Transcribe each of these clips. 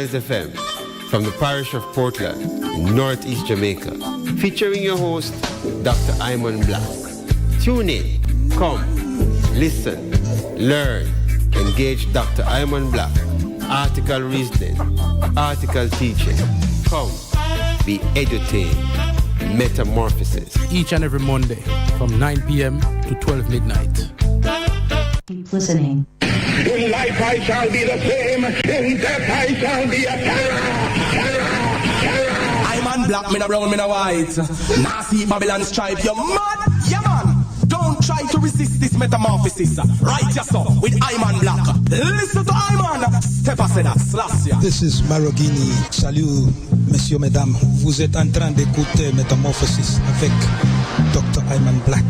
FM from the parish of Portland, Northeast Jamaica, featuring your host, Dr. Iman Blak. Tune in, come, listen, learn, engage Dr. Iman Blak. Article reasoning, article teaching. Come, be edutained. Metamorphosis. Each and every Monday from 9 p.m. to 12 midnight. Keep listening. In life I shall be the same, in death I shall be a terror. Iman Blak, me no brown, me no white. Nazi Babylon stripe, you mad? Yeah man, don't try to resist this metamorphosis. Right yourself with Iman Blak. Listen to Iman. Step aside, Slassia. This is Marogini. Salut, messieurs, mesdames. Vous êtes en train d'écouter Métamorphosis avec Dr. Iman Blak.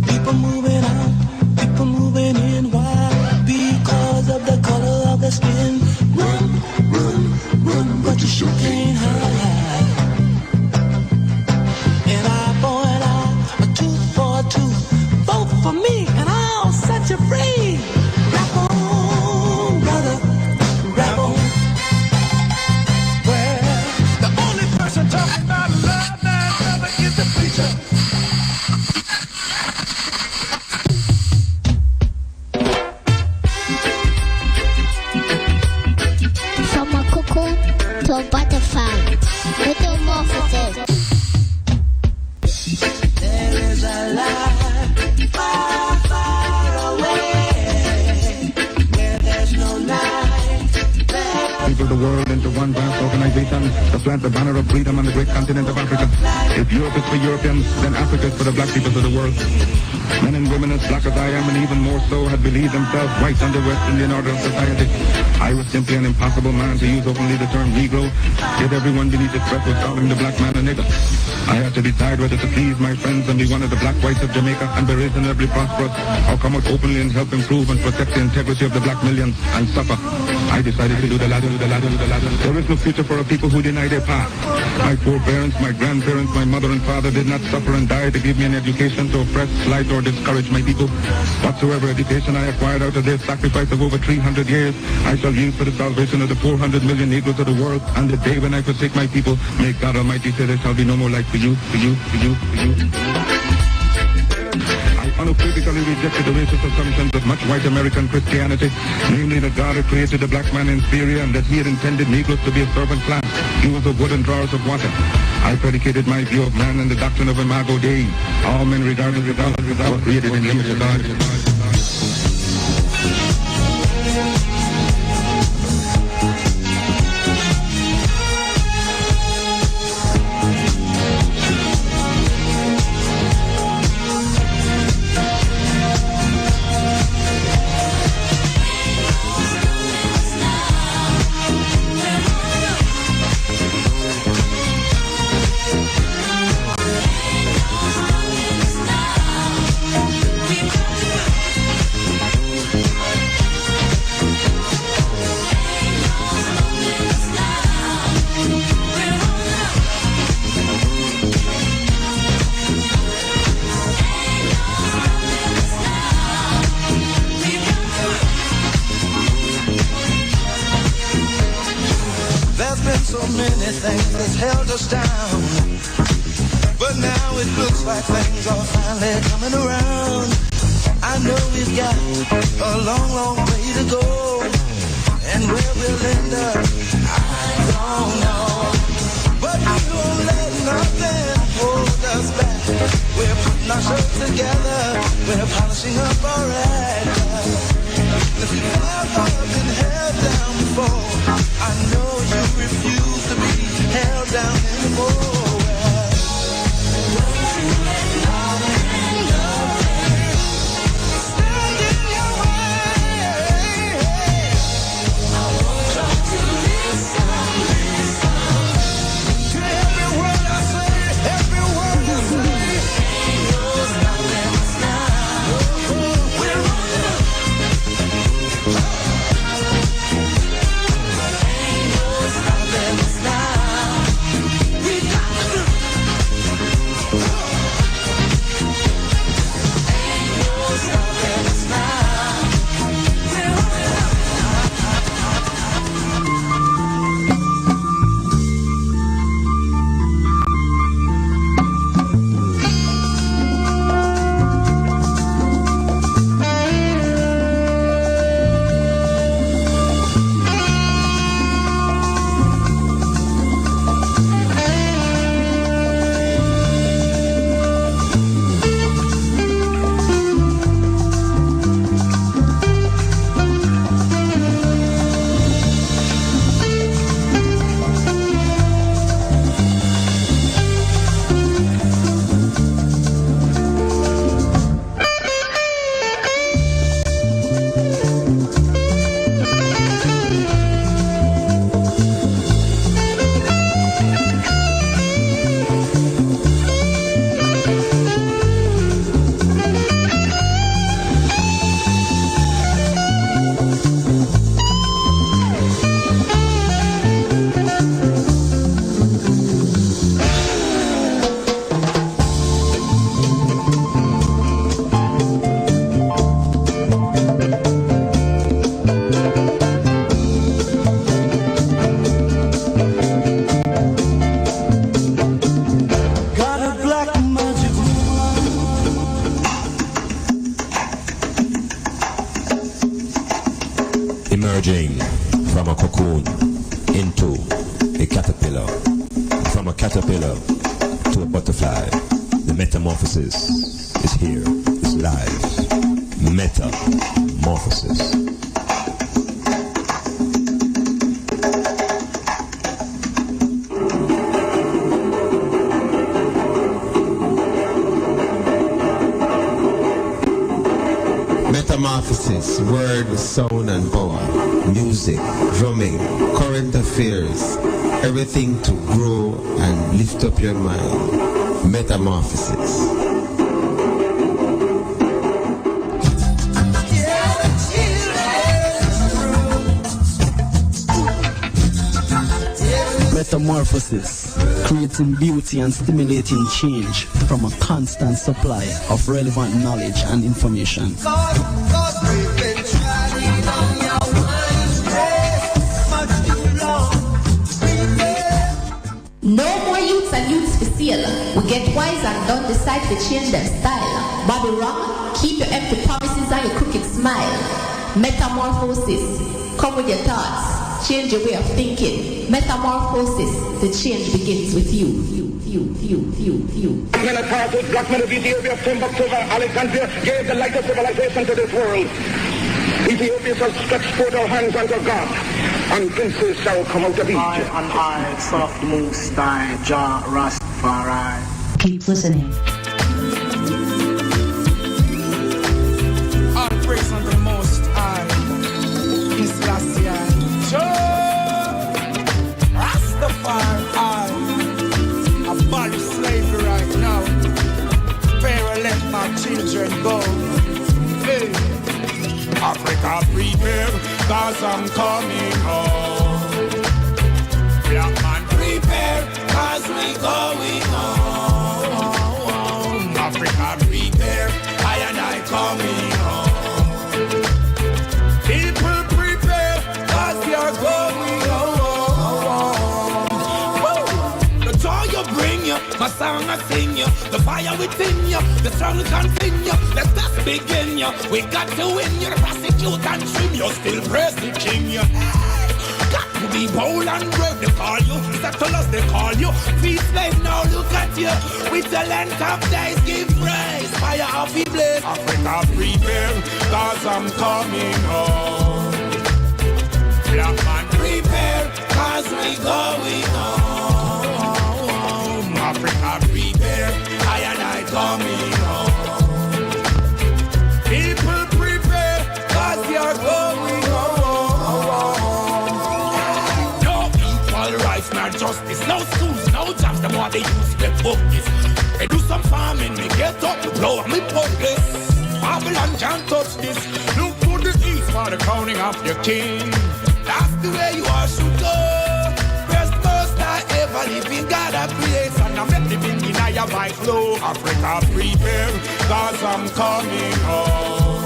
People moving out, people moving in. Why? Because of the color of the skin. Run, run, run, but you sure can't hide. An eye for an eye, a tooth for a tooth. Vote for me and I'll set you free. Rap on, brother, rap on. Well, the only person talking about love now, brother, is the preacher. To a butterfly, metamorphosis. There is a light far, far away, where there's no night. People of the world into one vast organization to plant the banner of freedom on the great continent of Africa. If Europe is for Europeans, then Africa is for the black people of the world. Men and women as black as I am, and even more so, had believed themselves right under West Indian order of society. I was simply an impossible man to use openly the term Negro, yet everyone beneath his breath was calling the black man a nigger. I had to decide whether to please my friends and be one of the black whites of Jamaica and be reasonably prosperous, or come out openly and help improve and protect the integrity of the black millions and suffer. I decided to do the latter. There is no future for a people who deny their past. My foreparents, my grandparents, my mother and father did not suffer and die to give me an education to oppress, slight, or discourage my people. Whatsoever education I acquired out of their sacrifice of over 300 years, I shall use for the salvation of the 400 million Negroes of the world. And the day when I forsake my people, may God Almighty say there shall be no more life for you. I unequivocally rejected the racist assumptions of much white American Christianity, namely that God had created the black man inferior and that he had intended Negroes to be a servant class, users of wood and drawers of water. I predicated my view of man and the doctrine of Imago Dei. All men regardless were created in the image of God. So many things that's held us down, but now it looks like things are finally coming around. I know we've got a long, long way to go, and where we'll end up, I don't know. But we won't let nothing hold us back. We're putting ourselves together, we're polishing up our act. If you've ever been held down before, I know you refuse to be held down anymore. Stand in your way. I won't try to listen to every word I say, every word I say. Ain't no stopping us now. We're on. caterpillar. From a caterpillar to a butterfly, the metamorphosis is here, it's live. Metamorphosis. Metamorphosis, word, sound and power, music, drumming, current affairs, everything to grow and lift up your mind. Metamorphosis. Metamorphosis, creating beauty and stimulating change from a constant supply of relevant knowledge and information. No more youths and youths for sale. We get wise and don't decide to change their style. Bobby wrong, keep your empty promises and your crooked smile. Metamorphosis, come with your thoughts. Change your way of thinking. Metamorphosis, the change begins with you. Men of Tarsus, black men of Ethiopia, Timbuktu, Alexandria gave the light of civilization to this world. Ethiopia shall stretch forth our hands unto God, and princes shall come out of Egypt. I, son of the Most High, Jah Rastafari. Keep listening. All praise unto the Most High. Miss Lassia. Rastafari. Abolish slavery right now. Pharaoh let my children go. Hey. Africa prepare, cause I'm coming home. Black man prepare, cause we going home. Africa prepare, I and I coming home. People prepare, cause you're going home. The joy you bring you, my song I sing you, the fire within you, the struggle continue. Let us begin you. We got to win you. The prosecute and trim you. Still praise the king you. Got to be bold and brave. They call you. Settle us, they call you. Free slave now. Look at you. With the length of days, give praise. Fire of the blaze. Africa prepare, cause I'm coming home. Black man prepare, cause we going home. Africa prepare, I and I coming home. People prepare, cause you're going home. No equal rights, not justice. No schools, no jobs. The more they use the focus. They do some farming, me get up to blow and me focus. Babylon can't touch this. Look to the east for the crowning of your king. That's the way you are should go. Best most I ever live in God a place. And I'm living in a by flow. Africa prepare, cause I'm coming home.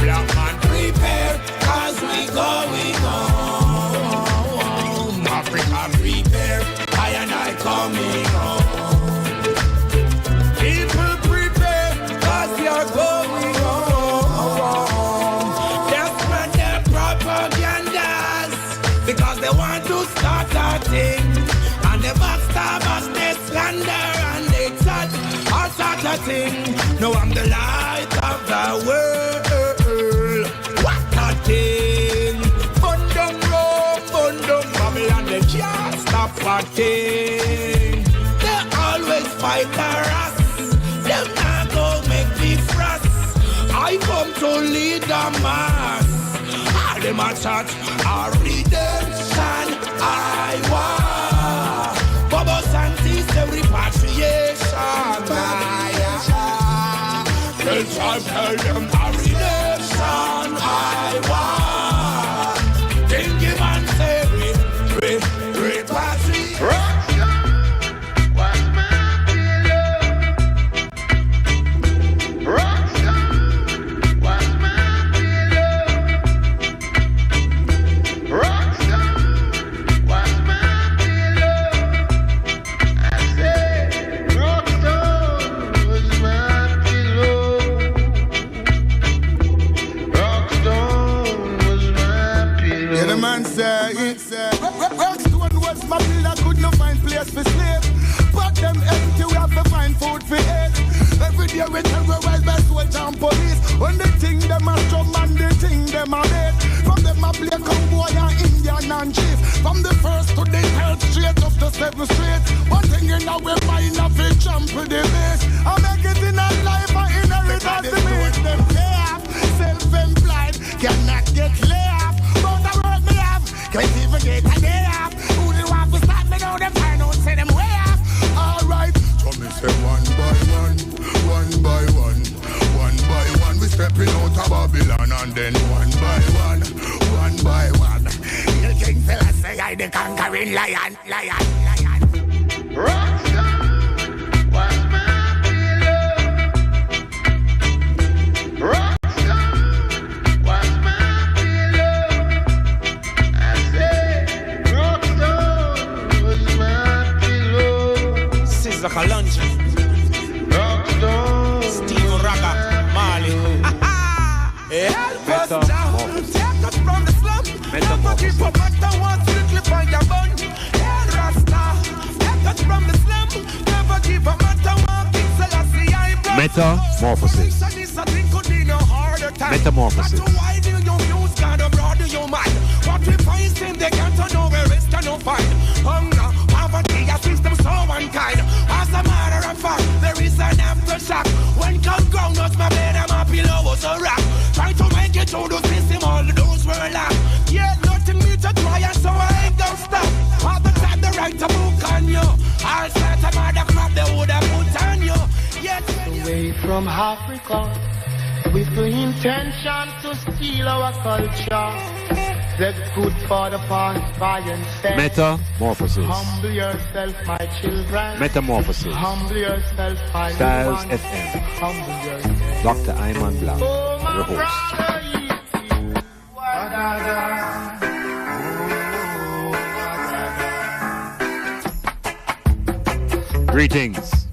Black man prepare, cause we going home. Africa prepare, I and I coming home. People prepare, cause you're going home. That's not their propagandas, because they want to start a thing. And the backstabbers, they slander and they touch all sort of thing. No, I'm the light of the world. What a thing! Bundum Rome, Bundum Babylon, they can't stop fighting. They always fight us. Them not go make me frost. I come to lead the mass. All them a chat, our redemption I want. Bobo Santis, every repatriation. Tell them our redemption I want. Then give and say repatriation. What's my Rockstar, what's my Rockstar. we terrorize by soldier and police. When they think them a strong man, they think them a dead. From them a play cowboy and Indian and chief. From the first to the third straight up to 7th street. One thing in our mind of it jump with the base. I make it in a life and inheritance to me. Them lay off, self-employed, cannot get lay off. But the work me have, can't even get a day off. Who they want to stop me now, them find out, say them way off. Alright, so me say one by one, one by one. One by one, we stepping out of Babylon. And then one by one, one by one. The king fella say I the conquering lion, lion, lion. Rockstar, what's my pillow? Rockstar, what's my pillow? I say, Rockstar, what's my pillow? Sizzla Kalonji, Rockstar, Steve Raga, Mali. help us down, take us from the slum. Never give up, matter what, strictly by your bun. Hey, Rasta, take us from the slum. Never give up, matter what, King Selassie, I brought. Metamorphosis. Metamorphosis. Why do you use God abroad in your mind? What we find in they can't know where rest can no find. Hunger, poverty, a system so unkind. As a matter of fact, there is an aftershock. When come ground us, my bed and my pillow was a rock. Try to make it through the system, all those were locked. Yeah, nothing me to try, and so I ain't gonna stop. All the time they write a book on you. All sorts of other crap they would have put on you. Yet away from Africa, with the intention to steal our culture. That's good for the past by and stand. Metamorphosis. Humble yourself, my children. Metamorphosis. Humble yourself, my Styles little ones. FM. Humble yourself. Dr. Iman Blak, Oh, my your host. brother, easy. Greetings.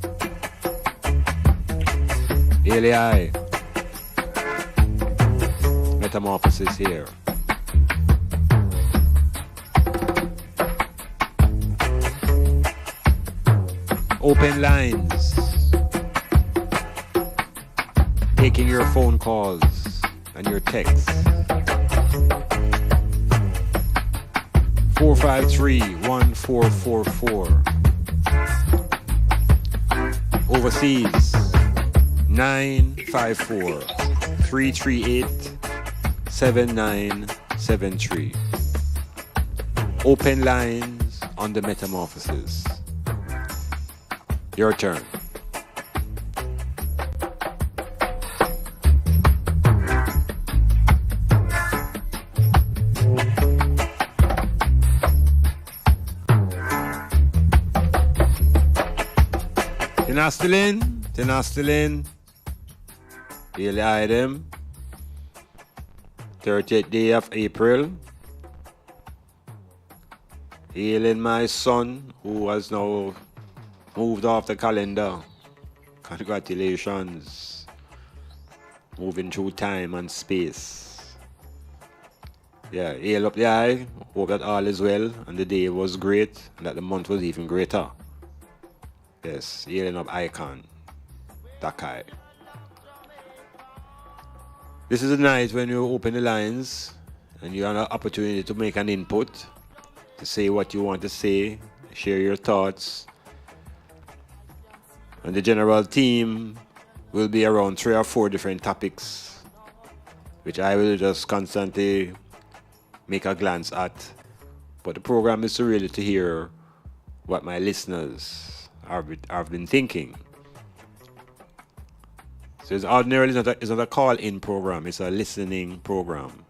Eli. Metamorphosis here. Open lines. Taking your phone calls and your texts. 453-1444. Overseas 954-338-7973. Open lines on the Metamorphosis. Your turn. Tinastilin. Daily item. 30th day of April. Hailing my son, who has now moved off the calendar. Congratulations. Moving through time and space. Yeah, hail up the eye. Hope that all is well and the day was great and that the month was even greater. Yes, hailing up Icon. Dakai. This is a night when you open the lines and you have an opportunity to make an input, to say what you want to say, share your thoughts. And the general theme will be around 3 or 4 different topics, which I will just constantly make a glance at. But the program is really to hear what my listeners have been thinking. So it's ordinarily it's not a call-in program, it's a listening program.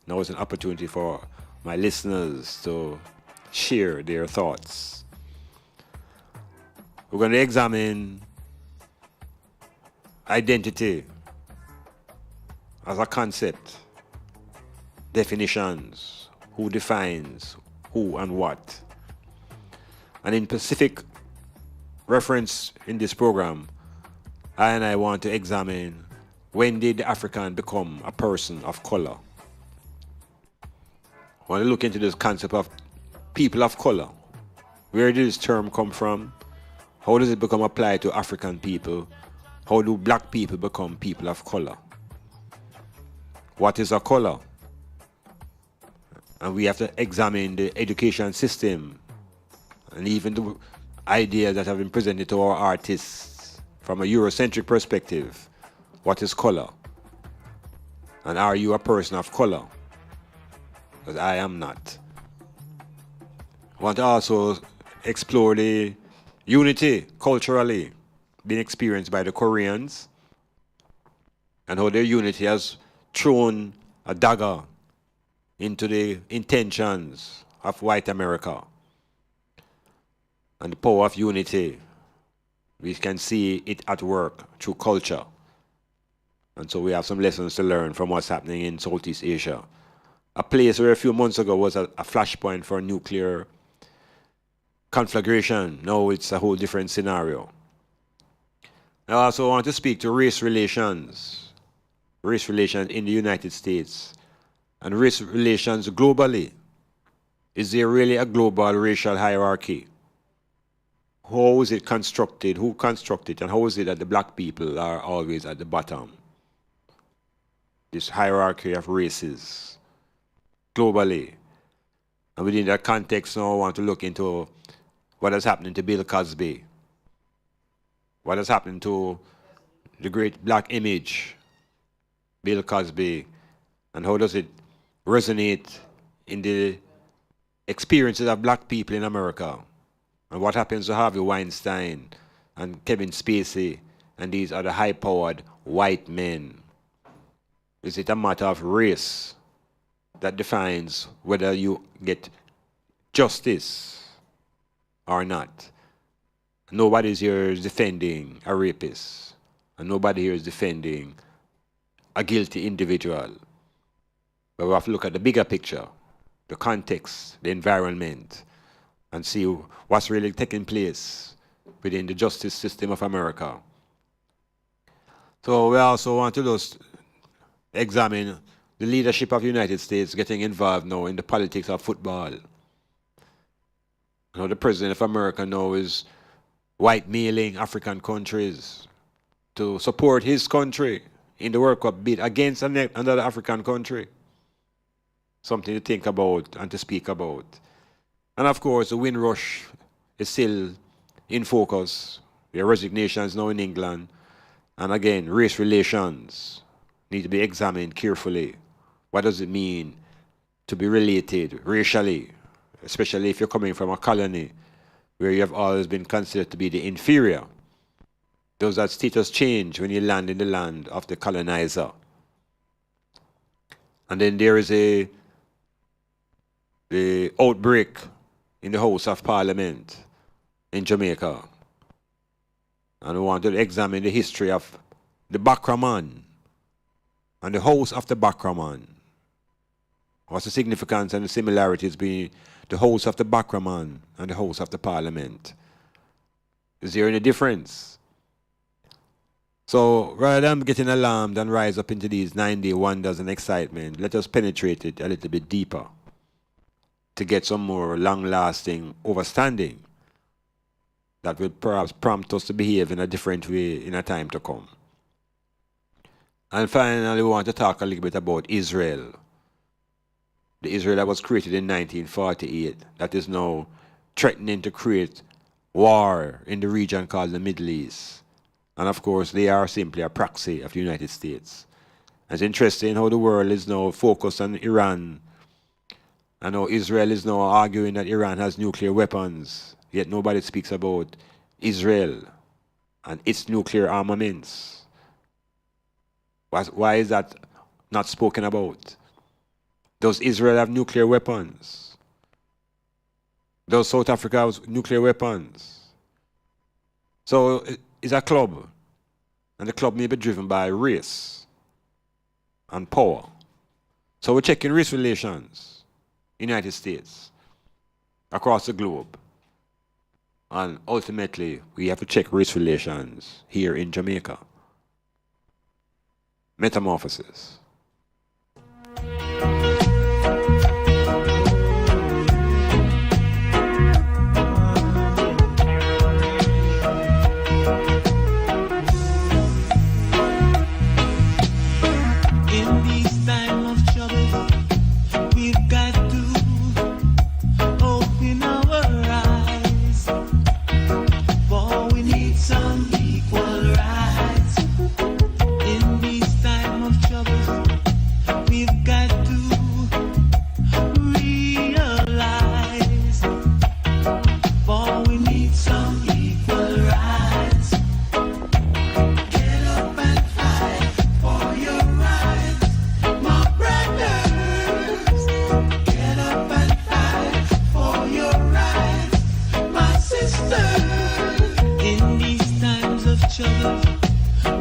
Now it's an opportunity for my listeners to share their thoughts. We're going to examine identity as a concept, definitions, who defines who and what. And in specific reference in this program, I want to examine when did the African become a person of color. I want to look into this concept of people of color. Where did this term come from? How does it become applied to African people? How do black people become people of color? What is a color? And we have to examine the education system and even the ideas that have been presented to our artists from a Eurocentric perspective. What is color? And are you a person of color? Because I am not. I want to also explore the unity culturally being experienced by the Koreans and how their unity has thrown a dagger into the intentions of white America. And the power of unity, we can see it at work through culture. And so we have some lessons to learn from what's happening in Southeast Asia. A place where a few months ago was a flashpoint for nuclear conflagration. Now it's a whole different scenario. I also want to speak to race relations in the United States, and race relations globally. Is there really a global racial hierarchy? How is it constructed? Who constructed it? And how is it that the black people are always at the bottom? This hierarchy of races globally. And within that context now I want to look into what has happened to Bill Cosby. What has happened to the great black image, Bill Cosby, and how does it resonate in the experiences of black people in America? And what happens to Harvey Weinstein and Kevin Spacey and these other high-powered white men? Is it a matter of race that defines whether you get justice or not? Nobody here is defending a rapist, and nobody here is defending a guilty individual. But we have to look at the bigger picture, the context, the environment, and see what's really taking place within the justice system of America. So we also want to just examine the leadership of the United States getting involved now in the politics of football. You know, the President of America now is white-mailing African countries to support his country in the World Cup bid against another African country. Something to think about and to speak about. And of course, the Windrush is still in focus. There are resignations now in England. And again, race relations need to be examined carefully. What does it mean to be related racially, especially if you're coming from a colony where you have always been considered to be the inferior? Does that status change when you land in the land of the colonizer? And then there is the outbreak in the House of Parliament in Jamaica. And we want to examine the history of the Bakraman and the House of the Bakraman. What's the significance and the similarities between the House of the Bakraman and the House of the Parliament? Is there any difference? So rather than getting alarmed and rise up into these 9-day wonders and excitement, let us penetrate it a little bit deeper to get some more long-lasting understanding that will perhaps prompt us to behave in a different way in a time to come. And finally, we want to talk a little bit about Israel. The Israel that was created in 1948, that is now threatening to create war in the region called the Middle East. And of course, they are simply a proxy of the United States. And it's interesting how the world is now focused on Iran. And how Israel is now arguing that Iran has nuclear weapons, yet nobody speaks about Israel and its nuclear armaments. Why is that not spoken about? Does Israel have nuclear weapons? Does South Africa have nuclear weapons? So it's a club, and the club may be driven by race and power. So we're checking race relations, United States, across the globe. And ultimately, we have to check race relations here in Jamaica. Metamorphosis.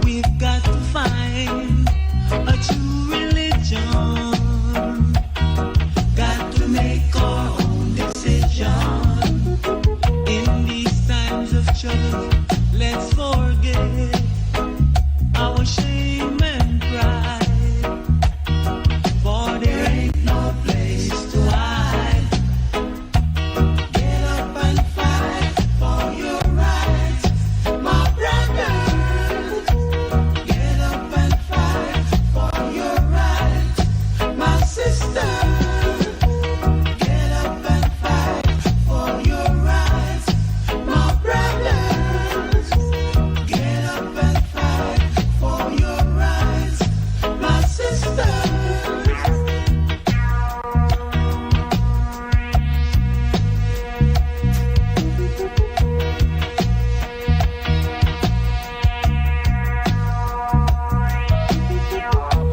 We've got to find a true religion. Got to make our own decision. In these times of trouble, let's forget our shame and pride. For there ain't no place to hide. Get up and fight for your rights, my brothers. Get up and fight for your rights, my sisters. Get up and fight for your rights, my brothers. Get up and fight for your rights, my sisters.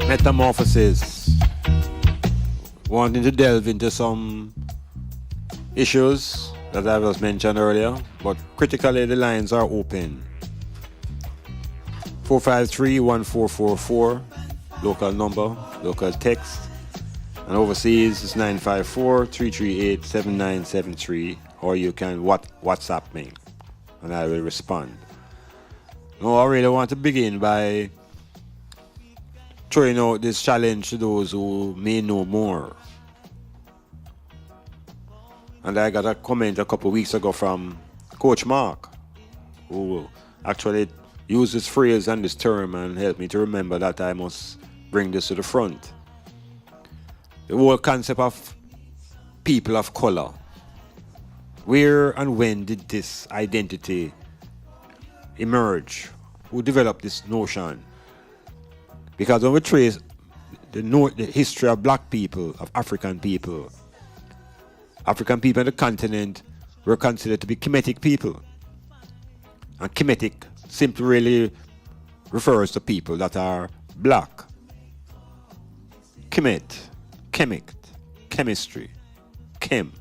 Metamorphosis. Wanting to delve into some issues that I was mentioned earlier, but critically the lines are open. 453-1444, local number, local text, and overseas is 954-338-7973, or you can WhatsApp me and I will respond. Now I really want to begin by throwing out this challenge to those who may know more. And I got a comment a couple of weeks ago from Coach Mark, who actually used this phrase and this term and helped me to remember that I must bring this to the front. The whole concept of people of color. Where and when did this identity emerge? Who developed this notion? Because when we trace the history of black people, of African people on the continent were considered to be Kemetic people. And Kemetic simply really refers to people that are black. Kemet, chemic, chemistry, chem,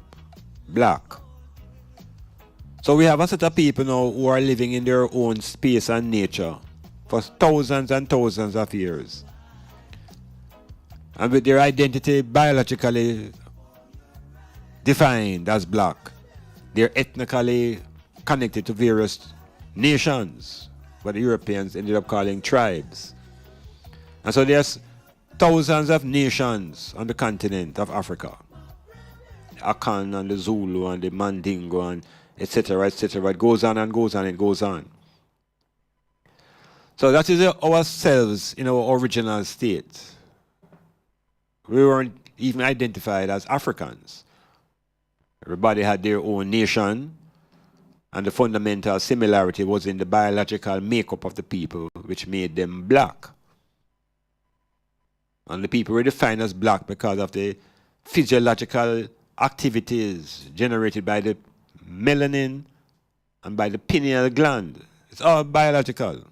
black. So we have a set of people now who are living in their own space and nature for thousands and thousands of years. And with their identity biologically defined as black, they're ethnically connected to various nations, what the Europeans ended up calling tribes. And so there's thousands of nations on the continent of Africa. The Akan and the Zulu and the Mandingo and etc., etc. It goes on and goes on and goes on. So that is ourselves in our original state. We weren't even identified as Africans. Everybody had their own nation, and the fundamental similarity was in the biological makeup of the people, which made them black. And the people were defined as black because of the physiological activities generated by the melanin and by the pineal gland. It's all biological.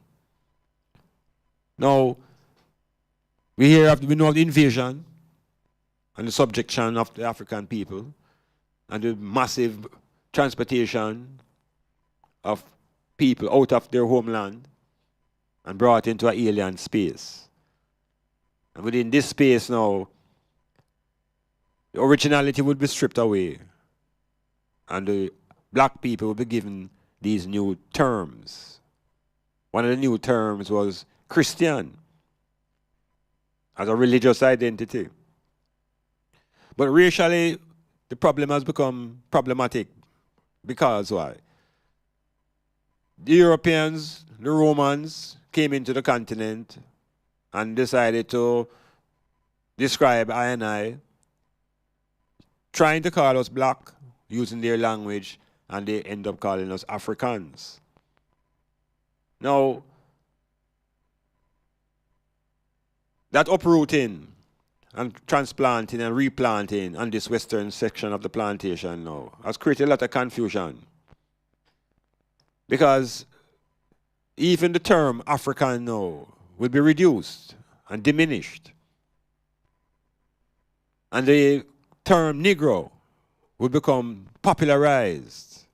Now, we know of the invasion and the subjection of the African people and the massive transportation of people out of their homeland and brought into an alien space. And within this space now, the originality would be stripped away and the black people would be given these new terms. One of the new terms was Christian as a religious identity. But racially, the problem has become problematic because why? The Europeans, the Romans, came into the continent and decided to describe I and I, trying to call us black using their language, and they end up calling us Africans. Now, that uprooting and transplanting and replanting on this western section of the plantation now has created a lot of confusion. Because even the term African now will be reduced and diminished. And the term Negro will become popularized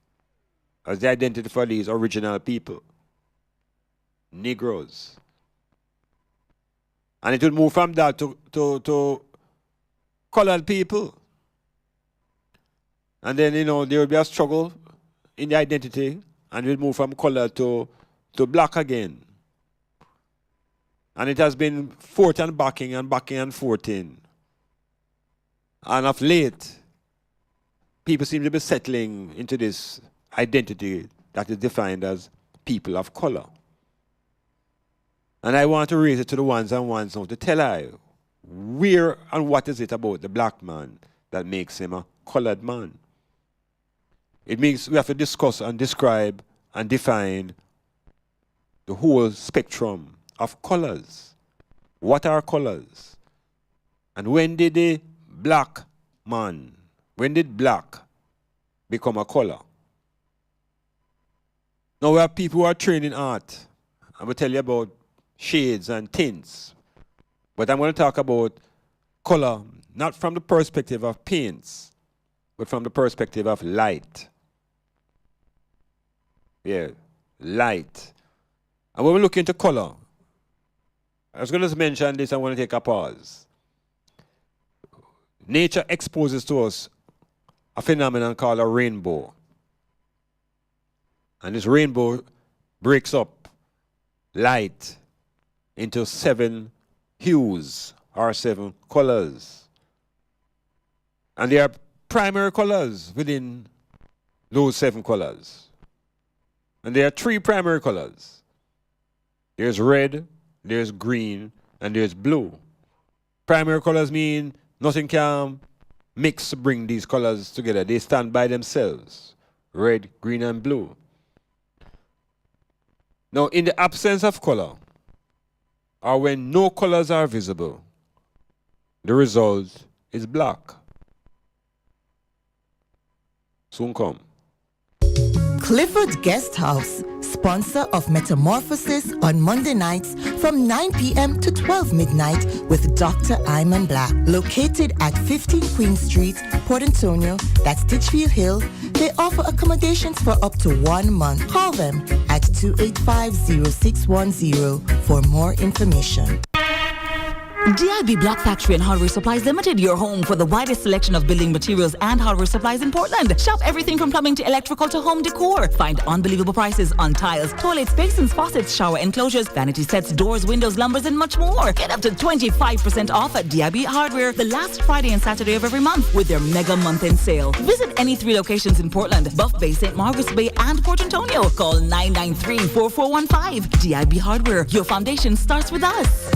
as the identity for these original people. Negroes. And it will move from that to colored people. And then, there will be a struggle in the identity, and we'll move from color to black again. And it has been forth and backing and forthing. And of late, people seem to be settling into this identity that is defined as people of color. And I want to raise it to the ones and ones now to tell I, where and what is it about the black man that makes him a colored man? It means we have to discuss and describe and define the whole spectrum of colors. What are colors? And when did the black man, when did black become a color? Now we have people who are trained in art. I'm going to tell you about shades and tints. But I'm going to talk about color, not from the perspective of paints, but from the perspective of light. Yeah, light. And when we look into color, I was going to mention this, I want to take a pause. Nature exposes to us a phenomenon called a rainbow. And this rainbow breaks up light into 7 hues or 7 colors. And there are primary colors within those 7 colors. And there are 3 primary colors. There's red, there's green, and there's blue. Primary colors mean nothing can mix to bring these colors together. They stand by themselves. Red, green, and blue. Now, in the absence of color, or when no colors are visible, the result is black. Soon come. Clifford Guest House, sponsor of Metamorphosis on Monday nights from 9 p.m. to 12 midnight with Dr. Iman Blak. Located at 15 Queen Street, Port Antonio, that's Ditchfield Hill, they offer accommodations for up to 1 month. Call them at 285-0610 for more information. DIB Block Factory and Hardware Supplies Limited, your home for the widest selection of building materials and hardware supplies in Portland. Shop everything from plumbing to electrical to home decor. Find unbelievable prices on tiles, toilets, basins, faucets, shower enclosures, vanity sets, doors, windows, lumbers, and much more. Get up to 25% off at DIB Hardware the last Friday and Saturday of every month with their mega month-end sale. Visit any 3 locations in Portland, Buff Bay, St. Margaret's Bay, and Port Antonio. Call 993-4415. DIB Hardware, your foundation starts with us.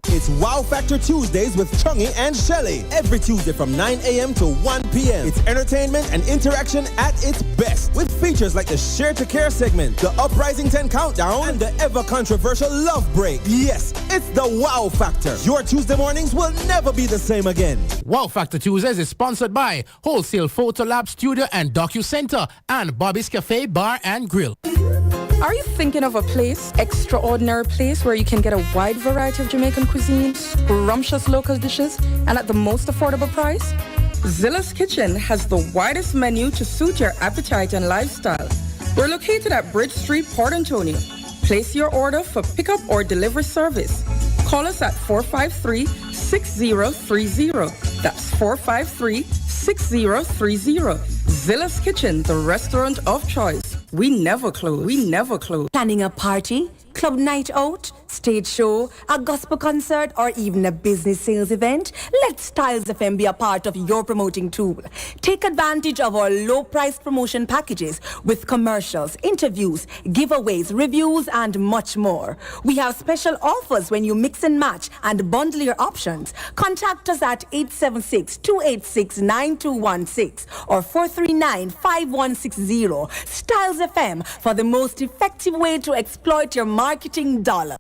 It's Wow Factor Tuesdays with Chungy and Shelly. Every Tuesday from 9 a.m. to 1 p.m. It's entertainment and interaction at its best. With features like the Share to Care segment, the Uprising 10 Countdown, and the ever-controversial Love Break. Yes, it's the Wow Factor. Your Tuesday mornings will never be the same again. Wow Factor Tuesdays is sponsored by Wholesale Photo Lab Studio and DocuCenter and Bobby's Cafe Bar and Grill. Are you thinking of a place, extraordinary place where you can get a wide variety of Jamaican cuisine, scrumptious local dishes, and at the most affordable price? Zilla's Kitchen has the widest menu to suit your appetite and lifestyle. We're located at Bridge Street, Port Antonio. Place your order for pickup or delivery service. Call us at 453-6030. That's 453-6030. Zilla's Kitchen, the restaurant of choice. We never close. We never close. Planning a party, club night out, stage show, a gospel concert, or even a business sales event? Let Styles FM be a part of your promoting tool. Take advantage of our low-price promotion packages with commercials, interviews, giveaways, reviews, and much more. We have special offers when you mix and match and bundle your options. Contact us at 876-286-9216 or 439-5160. Styles FM for the most effective way to exploit your marketing dollar.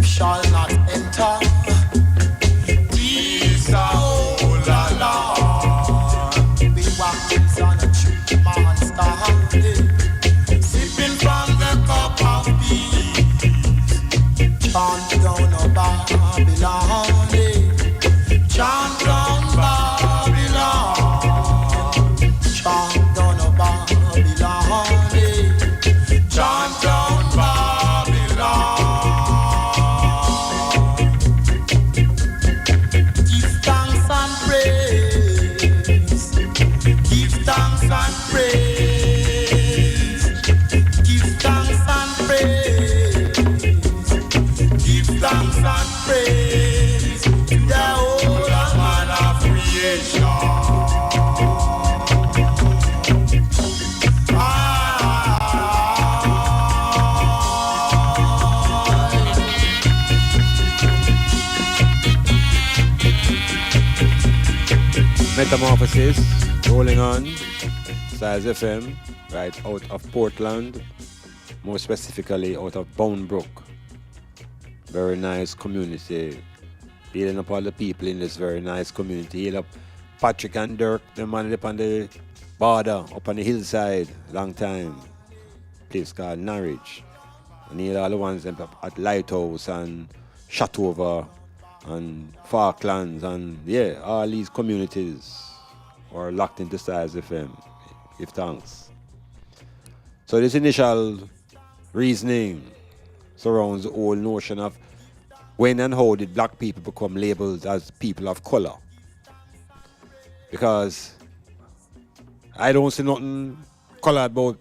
Shall not enter chant down a Babylon, chant down Babylon, chant down a Babylon, chant down Babylon. Give thanks and praise, give thanks and praise, give thanks and praise, give thanks and praise to the whole man of creation. Metamorphosis, rolling on, Size FM, right out of Portland, more specifically out of Boundbrook. Very nice community. Dealing up all the people in this very nice community. Heal up Patrick and Dirk, the man up on the border, up on the hillside, long time. Place called Norwich. And heal all the ones up at Lighthouse and Shotover and Falklands and yeah, all these communities are locked into Size FM. Give thanks. So this initial reasoning surrounds the whole notion of when and how did black people become labeled as people of color. Because I don't see nothing color about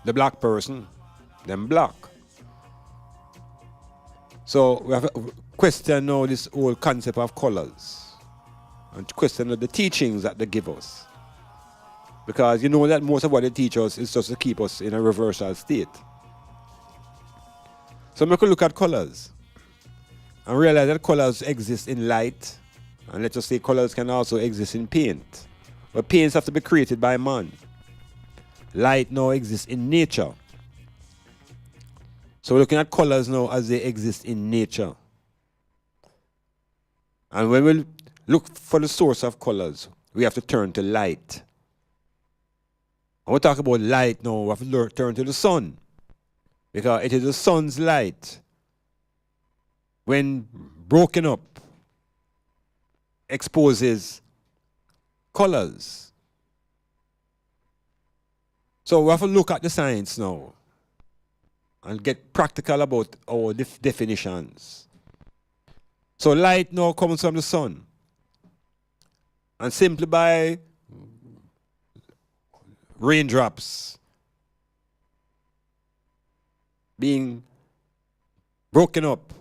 the black person, them black. So we have to question now this whole concept of colors and question the teachings that they give us. Because you know that most of what they teach us is just to keep us in a reversal state. So we could look at colors and realize that colors exist in light, and let's just say colors can also exist in paint. But paints have to be created by man. Light now exists in nature. So we're looking at colors now as they exist in nature. And when we look for the source of colors, we have to turn to light. And we talk about light now, we have to turn to the sun. Because it is the sun's light, when broken up, exposes colors. So we have to look at the science now and get practical about our definitions. So light now comes from the sun. And simply by raindrops being broken up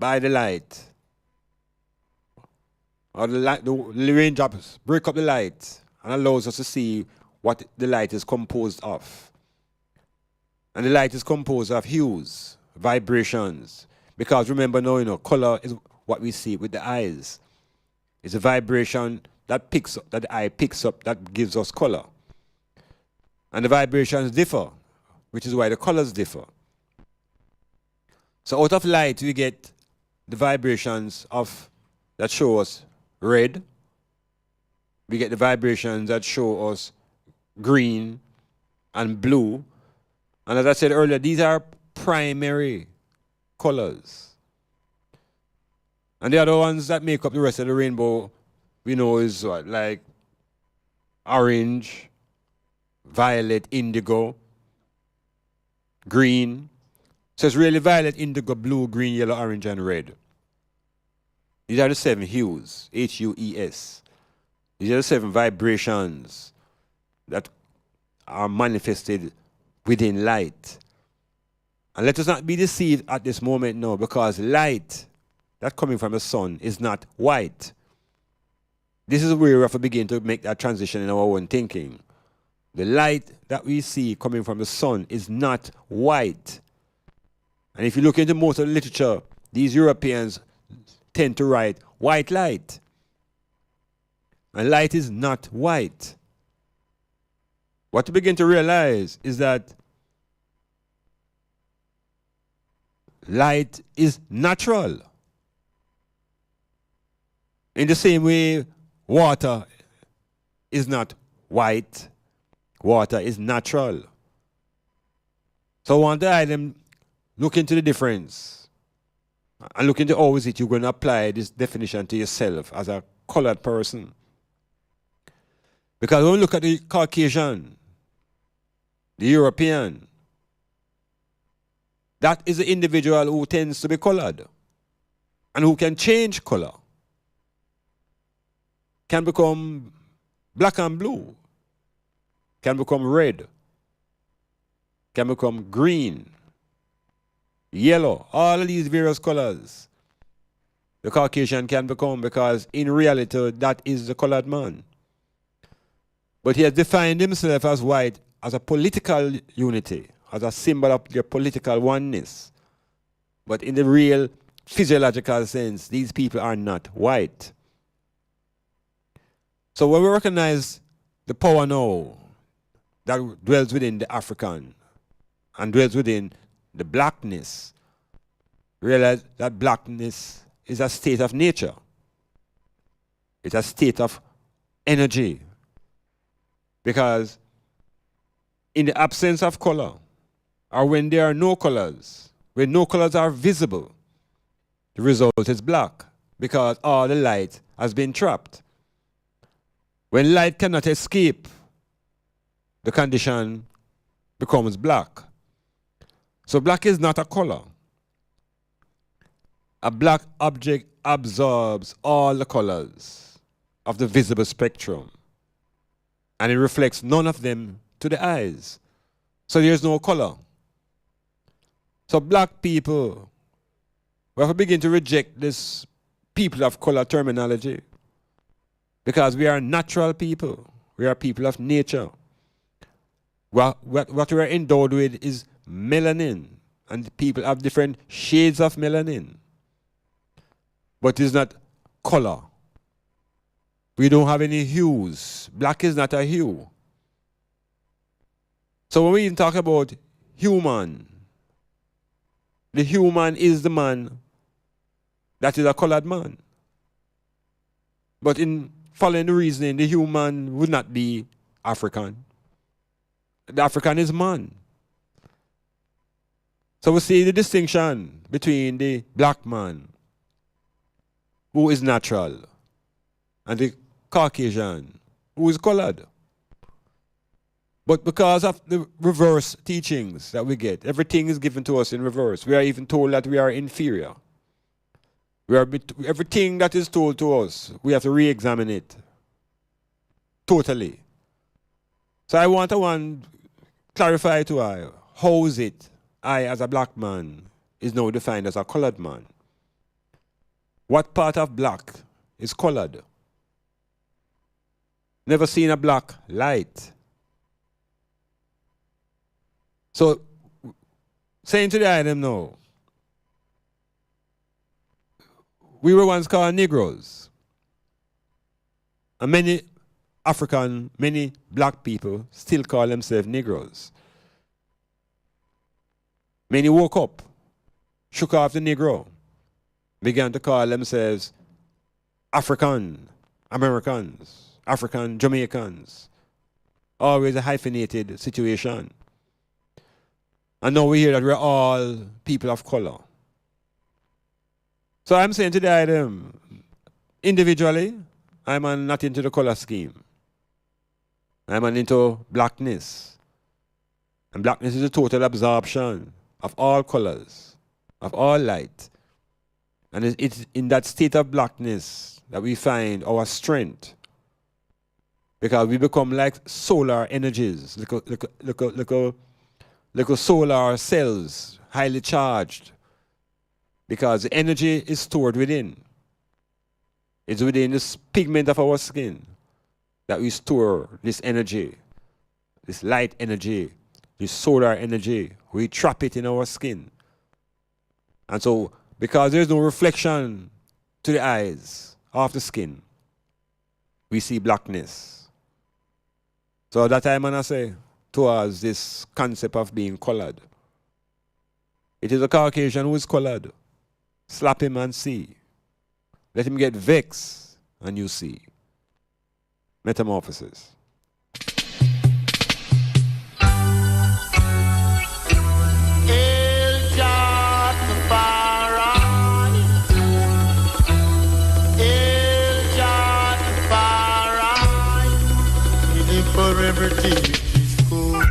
by the light, or the raindrops break up the light and allows us to see what the light is composed of. And the light is composed of hues, vibrations. Because remember now, color is what we see with the eyes. It's a vibration that the eye picks up, that gives us color. And the vibrations differ, which is why the colors differ. So out of light, we get the vibrations that show us red. We get the vibrations that show us green and blue. And as I said earlier, these are primary colors. And the other ones that make up the rest of the rainbow, we know is what? Like orange, violet, indigo, green. So it's really violet, indigo, blue, green, yellow, orange, and red. These are the 7 hues, H-U-E-S. These are the 7 vibrations that are manifested within light. And let us not be deceived at this moment now, because light that coming from the sun is not white. This is where we have to begin to make that transition in our own thinking. The light that we see coming from the sun is not white. And if you look into most of the literature, these Europeans tend to write white light. And light is not white. What you begin to realize is that light is natural. In the same way, water is not white. Water is natural. So I want to look into the difference and look into how is it you're going to apply this definition to yourself as a colored person. Because when we look at the Caucasian, the European, that is the individual who tends to be colored and who can change color, can become black and blue, can become red, can become green, yellow, all of these various colors the Caucasian can become, because in reality that is the colored man. But he has defined himself as white as a political unity, as a symbol of their political oneness. But in the real physiological sense, these people are not white. So when we recognize the power now that dwells within the African and dwells within the blackness, realize that blackness is a state of nature. It's a state of energy. Because in the absence of color, or when there are no colors, when no colors are visible, the result is black, because all the light has been trapped. When light cannot escape, the condition becomes black. So black is not a color. A black object absorbs all the colors of the visible spectrum, and it reflects none of them to the eyes. So there's no color. So black people, we have to begin to reject this people of color terminology, because we are natural people. We are people of nature. What we are endowed with is melanin, and people have different shades of melanin. But it's not color. We don't have any hues. Black is not a hue. So when we even talk about human, the human is the man that is a colored man. But in following the reasoning, the human would not be African. The African is man. So we see the distinction between the black man, who is natural, and the Caucasian, who is colored. But because of the reverse teachings that we get, everything is given to us in reverse. We are even told that we are inferior. Everything that is told to us, we have to re-examine it totally. So I want to clarify to I, how is it I, as a black man, is now defined as a colored man? What part of black is colored? Never seen a black light. So, saying to the item now, we were once called Negroes. And many black people still call themselves Negroes. Many woke up, shook off the Negro, began to call themselves African Americans, African Jamaicans. Always a hyphenated situation. And now we hear that we're all people of color. So I'm saying to the item, individually, I'm not into the color scheme. I'm into blackness. And blackness is a total absorption of all colors, of all light. And it's in that state of blackness that we find our strength. Because we become like solar energies, little solar cells, highly charged. Because the energy is stored within. It's within this pigment of our skin that we store this energy, this light energy, this solar energy. We trap it in our skin. And so, because there's no reflection to the eyes of the skin, we see blackness. So that time when I say towards this concept of being colored, it is a Caucasian who is colored. Slap him and see. Let him get vexed and you see. Metamorphosis. El everything is good.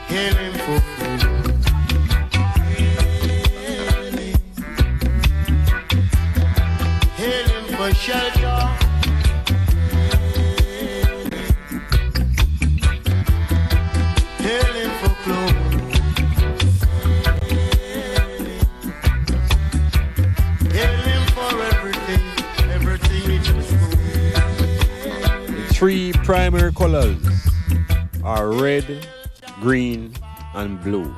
Hail him for food. Hail him for shelter. Hail him for clothes. Hail him for everything, everything which is good. The three primary colors are red, green, and blue.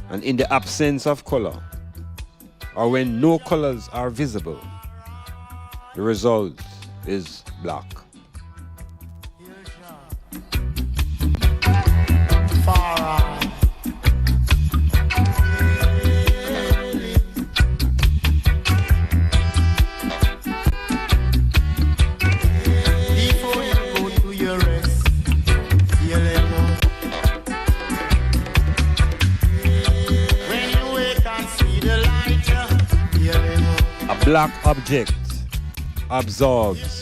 And in the absence of color, or when no colors are visible, the result is black. Far out. Before you go to your rest, heal him up. When you wake and see the light, heal him up. A black object absorbs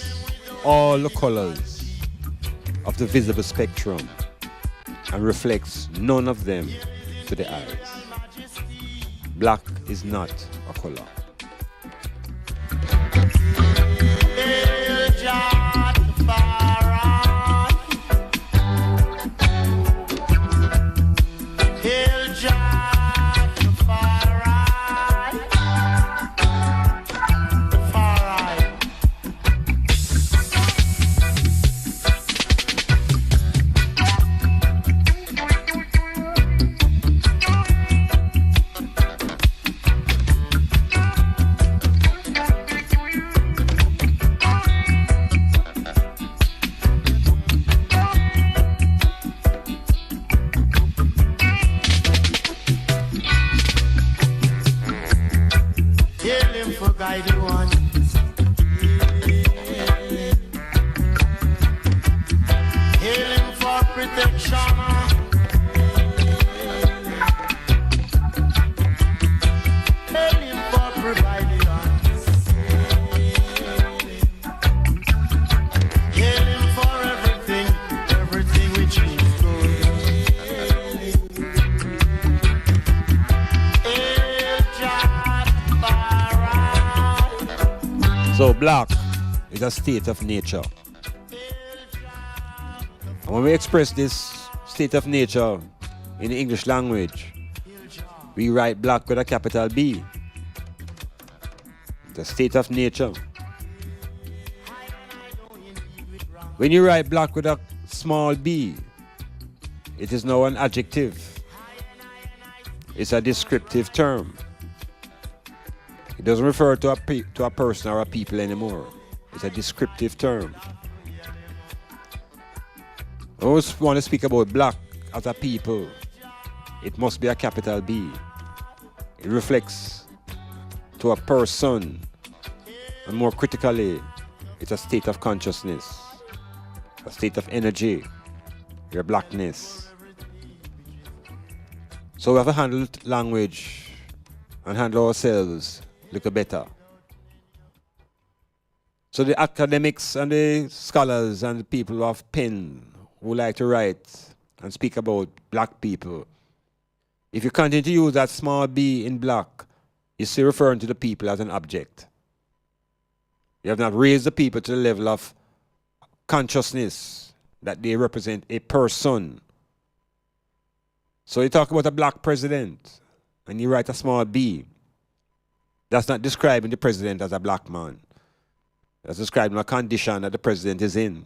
all the colors of the visible spectrum and reflects none of them to the eyes. Black is not a color. Hail Jah Rastafari. Hail Jah Rastafari. Rastafari. Hail him for guiding one. Hail him for protection. Hail him for providing us. Hail him for everything, everything which is good. Hail Jah Rastafari. So black is a state of nature. And when we express this state of nature in the English language, we write black with a capital B. The state of nature. When you write black with a small b, it is now an adjective. It's a descriptive term. It doesn't refer to a person or a people anymore. It's a descriptive term. I always want to speak about black as a people. It must be a capital B. It reflects to a person, and more critically, it's a state of consciousness, a state of energy, your blackness. So we have to handle language and handle ourselves a little better. So the academics and the scholars and the people who have pen, who like to write and speak about black people, if you continue to use that small b in black, you're still referring to the people as an object. You have not raised the people to the level of consciousness that they represent a person. So you talk about a black president and you write a small b. That's not describing the president as a black man. That's describing a condition that the president is in.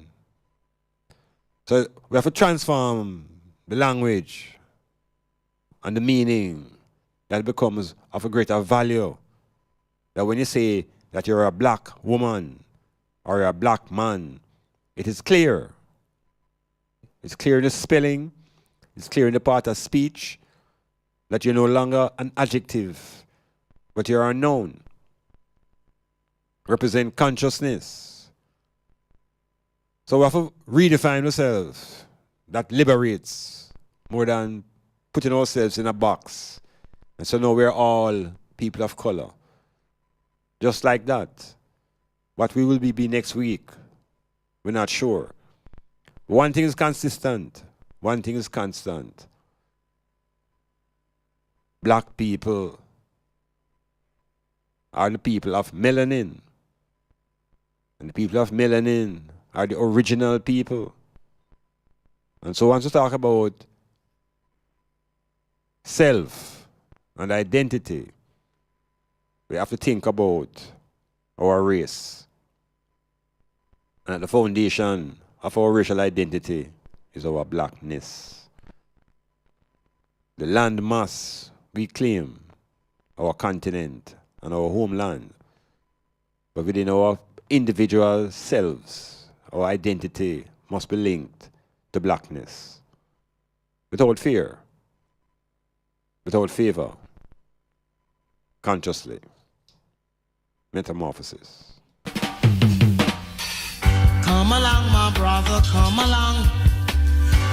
So we have to transform the language and the meaning that becomes of a greater value. That when you say that you're a black woman or you're a black man, it is clear. It's clear in the spelling, it's clear in the part of speech that you're no longer an adjective, but you're a noun. Represent consciousness. So we have to redefine ourselves. That liberates more than putting ourselves in a box. And so now we're all people of color. Just like that. What we will be next week, we're not sure. One thing is consistent. One thing is constant. Black people are the people of melanin. And the people of melanin are the original people. And so once we talk about self and identity, we have to think about our race. And the foundation of our racial identity is our blackness. The landmass we claim, our continent and our homeland. But within our individual selves, our identity must be linked to blackness. Without fear, without favor, consciously. Metamorphosis. Come along, my brother, come along.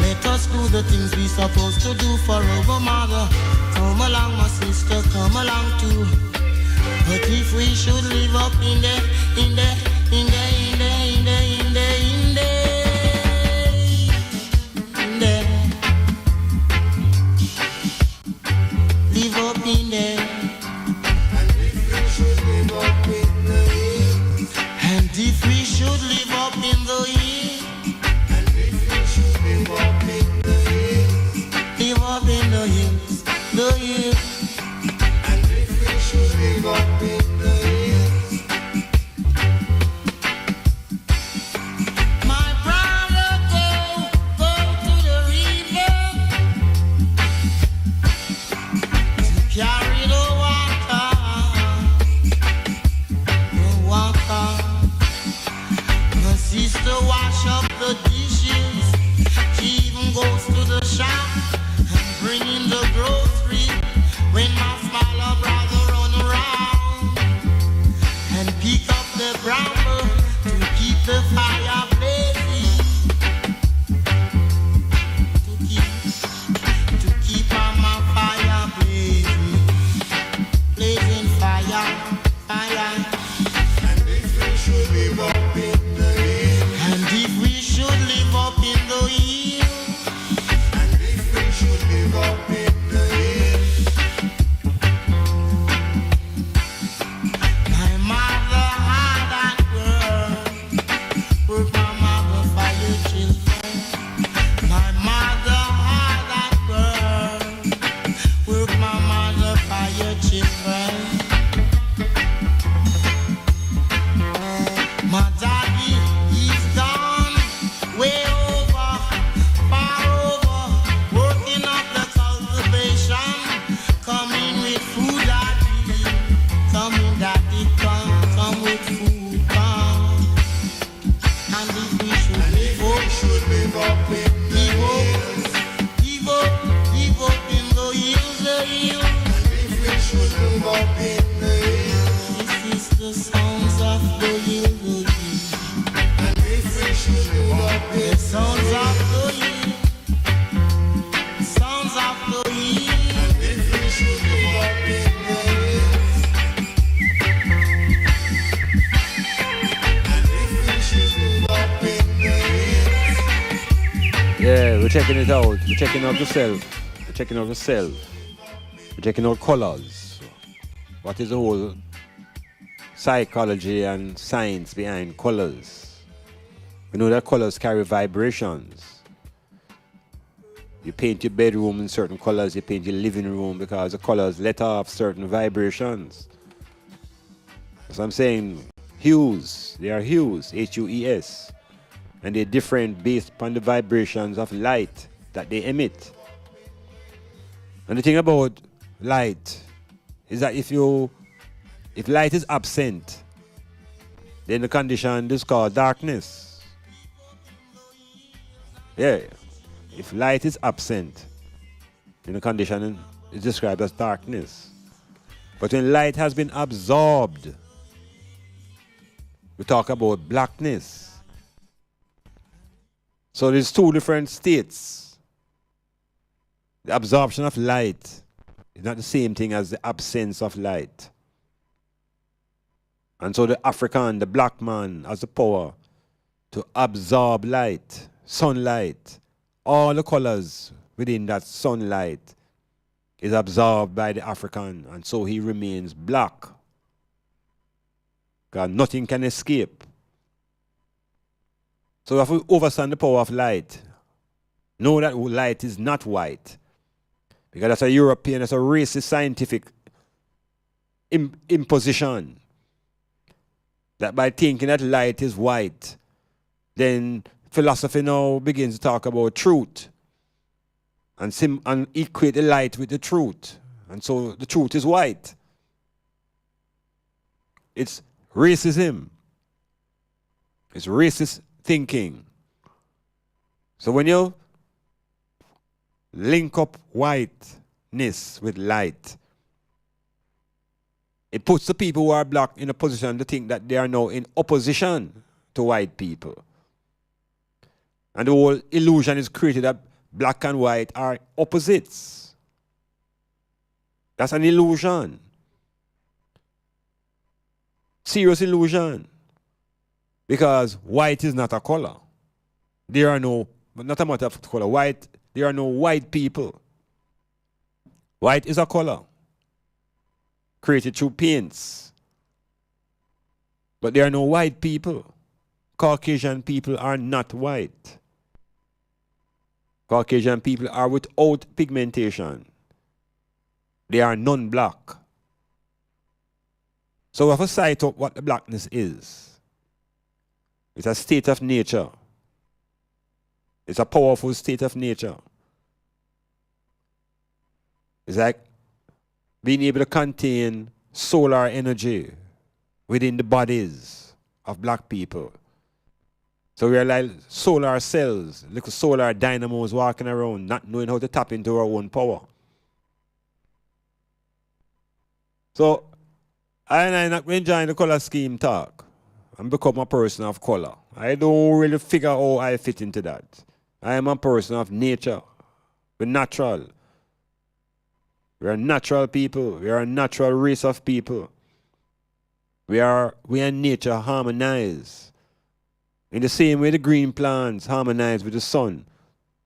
Let us do the things we supposed to do for our mother. Come along, my sister, come along too. But if we should live up in the live up in there. And if we should live up in the hill, and if we should live up in the hills, live up in the hills, the hills. And if we should live up in the hills, my brother, go to the river to carry the water. My sister wash up the dishes. She even goes to the shop and bring in the grocery. When my smaller brother run around and pick up the bramble to keep the fire blazing. To keep my fire blazing. Blazing fire. And if we should live up in the hill, and if we should live up in the hill, and if we should live up in the hill, my mother had that girl, work my mother for your children. My mother had that girl, work my mother for your children. My daddy, he's gone way over, far over, working up the cultivation, coming with food, daddy, coming daddy, come with food, come. And if we should live up in the hills, live up in the hills, the hills. And if we should live up in the hills, this is the sounds of the hills. The sounds of the hill, sounds of the hill. And if we should live up in the hills, and if we should live up in the hills. Yeah, we're checking it out. We're checking out the self. We're checking out the self. We're checking out colors. What is the whole psychology and science behind colors? We know that colors carry vibrations. You paint your bedroom in certain colors, you paint your living room because the colors let off certain vibrations. So I'm saying hues, they are hues, H-U-E-S. And they're different based upon the vibrations of light that they emit. And the thing about light is that if light is absent, then the condition is called darkness. Yeah, if light is absent, then the condition is described as darkness. But when light has been absorbed, we talk about blackness. So there's two different states. The absorption of light is not the same thing as the absence of light. And so the African, the black man, has the power to absorb light, sunlight, all the colors within that sunlight is absorbed by the African, and so he remains black. Because nothing can escape. So if we understand the power of light, know that light is not white. Because that's a European, that's a racist scientific imposition. That by thinking that light is white, then philosophy now begins to talk about truth. And equate the light with the truth. And so the truth is white. It's racism. It's racist thinking. So when you link up whiteness with light, it puts the people who are black in a position to think that they are now in opposition to white people. And the whole illusion is created that black and white are opposites. That's an illusion. Serious illusion. Because white is not a color. There are no, not a matter of color. White, there are no white people. White is a color created through paints. But there are no white people. Caucasian people are not white. Caucasian people are without pigmentation. They are non-black. So we have to cite up what the blackness is. It's a state of nature. It's a powerful state of nature. It's like being able to contain solar energy within the bodies of black people. So we are like solar cells, little solar dynamos walking around, not knowing how to tap into our own power. So I'm not enjoying the color scheme talk and become a person of color. I don't really figure how I fit into that. I am a person of nature. We're natural. We are natural people. We are a natural race of people. We and nature harmonize. In the same way the green plants harmonize with the sun,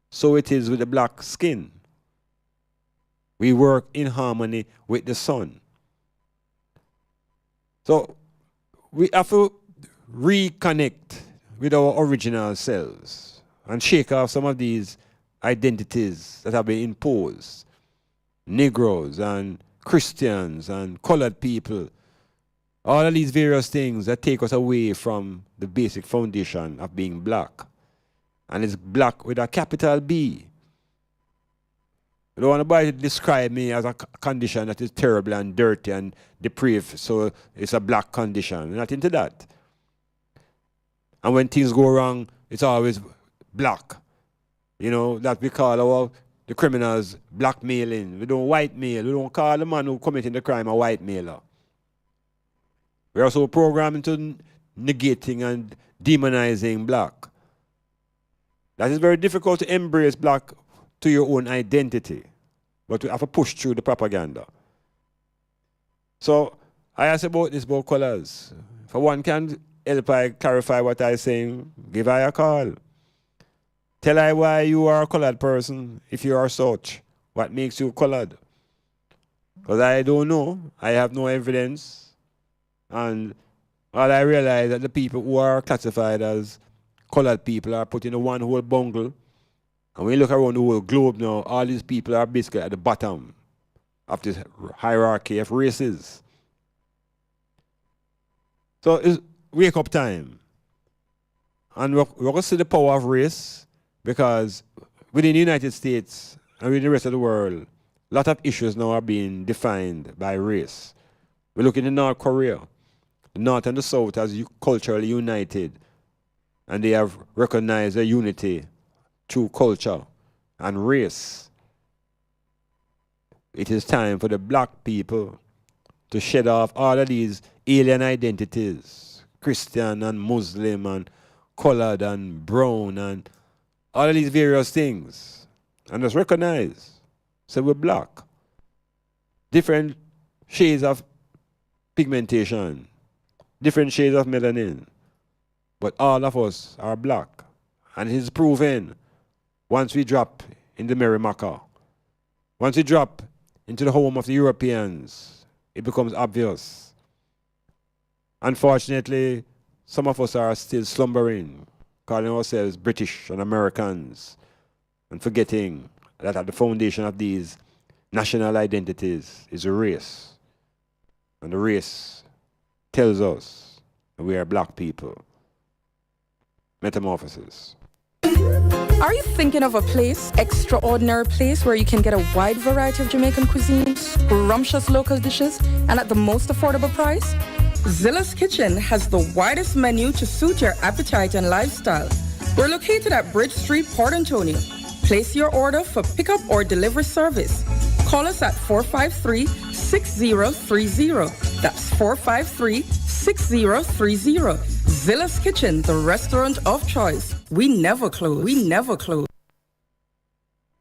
so it is with the black skin. We work in harmony with the sun. So we have to reconnect with our original selves and shake off some of these identities that have been imposed. Negroes and Christians and colored people. All of these various things that take us away from the basic foundation of being black. And it's black with a capital B. I don't want nobody to describe me as a condition that is terrible and dirty and depraved, so it's a black condition. I'm not into that. And when things go wrong, it's always black. You know, that we call the criminals blackmailing. We don't whitemail. We don't call the man who committing the crime a whitemailer. We're also programmed into negating and demonizing black. That is very difficult to embrace black to your own identity. But we have to push through the propaganda. So I asked about this about colors. If one can help I clarify what I'm saying, give I a call. Tell I why you are a colored person, if you are such. What makes you colored? Because I don't know. I have no evidence. And all I realize that the people who are classified as colored people are put in a one whole bungle. And when you look around the whole globe now, all these people are basically at the bottom of this hierarchy of races. So it's wake up time. And we're going to see the power of race, because within the United States and within the rest of the world, a lot of issues now are being defined by race. We look in North Korea. The North and the South are culturally united, and they have recognized their unity through culture and race. It is time for the black people to shed off all of these alien identities, Christian and Muslim and colored and brown and all of these various things, and just recognize, say we're black. different shades of pigmentation, different shades of melanin. But all of us are black. And it's proven once we drop in the Merrimaca, once we drop into the home of the Europeans, it becomes obvious. Unfortunately, some of us are still slumbering, calling ourselves British and Americans, and forgetting that at the foundation of these national identities is a race. And the race tells us that we are black people. Metamorphosis. Are you thinking of a place, extraordinary place where you can get a wide variety of Jamaican cuisine, scrumptious local dishes, and at the most affordable price? Zilla's Kitchen has the widest menu to suit your appetite and lifestyle. We're located at Bridge Street, Port Antonio. Place your order for pickup or delivery service. Call us at 453-6030. That's 453-6030. Zilla's Kitchen, the restaurant of choice. We never close. We never close.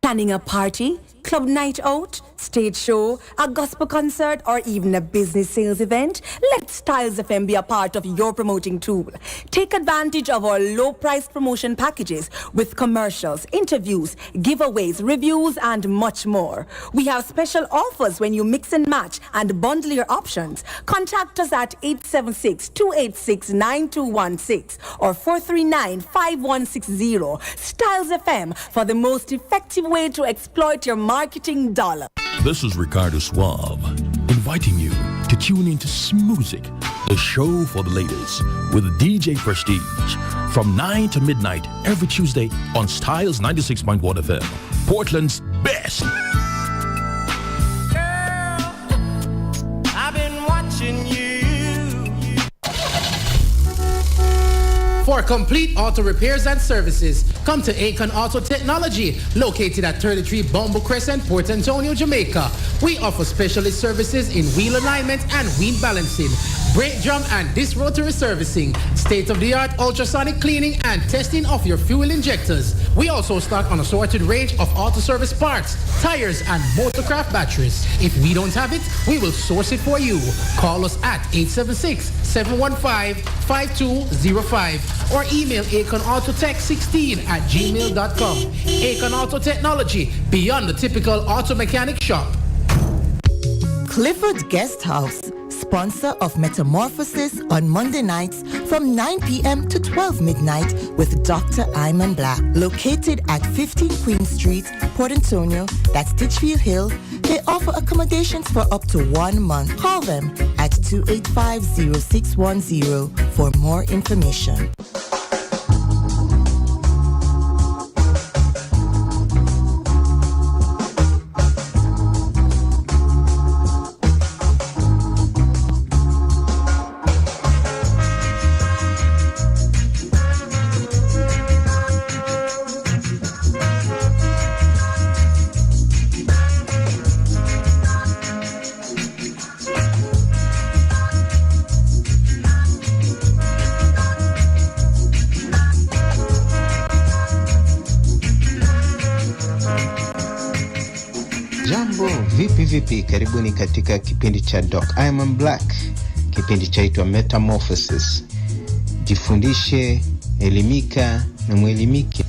Planning a party, club night out, stage show, a gospel concert, or even a business sales event? Let Styles FM be a part of your promoting tool. Take advantage of our low-price promotion packages with commercials, interviews, giveaways, reviews, and much more. We have special offers when you mix and match and bundle your options. Contact us at 876-286-9216 or 439-5160. Styles FM for the most effective way to exploit your marketing dollar. This is Ricardo Suave, inviting you to tune into Smoothic, the show for the ladies, with DJ Prestige, from 9 to midnight every Tuesday on Styles 96.1 FM, Portland's best. Girl, I've been watching you. For complete auto repairs and services, come to Akon Auto Technology, located at 33 Bumble Crescent, Port Antonio, Jamaica. We offer specialist services in wheel alignment and wheel balancing, brake drum and disc rotary servicing, state-of-the-art ultrasonic cleaning and testing of your fuel injectors. We also stock an assorted range of auto service parts, tires, and motorcraft batteries. If we don't have it, we will source it for you. Call us at 876-715-5205 or email AkonAutoTech16@gmail.com. Akon Auto Technology, beyond the typical auto mechanic shop. Clifford Guest House, sponsor of Metamorphosis on Monday nights from 9 p.m. to 12 midnight with Dr. Iman Blak. Located at 15 Queen Street, Port Antonio, that's Titchfield Hill. They offer accommodations for up to 1 month. Call them at 285-0610 for more information. Vipi, karibuni katika kipindi cha Doc Iman Blak. Kipindi chaitwa Metamorphosis. Jifundishe, elimika na mwelimike.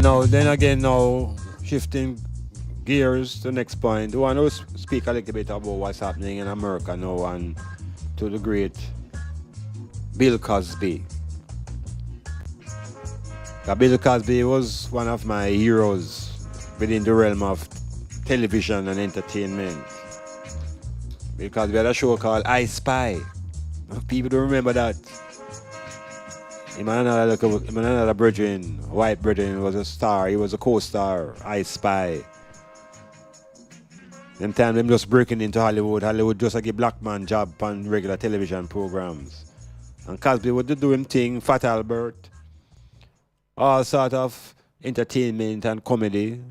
now, then again, now, shifting gears to the next point, I want to speak a little bit about what's happening in America now and to the great Bill Cosby. Bill Cosby was one of my heroes within the realm of television and entertainment. Because we had a show called I Spy. People don't remember that. Him and another brethren, white brethren, was a star. He was a co-star, I Spy. Them time them just breaking into Hollywood. Hollywood just like a black man job on regular television programs. And Cosby would do him thing, Fat Albert, all sort of entertainment and comedy.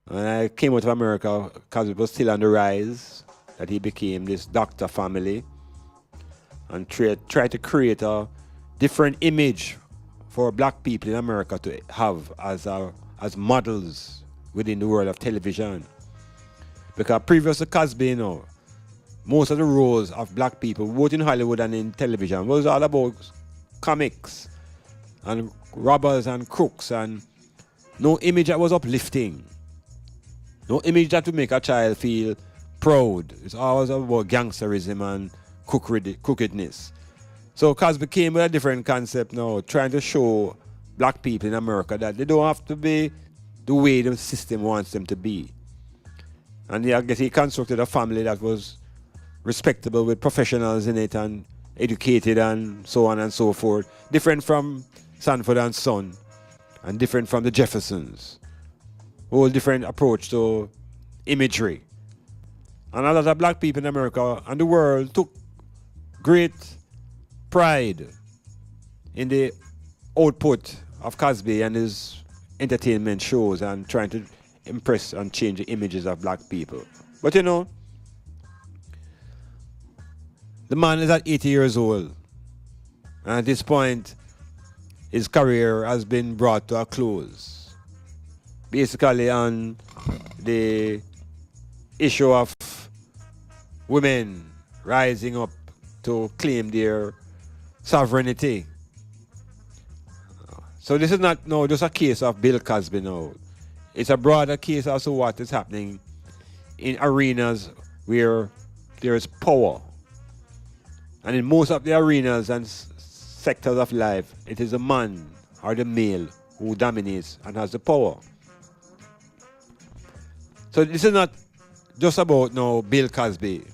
When I came out of America, Cosby was still on the rise, that he became this doctor family and tried to create a different image for black people in America to have as models within the world of television. Because previous to Cosby, you know, most of the roles of black people, both in Hollywood and in television, was all about comics and robbers and crooks, and no image that was uplifting. No image that would make a child feel proud. It's always about gangsterism and crookedness. So Cosby came with a different concept now, trying to show black people in America that they don't have to be the way the system wants them to be. And I guess he constructed a family that was respectable with professionals in it and educated and so on and so forth. Different from Sanford and Son and different from the Jeffersons. Whole different approach to imagery. And a lot of black people in America and the world took great pride in the output of Cosby and his entertainment shows and trying to impress and change the images of black people. But you know, the man is at 80 years old. And at this point, his career has been brought to a close. Basically on the issue of women rising up to claim their sovereignty. So this is not just a case of Bill Cosby now. It's a broader case as to what is happening in arenas where there is power. And in most of the arenas and sectors of life, it is the man or the male who dominates and has the power. So this is not just about Bill Cosby.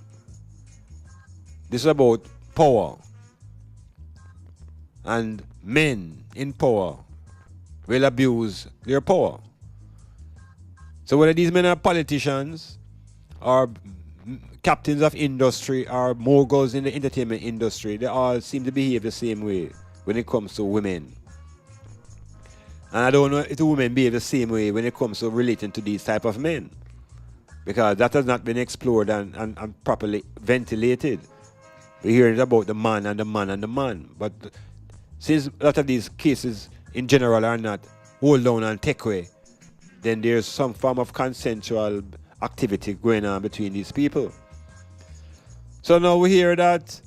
This is about power. And men in power will abuse their power. So whether these men are politicians or captains of industry or moguls in the entertainment industry, they all seem to behave the same way when it comes to women. And I don't know if the women behave the same way when it comes to relating to these type of men. Because that has not been explored and properly ventilated. We hear it about the man and the man and the man. But since a lot of these cases in general are not hold down and take away, then there's some form of consensual activity going on between these people. So now we hear that,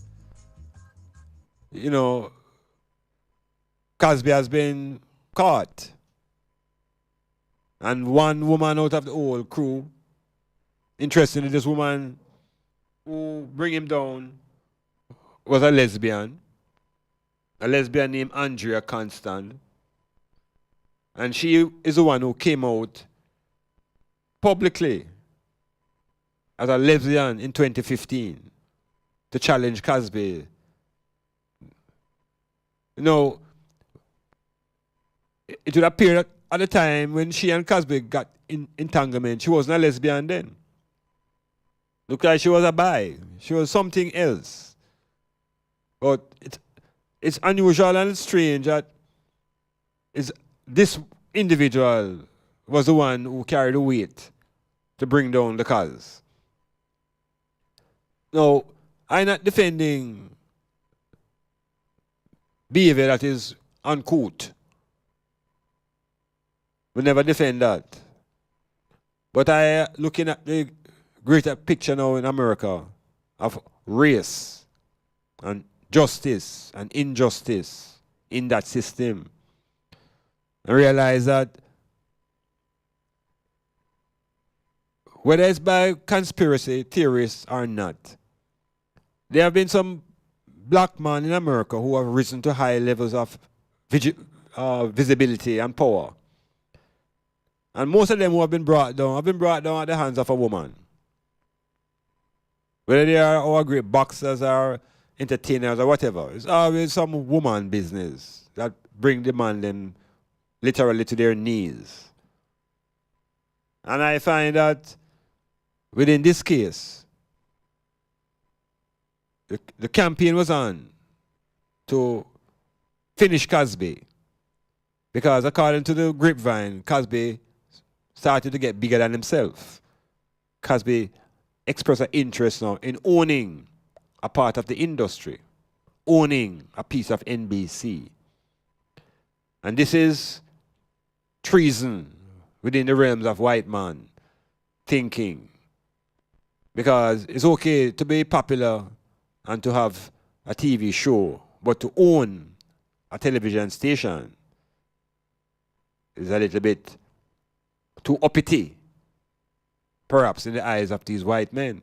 Cosby has been caught. And one woman out of the whole crew, interestingly, this woman who bring him down was a lesbian named Andrea Constant. And she is the one who came out publicly as a lesbian in 2015 to challenge Cosby. It would appear that at the time when she and Cosby got in entanglement, she wasn't a lesbian then. Looked like she was a bi. She was something else. But it's unusual and strange that this individual was the one who carried the weight to bring down the cause. Now, I'm not defending behavior that is uncouth. We never defend that. But I looking at the greater picture now in America of race and justice and injustice in that system. I realize that whether it's by conspiracy theorists or not, there have been some black men in America who have risen to high levels of visibility and power. And most of them who have been brought down at the hands of a woman. Whether they are our great boxers or entertainers or whatever, it's always some woman business that bring the man them literally to their knees. And I find that within this case, the campaign was on to finish Cosby. Because according to the grapevine, Cosby started to get bigger than himself. Cosby expressed an interest now in owning a part of the industry, owning a piece of NBC. And this is treason within the realms of white man thinking. Because it's okay to be popular and to have a TV show, but to own a television station is a little bit too uppity, perhaps in the eyes of these white men.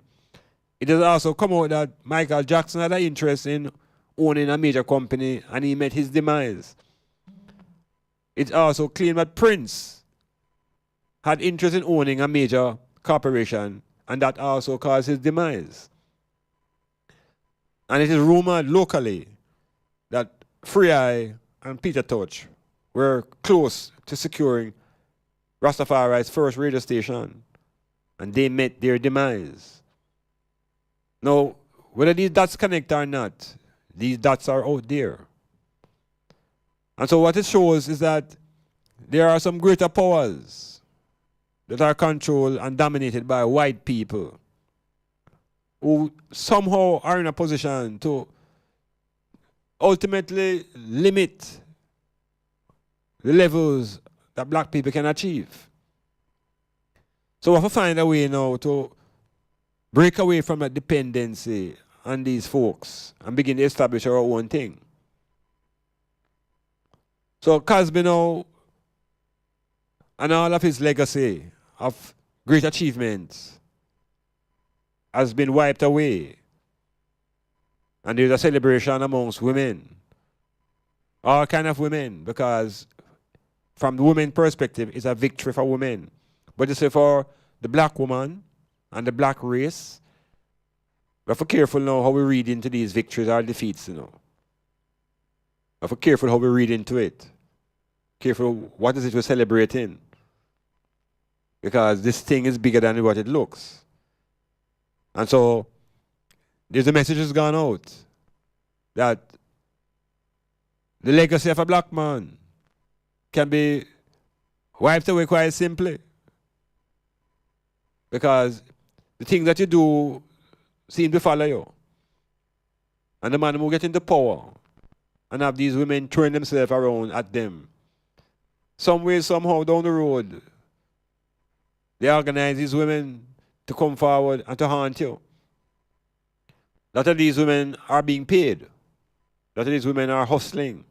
It has also come out that Michael Jackson had an interest in owning a major company and he met his demise. It's also claimed that Prince had interest in owning a major corporation and that also caused his demise. And it is rumored locally that Free Eye and Peter Touch were close to securing Rastafari's first radio station, and they met their demise. Now, whether these dots connect or not, these dots are out there. And so what it shows is that there are some greater powers that are controlled and dominated by white people who somehow are in a position to ultimately limit the levels that black people can achieve. So we have to find a way now to break away from that dependency on these folks and begin to establish our own thing. So Cosby now, and all of his legacy of great achievements has been wiped away. And there's a celebration amongst women. All kind of women, because from the women perspective, it's a victory for women. But you say for the black woman and the black race, we have to be careful now how we read into these victories or defeats, you know. We have to be careful how we read into it. Careful what is it we're celebrating. Because this thing is bigger than what it looks. And so there's a message that's gone out that the legacy of a black man can be wiped away quite simply. Because the things that you do seem to follow you. And the man will get into power and have these women throwing themselves around at them. Some way, somehow down the road, they organize these women to come forward and to haunt you. A lot of these women are being paid. A lot of these women are hustling.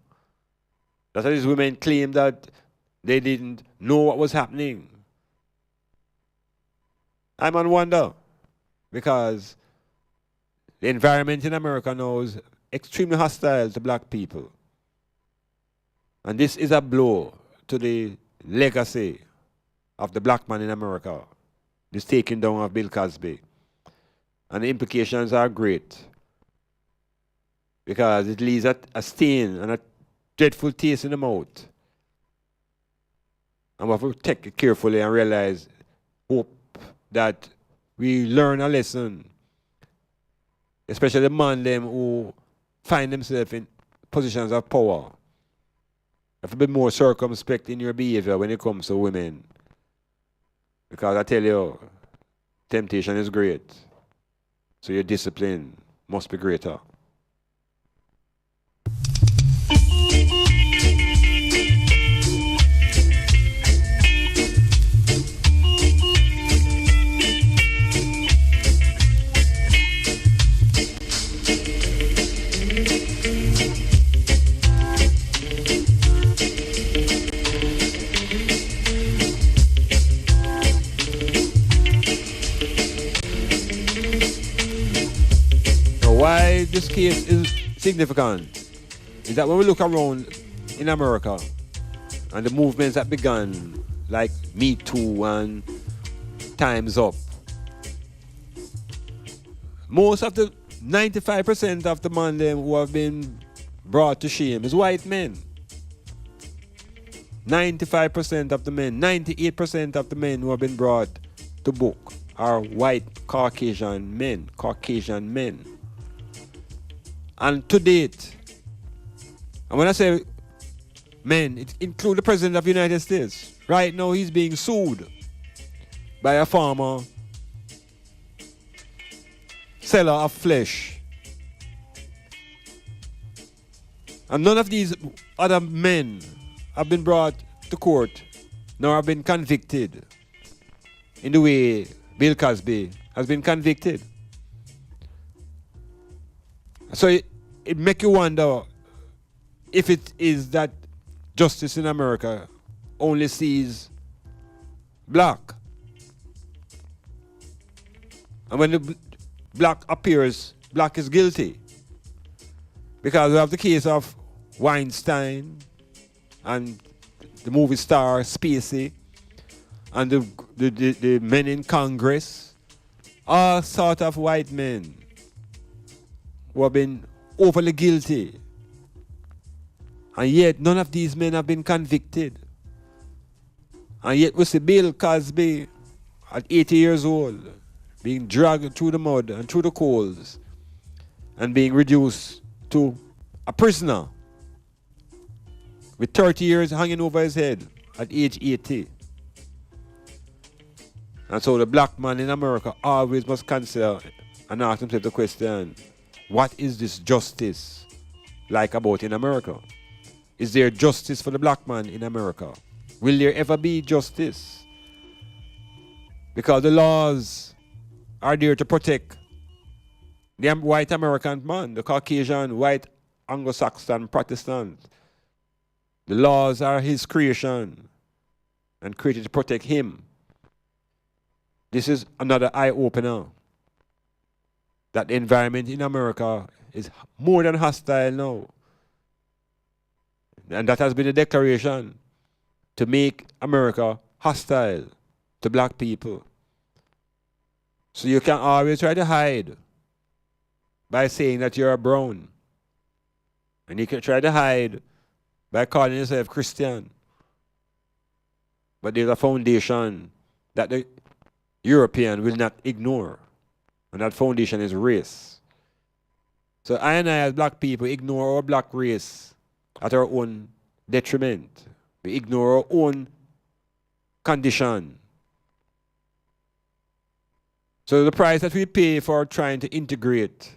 A lot of these women claim that they didn't know what was happening. I'm on wonder because the environment in America now is extremely hostile to black people. And this is a blow to the legacy of the black man in America, this taking down of Bill Cosby. And the implications are great because it leaves a stain and a dreadful taste in the mouth. And we have to take it carefully and realize, hope that we learn a lesson, especially the man them who find themselves in positions of power. You have to be more circumspect in your behavior when it comes to women. Because I tell you, temptation is great. So your discipline must be greater. case is significant is that when we look around in America and the movements that began, like Me Too and Time's Up, most of the 95% of the men them who have been brought to shame is white men. 95% of the men, 98% of the men who have been brought to book are white Caucasian men. And to date, and when I say men, it includes the President of the United States. Right now he's being sued by a farmer seller of flesh. And none of these other men have been brought to court nor have been convicted in the way Bill Cosby has been convicted. So it makes you wonder if it is that justice in America only sees black. And when the black appears, black is guilty. Because we have the case of Weinstein and the movie star Spacey and the men in Congress, all sort of white men who have been overly guilty. And yet none of these men have been convicted. And yet we see Bill Cosby at 80 years old being dragged through the mud and through the coals and being reduced to a prisoner with 30 years hanging over his head at age 80. And so the black man in America always must consider and ask himself the question, what is this justice like about in America? Is there justice for the black man in America? Will there ever be justice? Because the laws are there to protect the white American man, the Caucasian, white Anglo-Saxon Protestant. The laws are his creation and created to protect him. This is another eye-opener that the environment in America is more than hostile now. And that has been a declaration to make America hostile to black people. So you can always try to hide by saying that you're a brown. And you can try to hide by calling yourself Christian. But there's a foundation that the European will not ignore. And that foundation is race. So I and I as black people ignore our black race at our own detriment. We ignore our own condition. So the price that we pay for trying to integrate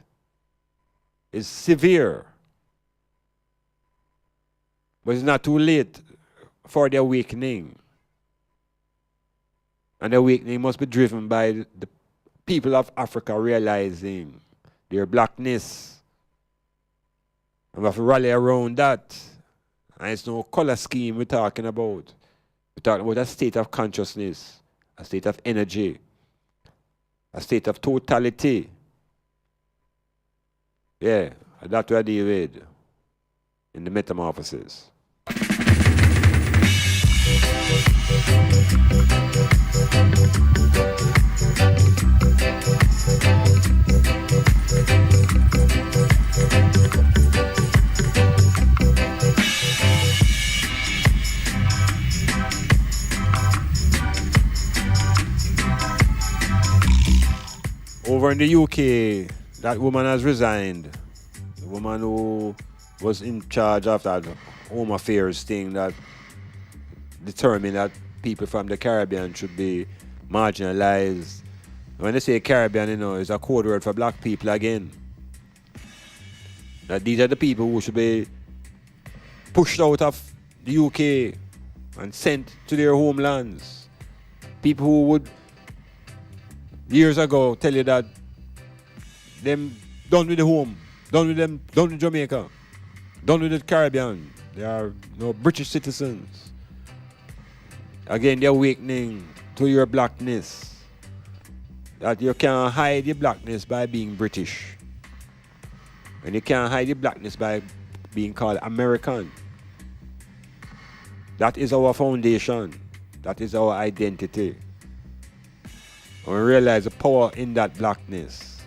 is severe. But it's not too late for the awakening. And the awakening must be driven by the people of Africa realizing their blackness. And we have to rally around that. And it's no color scheme we're talking about. We're talking about a state of consciousness, a state of energy, a state of totality. Yeah, that's what I deal with in the metamorphosis. Over in the UK, that woman has resigned. The woman who was in charge of that Home Affairs thing that determined that people from the Caribbean should be marginalized. When they say Caribbean, you know, it's a code word for black people again. That these are the people who should be pushed out of the UK and sent to their homelands. People who would years ago tell you that them done with the home, done with them, done with Jamaica, done with the Caribbean. They are no British citizens. Again, the awakening to your blackness. That you can't hide your blackness by being British. And you can't hide the blackness by being called American. That is our foundation. That is our identity. And we realize the power in that blackness.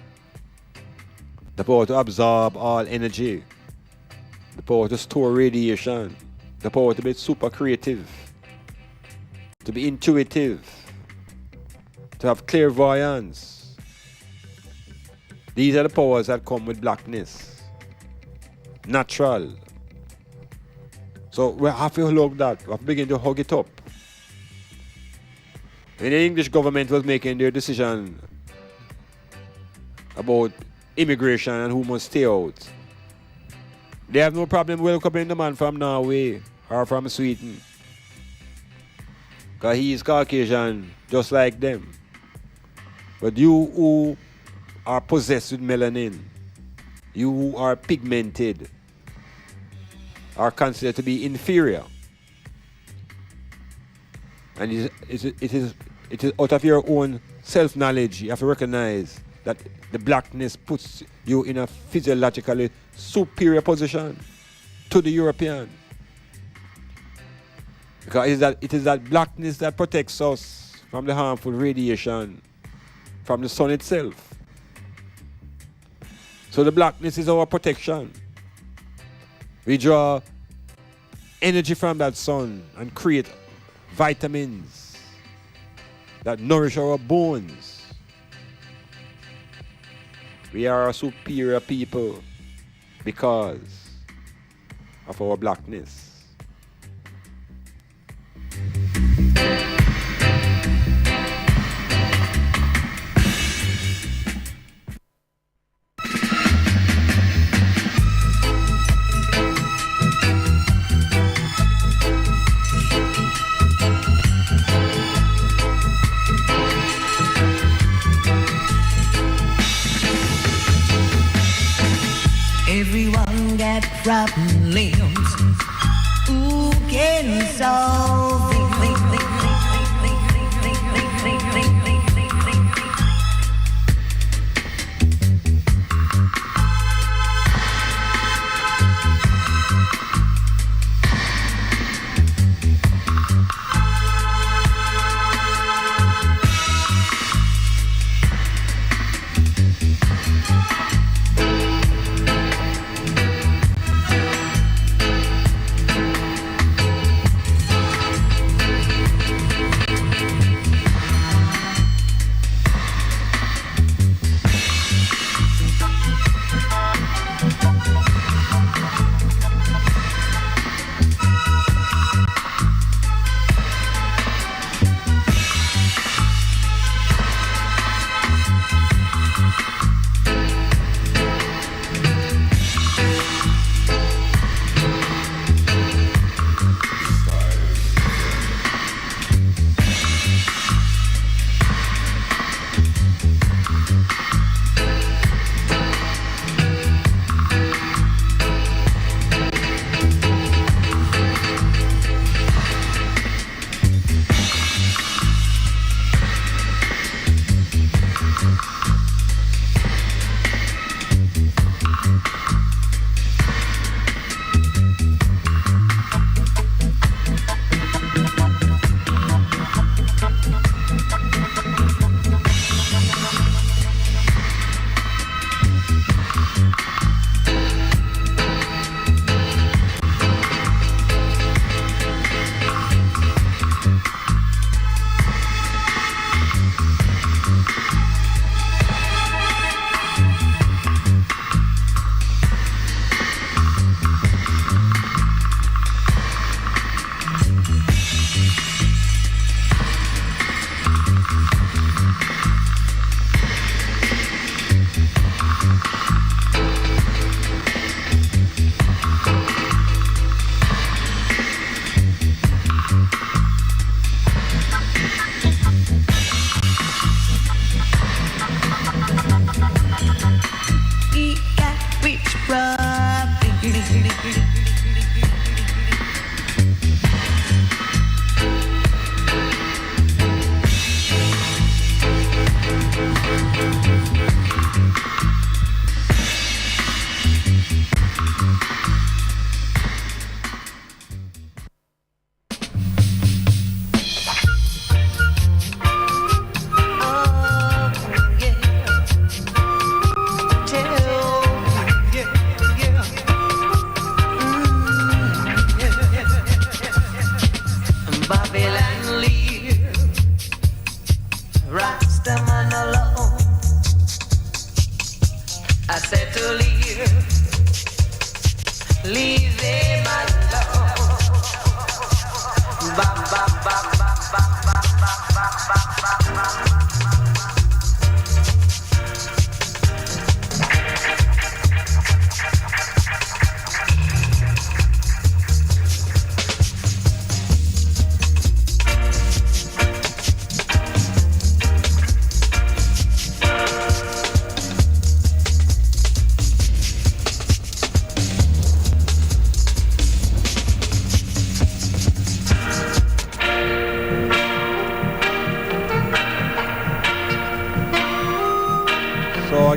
The power to absorb all energy. The power to store radiation. The power to be super creative. To be intuitive. To have clairvoyance. These are the powers that come with blackness. Natural. So we have to hug that. We have to begin to hug it up. When the English government was making their decision about immigration and who must stay out, they have no problem welcoming the man from Norway or from Sweden. Because he is Caucasian, just like them. But you who are possessed with melanin, you who are pigmented, are considered to be inferior. And it is out of your own self-knowledge, you have to recognize that the blackness puts you in a physiologically superior position to the European. Because it is that blackness that protects us from the harmful radiation from the sun itself. So the blackness is our protection. We draw energy from that sun and create vitamins that nourish our bones. We are a superior people because of our blackness. Everyone got problems. Who can solve it?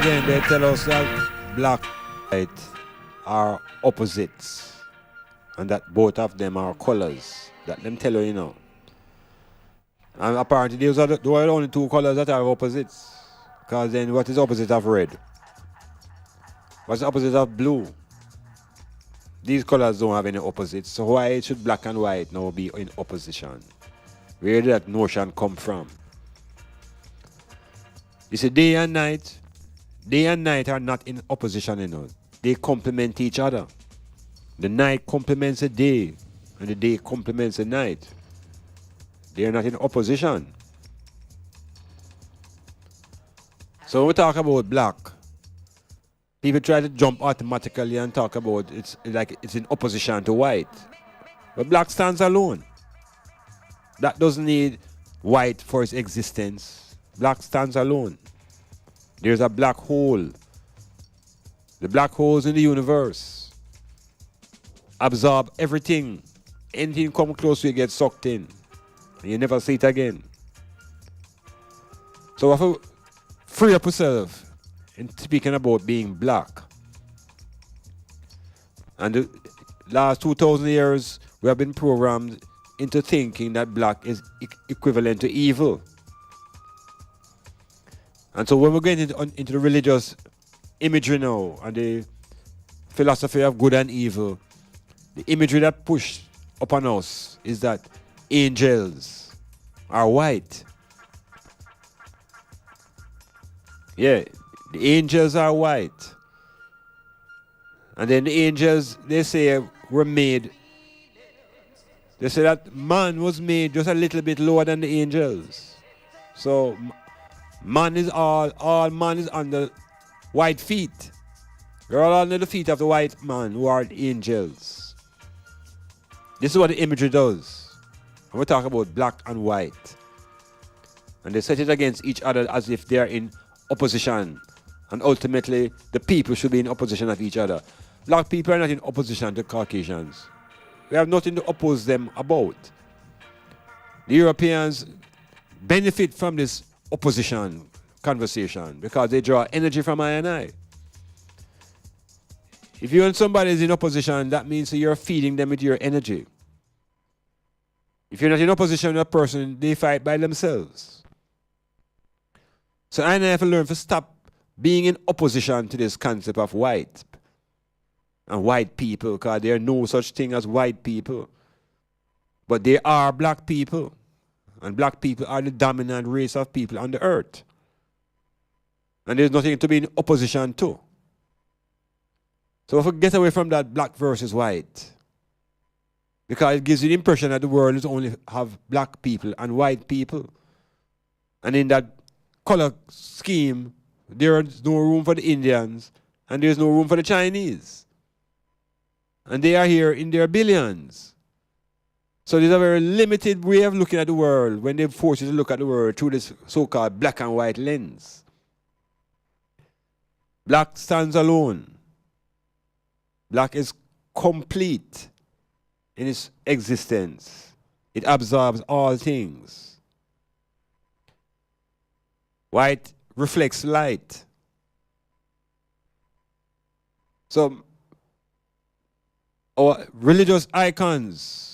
again, they tell us that black and white are opposites. And that both of them are colors. That them tell you, And apparently those are the only two colors that are opposites. Because then what is opposite of red? What's the opposite of blue? These colors don't have any opposites. So why should black and white now be in opposition? Where did that notion come from? You see, day and night are not in opposition, They complement each other. The night complements the day, and the day complements the night. They are not in opposition. So when we talk about black, people try to jump automatically and talk about it's like it's in opposition to white. But black stands alone. Black doesn't need white for its existence. Black stands alone. There's a black hole. The black holes in the universe absorb everything. Anything come close to you get sucked in. And you never see it again. So if you free up yourself in speaking about being black. And the last 2,000 years we have been programmed into thinking that black is equivalent to evil. And so when we get into the religious imagery now and the philosophy of good and evil, the imagery that pushed upon us is that angels are white. Yeah, the angels are white. And then the angels, they say, were made. They say that man was made just a little bit lower than the angels. So man is all man is under white feet. They're all under the feet of the white man who are the angels. This is what the imagery does. And we talk about black and white. And they set it against each other as if they are in opposition. And ultimately, the people should be in opposition of each other. Black people are not in opposition to Caucasians. We have nothing to oppose them about. The Europeans benefit from this opposition conversation because they draw energy from I and I. If you and somebody is in opposition, that means that you're feeding them with your energy. If you're not in opposition with a person, they fight by themselves. So I have to learn to stop being in opposition to this concept of white and white people, because there are no such thing as white people. But there are black people. And black people are the dominant race of people on the earth. And there's nothing to be in opposition to. So if we get away from that black versus white, because it gives you the impression that the world is only have black people and white people. And in that color scheme, there is no room for the Indians and there's no room for the Chinese. And they are here in their billions. So there's a very limited way of looking at the world when they force you to look at the world through this so-called black and white lens. Black stands alone. Black is complete in its existence. It absorbs all things. White reflects light. So our religious icons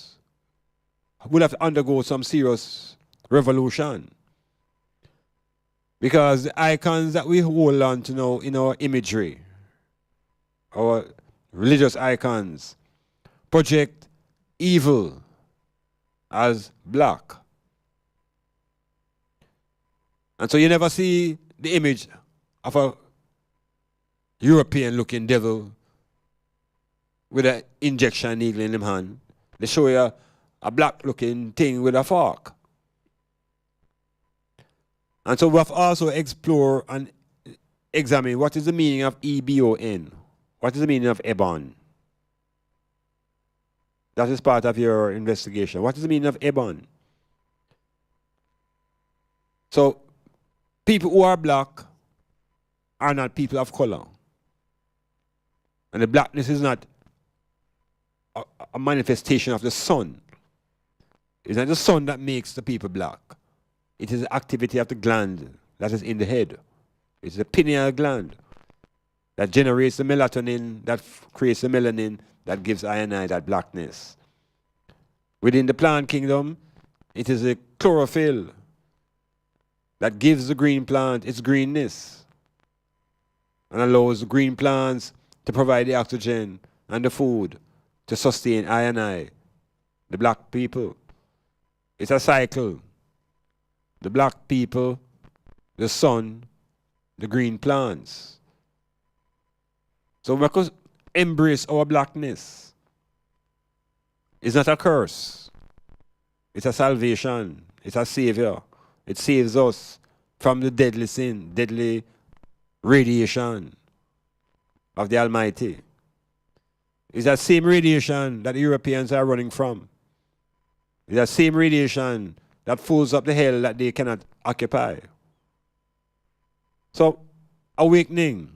will have to undergo some serious revolution. Because the icons that we hold on to now in our imagery, our religious icons, project evil as black. And so you never see the image of a European-looking devil with an injection needle in his hand. They show you a black-looking thing with a fork. And so we have also explored and examined what is the meaning of EBON. What is the meaning of Ebon? That is part of your investigation. What is the meaning of Ebon? So, people who are black are not people of color. And the blackness is not a manifestation of the sun. It's not the sun that makes the people black. It is the activity of the gland that is in the head. It's the pineal gland that generates the melatonin, that creates the melanin, that gives I and I that blackness. Within the plant kingdom, it is a chlorophyll that gives the green plant its greenness and allows the green plants to provide the oxygen and the food to sustain I and I, the black people. It's a cycle. The black people, the sun, the green plants. So we must embrace our blackness. It's not a curse. It's a salvation. It's a savior. It saves us from the deadly sin, deadly radiation of the Almighty. It's that same radiation that the Europeans are running from. It's that same radiation that fills up the hell that they cannot occupy. So, awakening,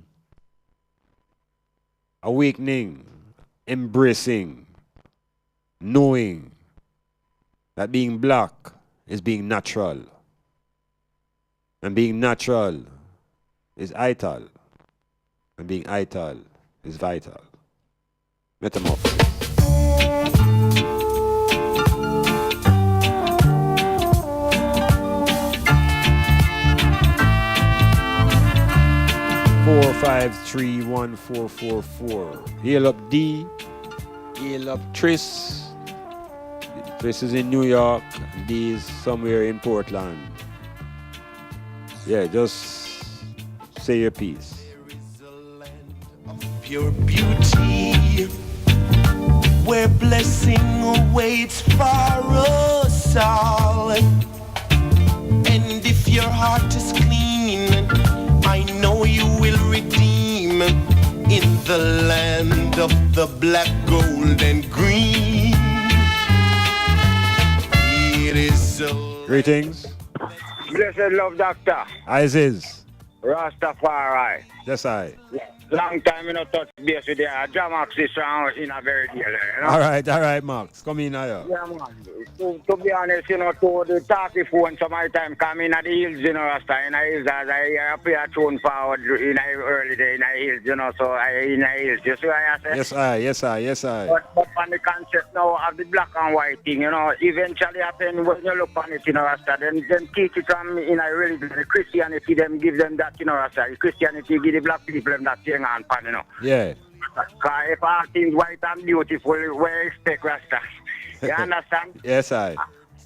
embracing, knowing that being black is being natural. And being natural is ital. And being ital is vital. Metamorphosis. Four, 5, 3, 1, 4, 4, 4. Hail up D. Hail up Tris. Tris is in New York. D is somewhere in Portland. Yeah, just say your piece. Pure beauty, where blessing awaits for us all. And if your heart is clean, I know you will redeem in the land of the black, gold, and green. It is a Greetings. Blessed love, doctor. Isis. Rastafari. Yes, I. Long time you know touch base with the Jamax is in a very deal. You know? All right, Max. Come in here. Yeah, man. To be honest, you know, to the talkie phone some of the time come in at the hills, you know, Rasta, in the hills, as I play a tune forward in the early day in the hills, you know, so in the hills. You see what I say? Yes, I. But on the concept now of the black and white thing, you know, eventually happen when you look on it, you know, Rasta, then teach it from in a religion, the Christianity, them give them that, you know, Rasta, the Christianity give the black people them that thing on pan, you know. Yeah. Because if all things white and beautiful, we expect Rasta. You understand? Yes, I.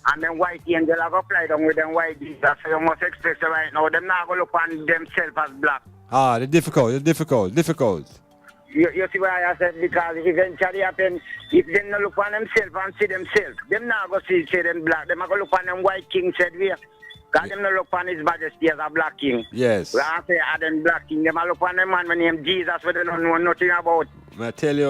And then white angel have to fly down with them white Jesus. So you must expect right now, them not going to look on themselves as black. Ah, the difficult. You see what I said? Because eventually happen, if they not look on themselves and see themselves, them not going to see them black. Them are going to look on them white king said we. Because them not look on his majesty as a black king. Yes. We are say them black king. Them are look on them man named Jesus, but they don't know nothing about. Me I tell you.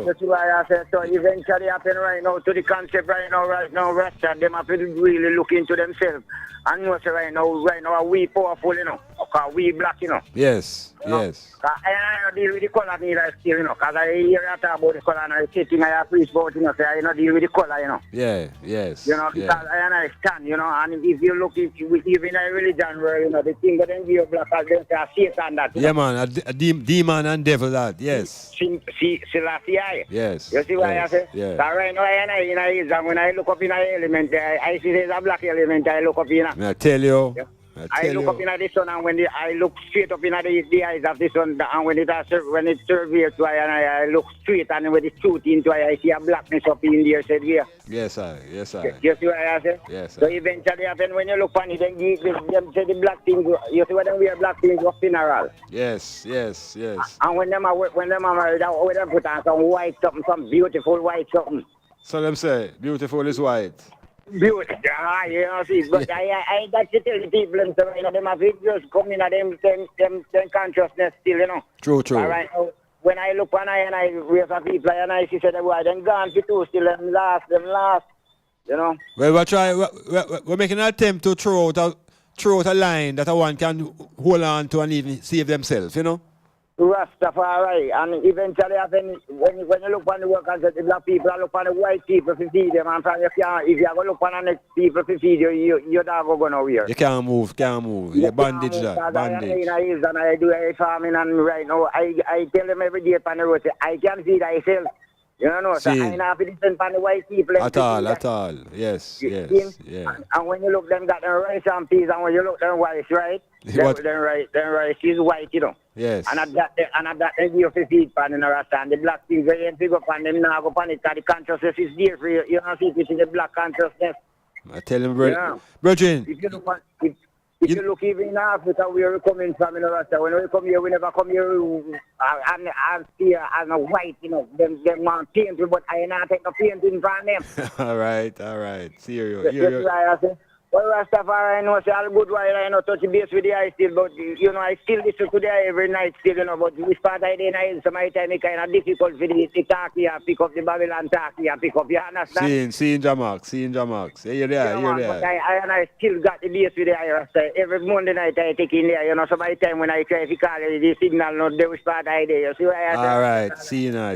That's why I said, so eventually happen right now to the concept right now, Rasta, them have to really look into themselves. And know say right now, we powerful, you know, because we black, you know. Yes. Because I don't deal with the color neither still, you know, because I hear you talk about the color and I say things I preach about, you know, so I don't deal with the color, you know. Yes. You know, because I understand, you know, and if you look even a religion where, you know, the thing that they give black as they say Satan that. Yeah, man, a demon and devil that, yes. Selassie. Yes. You see what I say? Yeah. So right now, when I look up in an element, I see there's a black element, I look up in a. I tell you. Yeah. I look up in the sun, and when I look straight up in the eyes of the sun, and when it surveys to I look straight, and when it shoots into I see a blackness up in there, said here. Yes, I. You see what I say? Yes, so eventually happen when you look on it, then them say the black things, you see what them wear black things of funeral. Yes. And when them are married, when them put on some white something, some beautiful white something. So them say, beautiful is white. Beautiful, you know, see, but I got to tell the people, and so, you know, them have to just come in them consciousness still, you know. True. All right, now, when I look on and I raise a people and I see that boy, then gone for two still, them last, you know. Well, we're making an attempt to throw out a line that one can hold on to and even save themselves, you know. Rastafari, and eventually, when you look on the work and say the black people, I look on the white people to feed them, and if you go look on the next people to feed you, you're not going nowhere. You can't move. You're bandaged that. Bandage. I do a farming, and right now, I tell them every day on the road, I can feed myself. You know, so I not to listen to the white people. At all. Yes. And when you look, them got them rice and peas, and when you look, them rice, right? Them rice is white, you know. Yes. And at that, they give you feed pan in the rasta, and the black things, they ain't pick up on them, now go on it, because the consciousness is there for you. You don't see it in the black consciousness. I tell him, Brethren. If you look even in Africa, where we're coming from, you know, Rasta, when we come here, we never come here and see as a white, you know, them want paint, but I not take the painting from them. All right. See you. Well, Rastafari, I know, say all good while I know touch base with the eye still, but you know, I still listen to the eye every night still, you know, but this part of the night, so my time, it's kind of difficult for the talk here, pick up the Babylon talk here, pick up, you understand? Seeing Jamax. Yeah, you're there. But I still got the base with the eye, Rasta. Every Monday night I take in there, you know, so my time when I try to call it, the signal, no, there was part of the you see what I all right, see you now.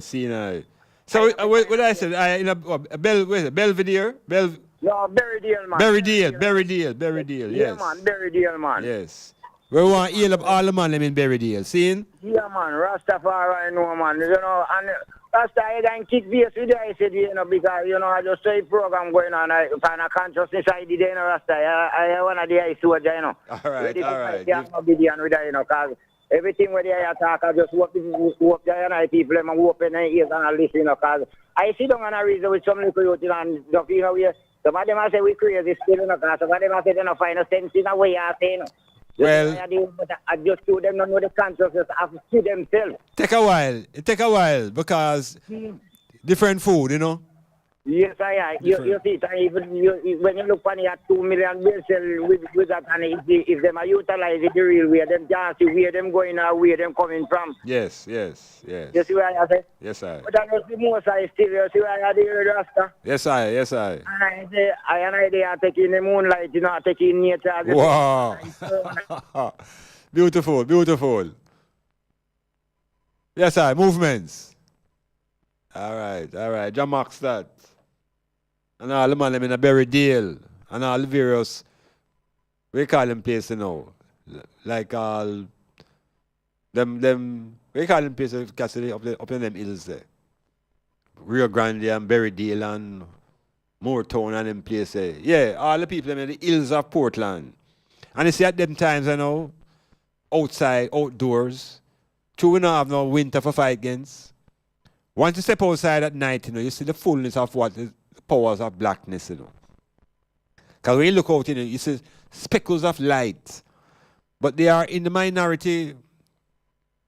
So, what I said, Belvedere? No, Berrydale, man. Berrydale, yes. Yeah, man, Berrydale, man. Yes. We want to heal up all the man in Berrydale, seeing? Yeah, man, Rastafari, no, man. You know, and Rasta, I didn't kick base with you, I said, you know, because, you know, I just saw a program going on, I find a consciousness I did, you know, Rasta. I want to be a soldier, you know. All right. Yeah, I'm obedient with that, you know, because everything where they attack, I just hope the people, I'm open their ears and I listen, you know, because I sit down and I reason with some little youth, and, you know, some of them say we crazy still, you know, because some of them say they don't find a sense in a way, I say, you know. Well, I just told them not know the consciousness of to themselves. Take a while, because different food, you know. Yes, you see, even when you look on it at 2 million bills with that, and if them are utilize it the real way, them can't see where them going or where them coming from. Yes. You see what I say? Yes, I. But I just the most I still, you see what I do, Rasta? Yes, I. And I say, they are taking the moonlight, you know, taking nature. Wow. Beautiful. Yes, I. Movements. All right. Jamax that. And all the man them in a Berrydale and all the various, we call them places, you know, like all them we call them places up in them hills there. Rio Grande and Berrydale and Moortown and them places. Yeah, all the people them in the hills of Portland. And you see at them times, you know, outside, outdoors, true we don't have no winter for fight against. Once you step outside at night, you know, you see the fullness of what is powers of blackness, you know. Because when you look out, you know, you see speckles of light, but they are in the minority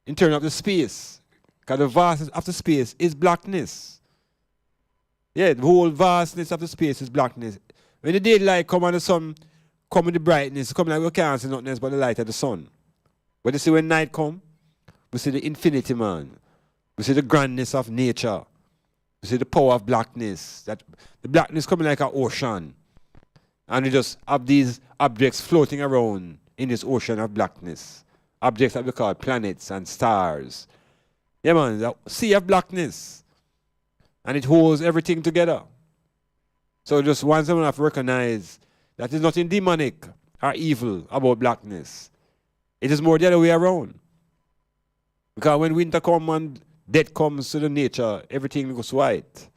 in terms of the space. Because the vastness of the space is blackness. Yeah, the whole vastness of the space is blackness. When the daylight come and the sun come with the brightness, come like we can't see nothing else but the light of the sun. But you see when night come, we see the infinity, man. We see the grandness of nature. You see the power of blackness. That the blackness coming like an ocean. And you just have these objects floating around in this ocean of blackness. Objects that we call planets and stars. Yeah, man, the sea of blackness. And it holds everything together. So just once someone have to recognize that there's nothing demonic or evil about blackness. It is more the other way around. Because when winter comes and death comes to the nature, everything goes white.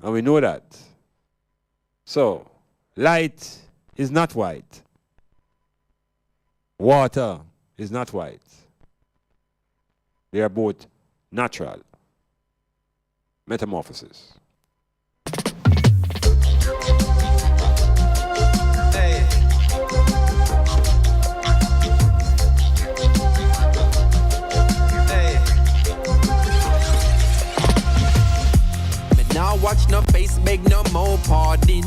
And we know that. So, light is not white. Water is not white. They are both natural. Metamorphosis. Now watch no face, beg no more pardon.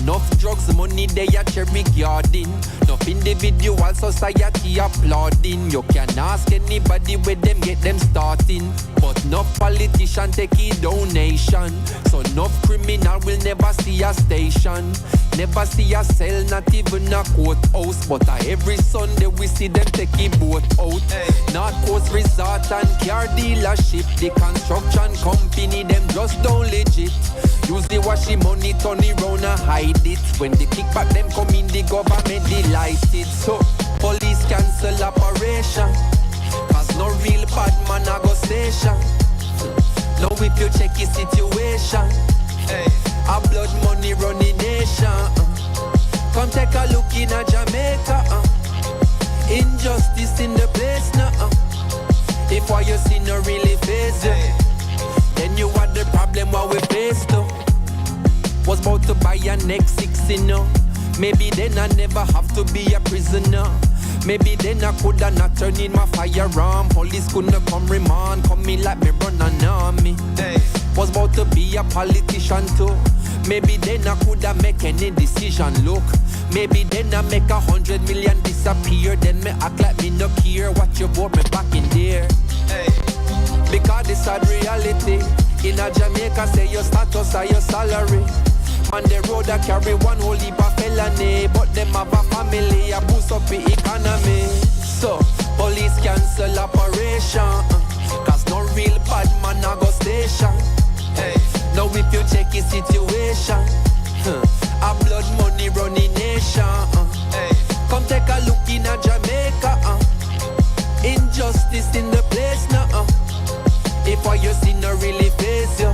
Enough drugs, money they a cherry garden. Enough individual society applauding. You can ask anybody where them get them starting. But Enough politician take a donation. So enough criminal will never see a station. Never see a cell, not even a courthouse. But every Sunday we see them take a boat out. North Coast Resort and car dealership. The construction company, them just don't legit. Use the washing money, turn it round and hide it. When the kickback them come in, the government delighted. So police cancel operation. Cause no real bad man a go station. Now if you check his situation, a blood money running nation. Come take a look in a Jamaica. Injustice in the place now. If what you see no really face you, then you are the problem what we face too. Was about to buy a next 60 now. Maybe then I never have to be a prisoner. Maybe then I coulda not turn in my firearm. Police couldn't come remand, come in like me run an army. Was about to be a politician too. Maybe then I coulda make any decision. Look, maybe then I make 100 million disappear. Then me act like me no care. What you bought me back in there. Because this sad reality. In a Jamaica say your status or your salary. On the road I carry one whole heap of felony. But them have a family, a boost up the economy. So, police cancel operation. Cause no real bad man a go station. Now if you check his situation, a blood money running nation. Come take a look in a Jamaica. Injustice in the place now. If what you see no really face you,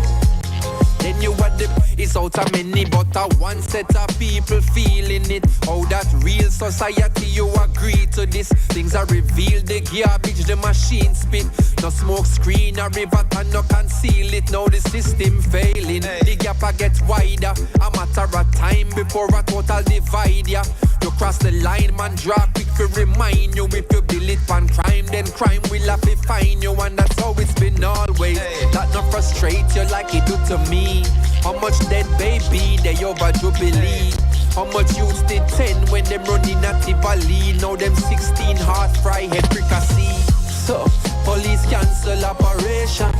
then you are the it's out of many, but one set of people feeling it. How that real society you agree to this. Things are revealed, the garbage, the machine spit. No smoke screen, a river and no conceal it. Now the system failing, the gap a get wider. A matter of time before a total divide, yeah. You cross the line, man, draw quick to remind you. If you build it on crime, then crime will have to find you. And that's how it's been always. That not frustrate you like it do to me. How much dead baby they over Jubilee? How much used did 10 when them running at Tivoli? Now them 16 hard fry head fricassee. So, police cancel operation.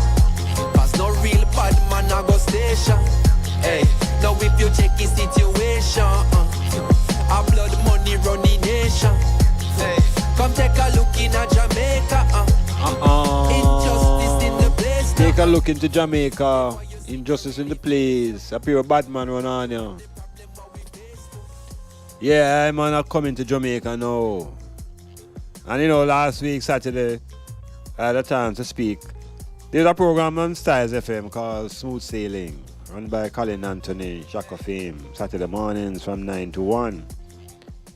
Cause no real bad man a go station. Hey, now if you check his situation, a blood money running nation. Hey, come take a look in a Jamaica. Injustice in the place. Take a look into Jamaica. Injustice in the place. A pure bad man run on you. Yeah, I'm not coming to Jamaica now. And you know, last week, Saturday, I had a chance to speak. There's a program on Styles FM called Smooth Sailing, run by Colin Anthony, Shock of Fame, Saturday mornings from 9 to 1.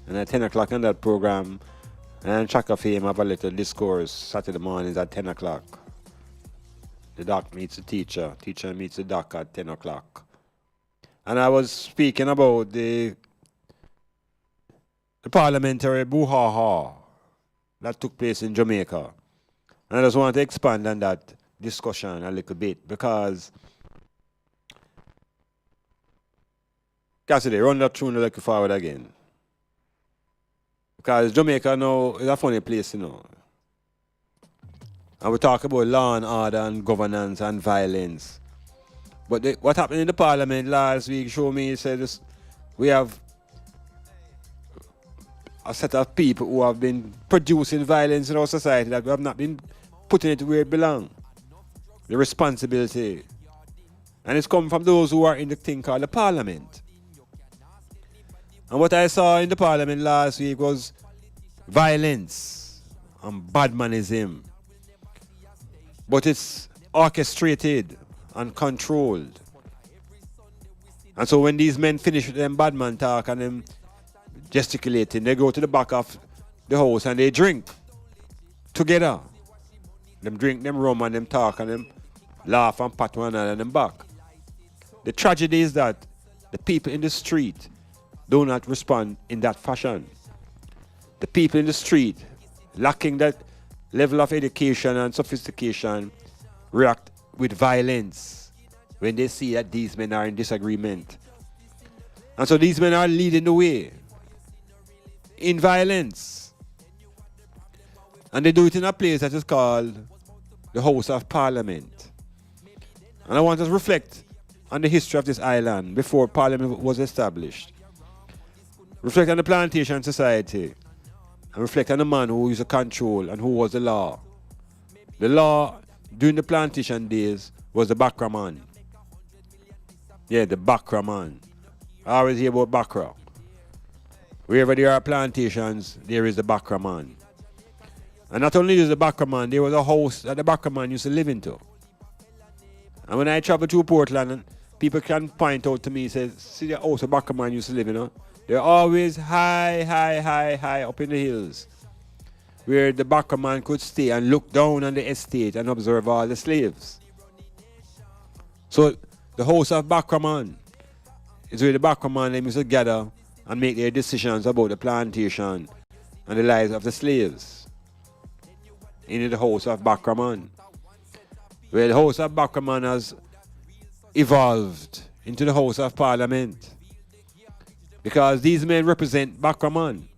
And at 10 o'clock on that program, and Shock of Fame have a little discourse Saturday mornings at 10 o'clock. The doc meets the teacher, teacher meets the doc at 10 o'clock. And I was speaking about the parliamentary brouhaha that took place in Jamaica. And I just want to expand on that discussion a little bit because Cassidy, run that tune like forward again. Because Jamaica now is a funny place, you know. And we talk about law and order and governance and violence. But what happened in the parliament last week showed me, said this, we have a set of people who have been producing violence in our society that we have not been putting it where it belongs. The responsibility. And it's come from those who are in the thing called the parliament. And what I saw in the parliament last week was violence and badmanism. But it's orchestrated and controlled. And so when these men finish with them badman talk and them gesticulating, they go to the back of the house and they drink together. Them drink, them rum and them talk and them laugh and pat one another and them back. The tragedy is that the people in the street do not respond in that fashion. The people in the street, lacking that level of education and sophistication, react with violence when they see that these men are in disagreement. And so these men are leading the way in violence. And they do it in a place that is called the House of Parliament. And I want us to reflect on the history of this island before Parliament was established. Reflect on the plantation society. And reflect on the man who used to control and who was the law. The law during the plantation days was the Bakra man. Yeah, the Bakra man. I always hear about Bakra. Wherever there are plantations, there is the Bakra man. And not only is the Bakra man, there was a house that the Bakra man used to live into. And when I travel to Portland, people can point out to me, say, see the house the Bakra man used to live in, they're always high up in the hills, where the Bakra man could stay and look down on the estate and observe all the slaves. So the house of Bakra man is where the Bakra man they used to gather and make their decisions about the plantation and the lives of the slaves. In the house of Bakra man. Well, the house of Bakra man has evolved into the House of Parliament. Because these men represent Bakra man.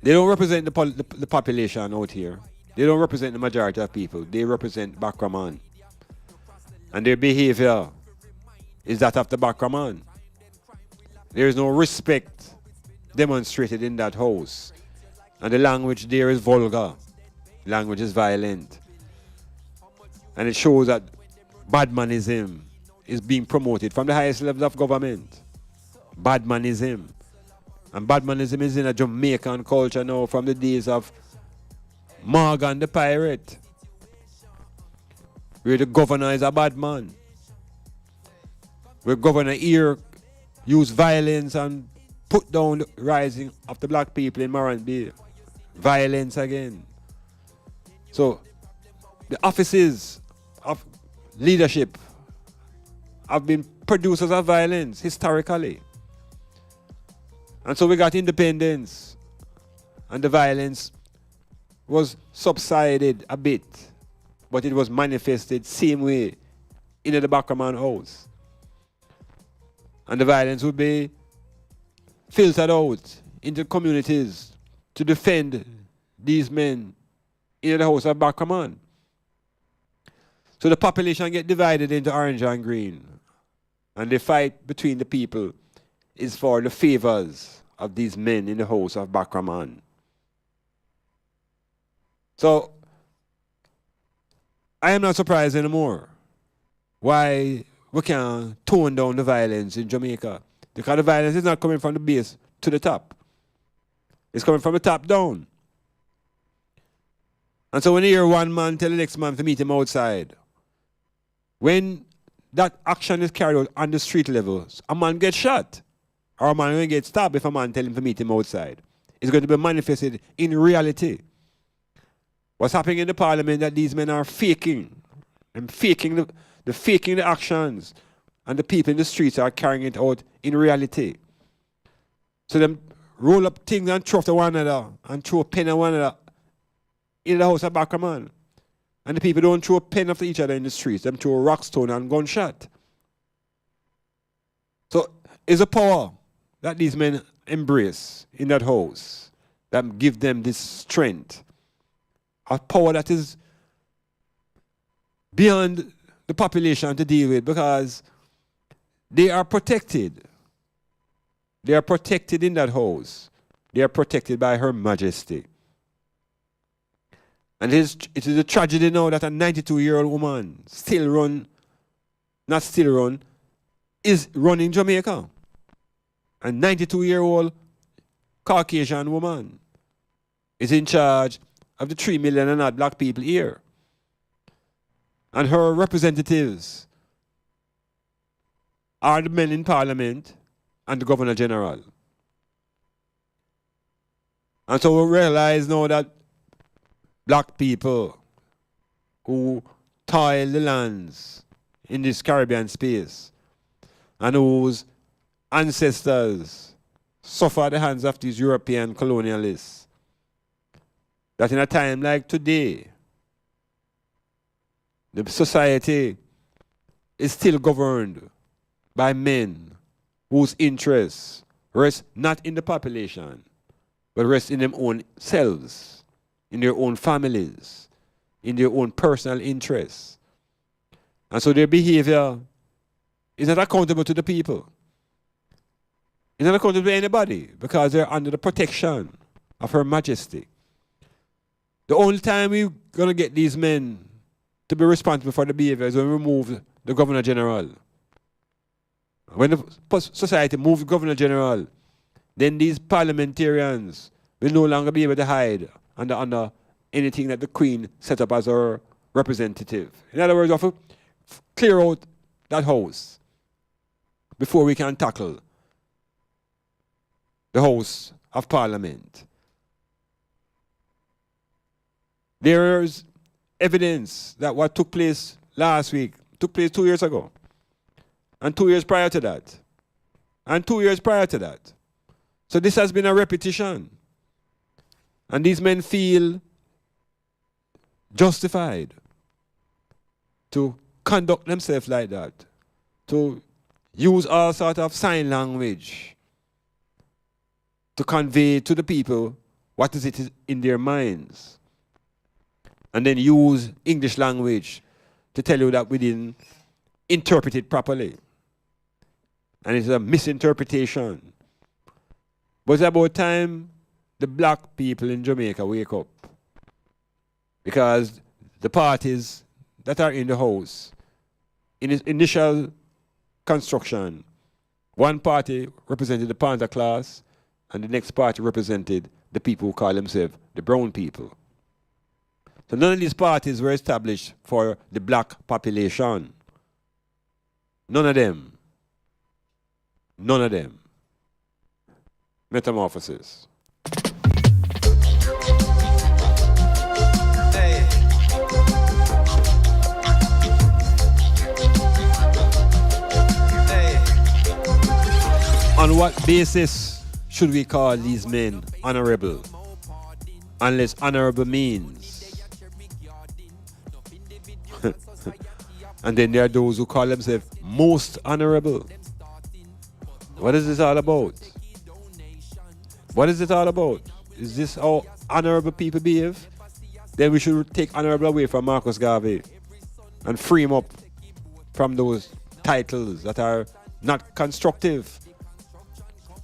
They don't represent the population out here. They don't represent the majority of people. They represent Bakra man. And their behavior is that of the Bakra man. There is no respect demonstrated in that house. And the language there is vulgar. Language is violent. And it shows that badmanism is being promoted from the highest levels of government. Badmanism. And badmanism is in a Jamaican culture now from the days of Morgan the pirate, where the governor is a bad man. Where governor here used violence and put down the rising of the black people in Morant Bay. Violence again. So the offices of leadership have been producers of violence historically. And so we got independence, and the violence was subsided a bit, but it was manifested same way in the Bakra man house. And the violence would be filtered out into communities to defend these men in the house of Bakra man. So the population get divided into orange and green, and the fight between the people is for the favors of these men in the house of Bakra man. So I am not surprised anymore why we can tone down the violence in Jamaica, because the violence is not coming from the base to the top. It's coming from the top down. And so when you hear one man tell the next man to meet him outside, when that action is carried out on the street level, a man gets shot, or a man will get stabbed if a man tell him to meet him outside. It's going to be manifested in reality. What's happening in the parliament that these men are faking, and faking the actions, and the people in the streets are carrying it out in reality. So them roll up things and throw to one another, and throw a pen at one another in the house of Bakra man. And the people don't throw a pen after each other in the streets. Them throw a rock stone and gunshot. So it's a power that these men embrace in that house that give them this strength. A power that is beyond the population to deal with, because they are protected. They are protected in that house. They are protected by Her Majesty. And it is a tragedy now that a 92-year-old woman is running Jamaica. A 92-year-old Caucasian woman is in charge of the 3 million and odd black people here. And her representatives are the men in Parliament and the Governor General. And so we realize now that black people who toil the lands in this Caribbean space and whose ancestors suffer at the hands of these European colonialists, that in a time like today, the society is still governed by men whose interests rest not in the population, but rest in their own selves, in their own families, in their own personal interests. And so their behavior is not accountable to the people. It's not accountable to anybody because they're under the protection of Her Majesty. The only time we're going to get these men to be responsible for the behavior is when we remove the Governor General. When the society moves the Governor General, then these parliamentarians will no longer be able to hide under anything that the Queen set up as her representative. In other words, we have to clear out that house before we can tackle the House of Parliament. There is evidence that what took place last week took place 2 years ago, and 2 years prior to that, and 2 years prior to that. So this has been a repetition. And these men feel justified to conduct themselves like that, to use all sort of sign language to convey to the people what is it in their minds, and then use English language to tell you that we didn't interpret it properly. And it's a misinterpretation. But it's about time the black people in Jamaica wake up. Because the parties that are in the House, in its initial construction, one party represented the Panther class, and the next party represented the people who call themselves the brown people. So none of these parties were established for the black population. None of them. None of them. Metamorphosis. Hey. Hey. On what basis should we call these men honorable? Unless honorable means. And then there are those who call themselves most honorable. What is this all about? What is it all about? Is this how honorable people behave? Then we should take honorable away from Marcus Garvey and free him up from those titles that are not constructive.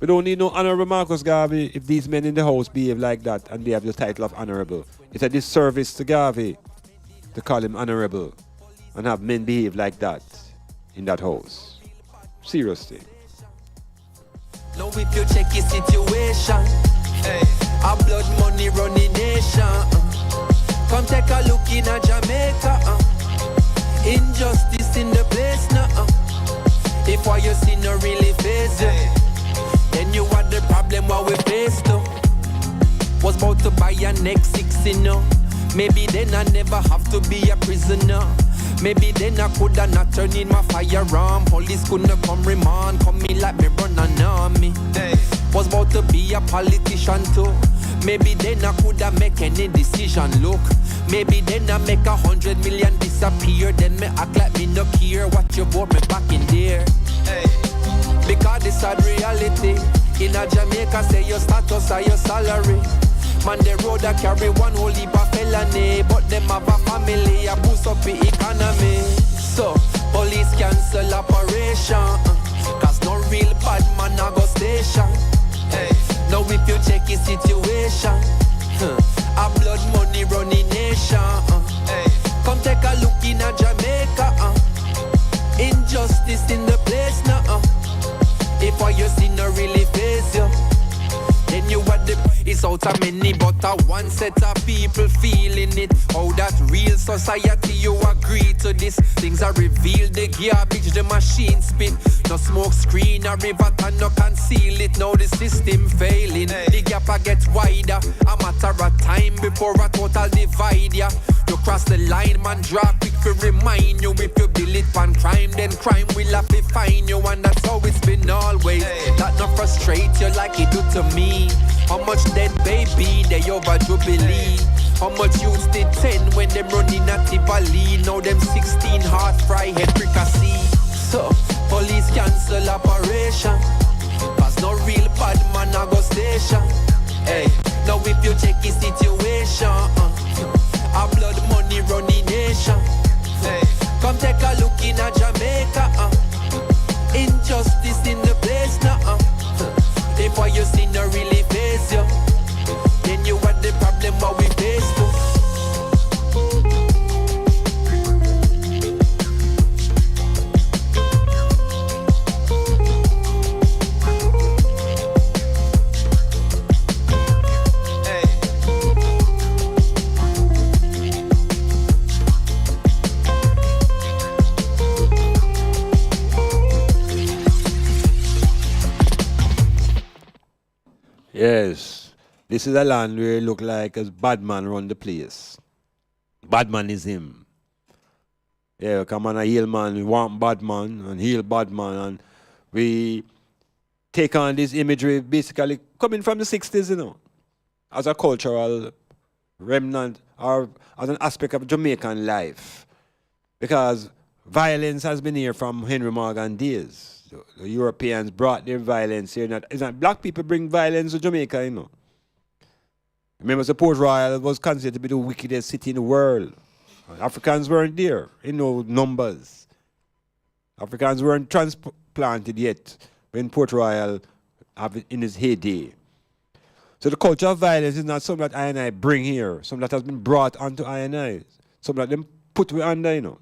We don't need no honorable Marcus Garvey if these men in the House behave like that and they have the title of honorable. It's a disservice to Garvey to call him honorable and have men behave like that in that House. Seriously. Now if you check your situation, hey, a blood money running nation. Come take a look in a Jamaica. Injustice in the place now. If what you see no really face you, then you had the problem what we face though. Was about to buy your next 60 now. Maybe then I never have to be a prisoner. Maybe then I coulda not turned in my firearm. Police couldn't come remand, come me like me run an army. Hey. Was about to be a politician too. Maybe then I coulda make any decision. Look, maybe then I make 100 million disappear. Then me act like me no care what you brought me back in there. Hey. Because this sad reality. In a Jamaica say your status or your salary. Man, the road that carry one whole heap of felony, but them have a family, a boost up the economy. So, police cancel operation, cause no real bad man a go station. Hey, now if you check his situation, a blood money running nation. Hey, come take a look in a Jamaica. Injustice in the place now. If what you see no really face you, then you had the it's out of many, but a one set of people feeling it. How that real society you agree to this. Things are revealed, the garbage, the machine spit. No smoke screen, a river and no conceal it. Now the system failing, the gap a get wider. A matter of time before a total divide, yeah. You cross the line, man, draw quick to remind you. If you build it on crime, then crime will have to find you. And that's how it's been always. That not frustrate you like it do to me. How much dead baby they over Jubilee? How much youths did 10 when them running at Tivoli? Now them 16 hard fry head fricassee. So, police cancel operation, cause no real bad man a go station. Hey, now if you check his situation, a blood money running nation. Hey, come take a look Yes. This is a land where it look like as bad man run the place. Bad man is him. Yeah, come on, a heal man, we want bad man and heal bad man, and we take on this imagery basically coming from the 60s, you know, as a cultural remnant or as an aspect of Jamaican life. Because violence has been here from Henry Morgan days. The Europeans brought their violence here. It's not black people bring violence to Jamaica, you know. Remember, the Port Royal was considered to be the wickedest city in the world. Africans weren't there in no numbers. Africans weren't transplanted yet when Port Royal in its heyday. So the culture of violence is not something that I and I bring here, something that has been brought onto I and I, something that them put we under, you know.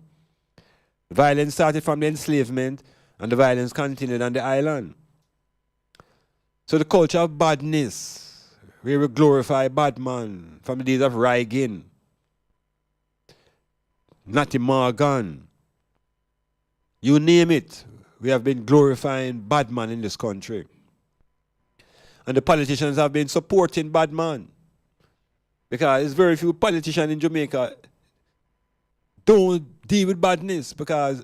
The violence started from the enslavement, and the violence continued on the island. So the culture of badness, where we glorify bad man from the days of Reagan, Natty Morgan, you name it, we have been glorifying bad man in this country. And the politicians have been supporting bad man. Because there's very few politicians in Jamaica don't deal with badness, because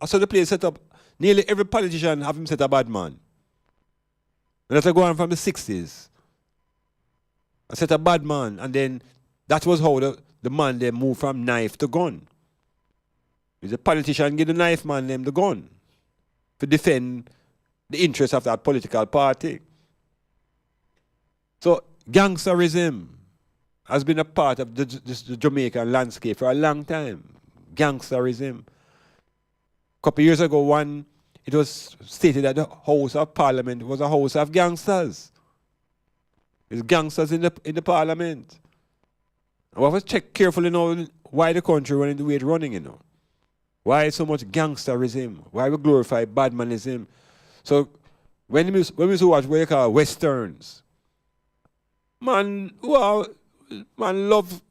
so the place set up, nearly every politician have him set a bad man. And that's going from the 60s. I set a bad man, and then that was how the man they moved from knife to gun. The politician give the knife man them the gun to defend the interests of that political party. So gangsterism has been a part of the Jamaican landscape for a long time. Gangsterism. A couple of years ago, it was stated that the House of Parliament was a house of gangsters. There's gangsters in the Parliament. And we have to check carefully now why the country running the way it's running, you know. Why so much gangsterism? Why we glorify badmanism? So when we used to watch what you call westerns, man love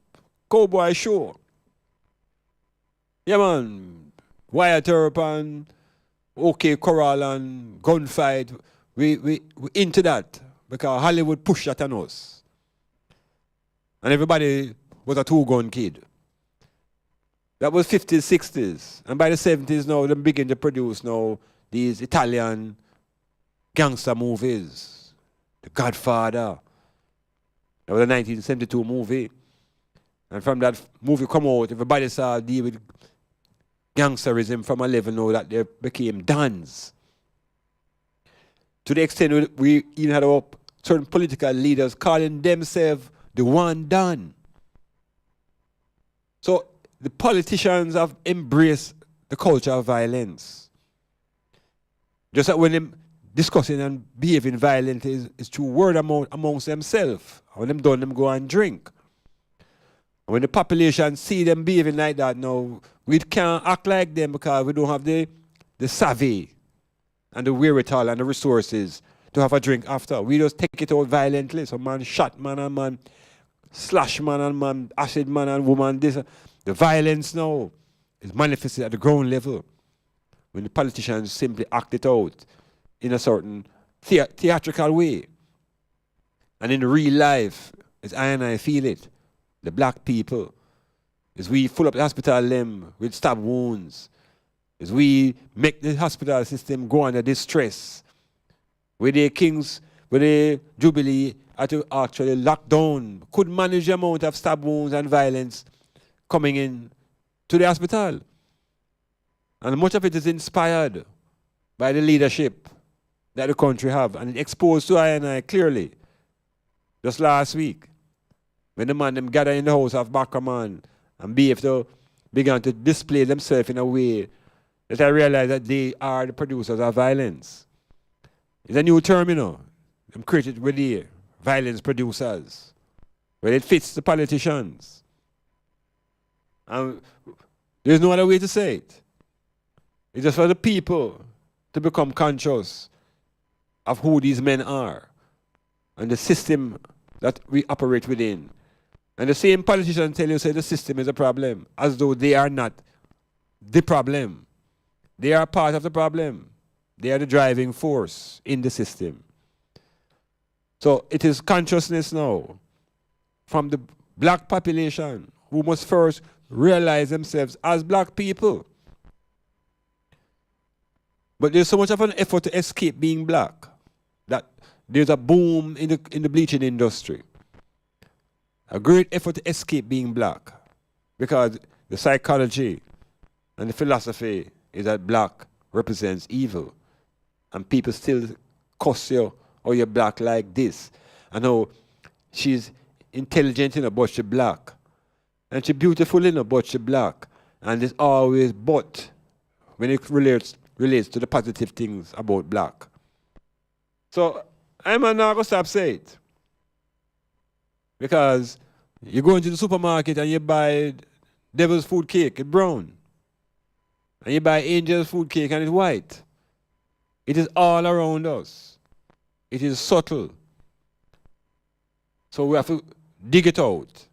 cowboy show. Yeah, man. Wyatt Earp and OK Corral and gunfight. We into that because Hollywood pushed that on us. And everybody was a two-gun kid. That was 50s, 60s. And by the 70s now, they begin to produce now these Italian gangster movies. The Godfather. That was a 1972 movie. And from that movie come out, everybody saw deal with gangsterism from a level now that they became dons. To the extent we even had our certain political leaders calling themselves the one done. So the politicians have embraced the culture of violence. Just like when them discussing and behaving violently is through word amongst themselves. When them done, them go and drink. And when the population see them behaving like that now, we can't act like them because we don't have the savvy and the wherewithal and the resources to have a drink after. We just take it out violently. So man shot man and man, slash man and man, acid man and woman, this. The violence now is manifested at the ground level when the politicians simply act it out in a certain theatrical way. And in real life, as I and I feel it, the black people, as we fill up the hospital them with stab wounds, as we make the hospital system go under distress, where the kings, where the Jubilee had to actually lock down, couldn't manage the amount of stab wounds and violence coming in to the hospital. And much of it is inspired by the leadership that the country have and exposed to I and I clearly. Just last week, when the man them gathered in the house of Backerman and BF began to display themselves in a way that I realized that they are the producers of violence. It's a new term, you know. Them created with the violence producers. Where it fits the politicians. And there's no other way to say it. It's just for the people to become conscious of who these men are and the system that we operate within. And the same politicians tell you, say the system is a problem, as though they are not the problem. They are part of the problem. They are the driving force in the system. So it is consciousness now from the black population who must first realize themselves as black people. But there's so much of an effort to escape being black that there's a boom in the bleaching industry. A great effort to escape being black because the psychology and the philosophy is that black represents evil. And people still cuss you, oh, you're black like this. I know she's intelligent enough, but she's black. And she's beautiful enough, but she's black. And there's always but when it relates to the positive things about black. So I'm not going to stop saying it. Because you go into the supermarket and you buy devil's food cake, it's brown. And you buy angel's food cake and it's white. It is all around us. It is subtle. So we have to dig it out.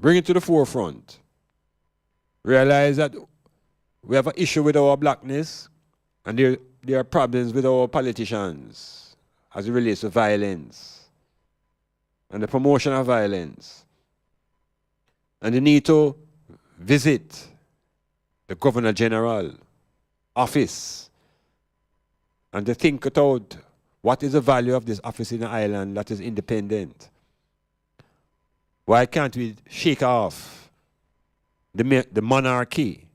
Bring it to the forefront. Realize that we have an issue with our blackness and there are problems with our politicians as it relates to violence and the promotion of violence. And the need to visit the Governor General office and to think about what is the value of this office in the island that is independent. Why can't we shake off the monarchy?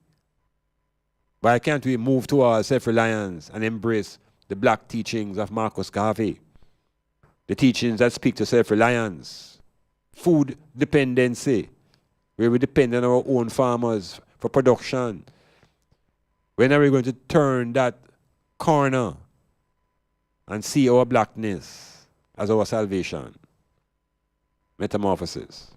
Why can't we move towards self-reliance and embrace the black teachings of Marcus Garvey? The teachings that speak to self-reliance, food dependency, where we depend on our own farmers for production. When are we going to turn that corner and see our blackness as our salvation? Metamorphosis.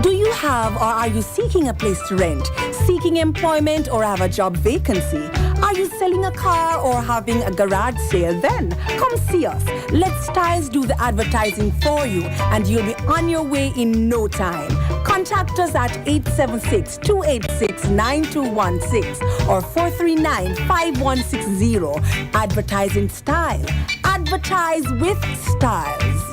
Do you have or are you seeking a place to rent, seeking employment or have a job vacancy? Are you selling a car or having a garage sale? Then come see us. Let Styles do the advertising for you and you'll be on your way in no time. Contact us at 876-286-9216 or 439-5160. Advertising Style. Advertise with Styles.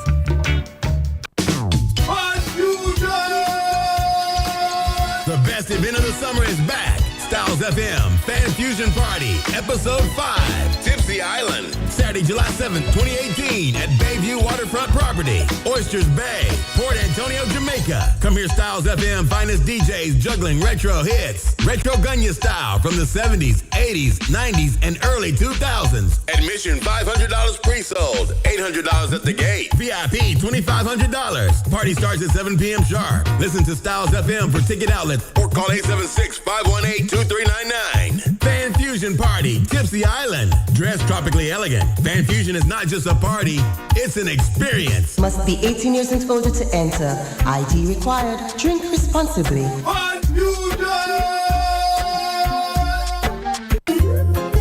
The best event of the summer is back. Styles FM Fan Fusion Party, Episode 5, Tipsy Island. Saturday, July 7th, 2018 at Bayview Waterfront Property, Oysters Bay, Port Antonio, Jamaica. Come hear Styles FM finest DJs juggling retro hits. Retro Gunya style from the 70s, 80s, 90s, and early 2000s. Admission $500 pre-sold, $800 at the gate. VIP $2,500. Party starts at 7 p.m. sharp. Listen to Styles FM for ticket outlets or call 876-518-2399. Fan Fusion Party, Tipsy Island. Dress tropically elegant. Fan Fusion is not just a party, it's an experience. Must be 18 years and older to enter. ID required. Drink responsibly.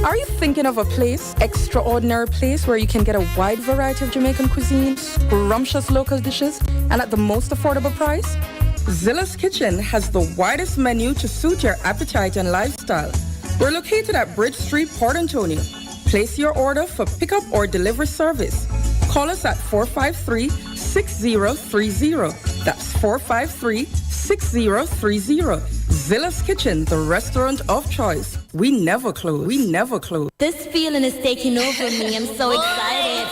Are you thinking of a place, extraordinary place where you can get a wide variety of Jamaican cuisine, scrumptious local dishes, and at the most affordable price? Zilla's Kitchen has the widest menu to suit your appetite and lifestyle. We're located at Bridge Street, Port Antonio. Place your order for pickup or delivery service. Call us at 453-6030. That's 453-6030. Zilla's Kitchen, the restaurant of choice. We never close. We never close. This feeling is taking over me. I'm so excited.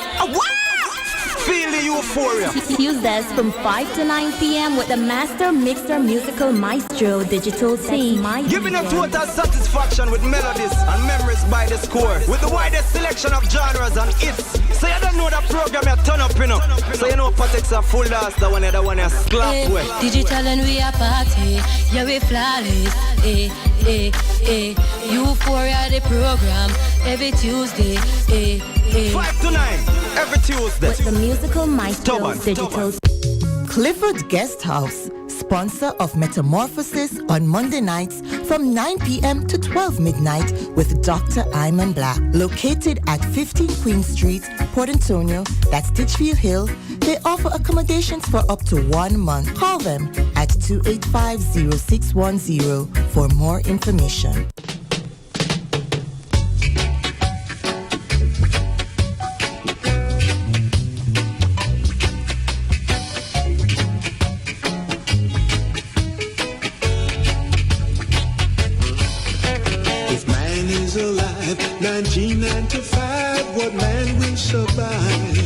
Feel the euphoria. Tuesdays from 5 to 9 p.m. with the Master Mixer Musical Maestro Digital Team. Giving you total satisfaction with melodies and memories by the score. With the widest selection of genres and hits. So you don't know that program you turn up, you know. So you know Patek's a full dance, the one you slap with. Digital and we are party. Yeah, we flawless. Euphoria the program. Every Tuesday. 5 to 9. Every Tuesday. With the Musical Maestro Digital. Clifford Guest House, sponsor of Metamorphosis on Monday nights from 9 p.m. to 12 midnight with Dr. Iman Blak. Located at 15 Queen Street, Port Antonio, that's Titchfield Hill. They offer accommodations for up to 1 month. Call them at 285-0610 for more information. 1995, what man will survive?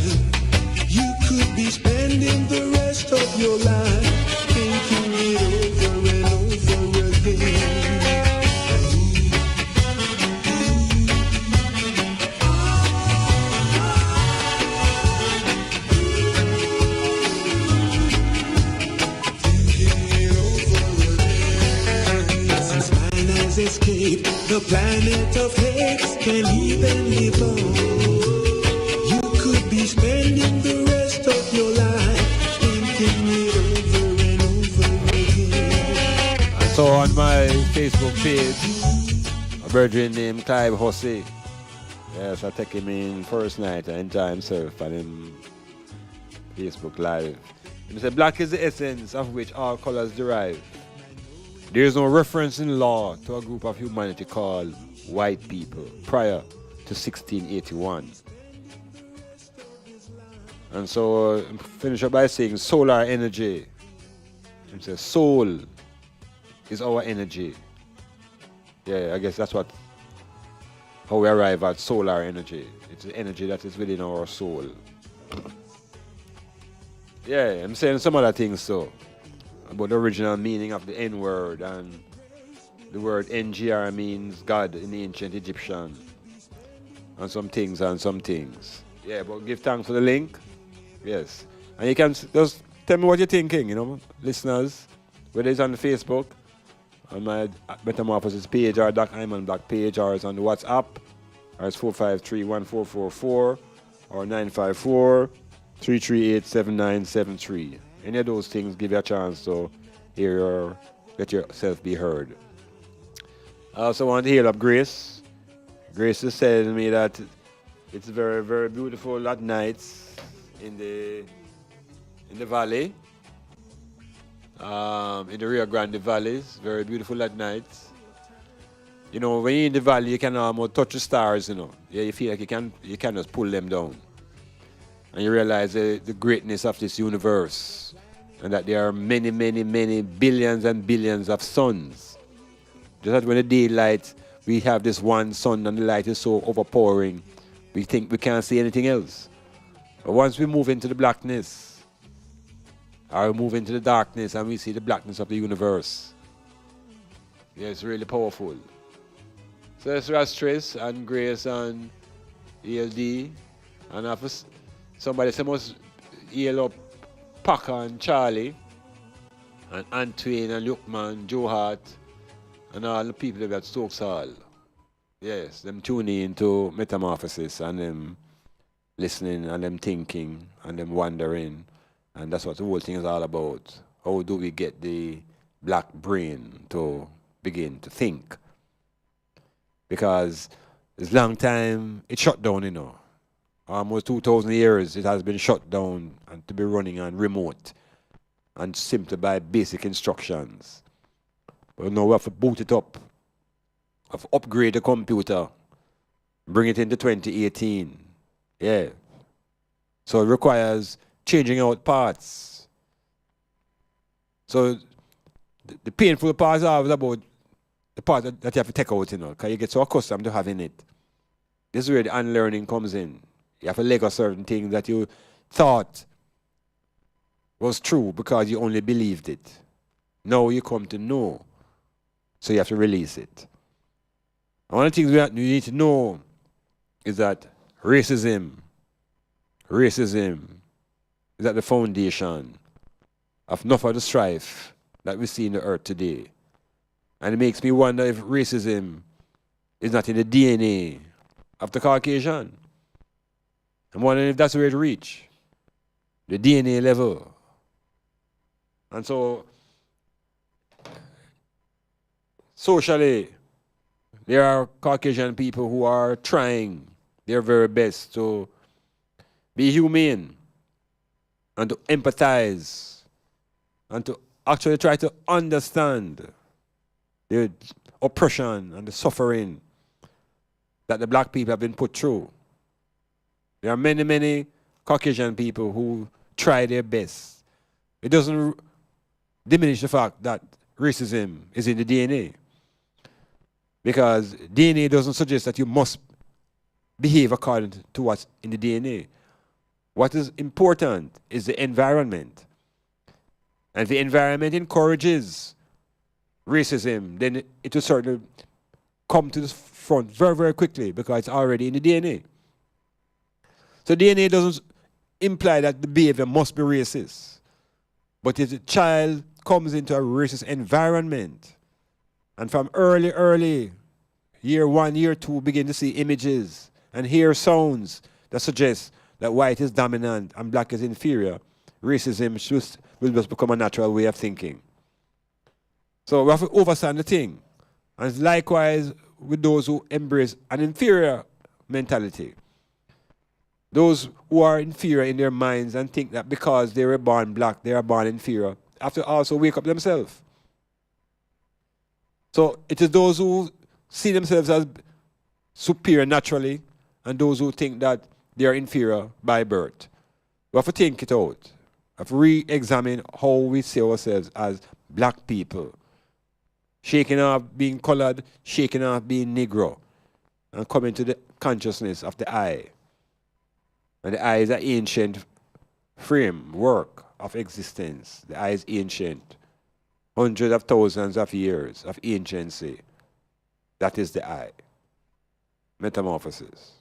You could be spending the rest of your life thinking it over and over again. Escape the planet of hate, can even live on? You could be spending the rest of your life thinking it over and over again. And so on my Facebook page, a brethren named Clive Hussey, yes, I take him in first night and enjoy himself and him Facebook Live. He said, black is the essence of which all colors derive. There is no reference in law to a group of humanity called white people prior to 1681. And so finish up by saying solar energy. It says soul is our energy. Yeah, I guess that's how we arrive at solar energy. It's the energy that is within our soul. Yeah, I'm saying some other things so. About the original meaning of the N-word, and the word NGR means God in the ancient Egyptian, and some things. Yeah, but give thanks for the link. Yes. And you can just tell me what you're thinking, listeners, whether it's on the Facebook, on my Metamorphosis page, or Doc Iman Blak page, or it's on the WhatsApp, or it's 453-1444, or 954-338-7973. Any of those things give you a chance to let yourself be heard. I also want to heal up Grace. Grace is telling me that it's very, very beautiful at nights in the valley, in the Rio Grande valleys. Very beautiful at nights. When you're in the valley, you can almost touch the stars. Yeah, you feel like you can just pull them down, and you realize the greatness of this universe. And that there are many, many, many billions and billions of suns. Just as when the daylight, we have this one sun and the light is so overpowering, we think we can't see anything else. But once we move into the blackness, or we move into the darkness and we see the blackness of the universe, yeah, it's really powerful. So that's Rastress and Grace and ELD. And after somebody must heal up Packer and Charlie, and Antwain and Lukman, Joe Hart, and all the people that Stokes Hall. Yes, them tuning into Metamorphosis and them listening and them thinking and them wondering. And that's what the whole thing is all about. How do we get the black brain to begin to think? Because it's a long time, it shut down, Almost 2,000 years it has been shut down and to be running on remote and simply by basic instructions. But now we have to boot it up, have to upgrade the computer, bring it into 2018. Yeah. So it requires changing out parts. So the painful part is always about the part that you have to take out, because you get so accustomed to having it. This is where the unlearning comes in. You have to let go certain things that you thought was true because you only believed it. Now you come to know, so you have to release it. And one of the things we need to know is that racism is at the foundation of enough of the strife that we see in the earth today. And it makes me wonder if racism is not in the DNA of the Caucasian. I'm wondering if that's where it reach, the DNA level. And so, socially, there are Caucasian people who are trying their very best to be humane and to empathize and to actually try to understand the oppression and the suffering that the black people have been put through. There are many, many Caucasian people who try their best. It doesn't diminish the fact that racism is in the DNA. Because DNA doesn't suggest that you must behave according to what's in the DNA. What is important is the environment. And if the environment encourages racism, then it will certainly come to the front very, very quickly because it's already in the DNA. So DNA doesn't imply that the behavior must be racist. But if the child comes into a racist environment, and from early, year 1, year 2, begin to see images and hear sounds that suggest that white is dominant and black is inferior, racism will just become a natural way of thinking. So we have to understand the thing. And likewise with those who embrace an inferior mentality. Those who are inferior in their minds and think that because they were born black, they are born inferior, have to also wake up themselves. So it is those who see themselves as superior naturally and those who think that they are inferior by birth. We have to think it out. We have to re-examine how we see ourselves as black people. Shaking off being colored, shaking off being Negro, and coming to the consciousness of the I. And the I is an ancient framework of existence. The I is ancient. Hundreds of thousands of years of anciency. That is the I. Metamorphosis.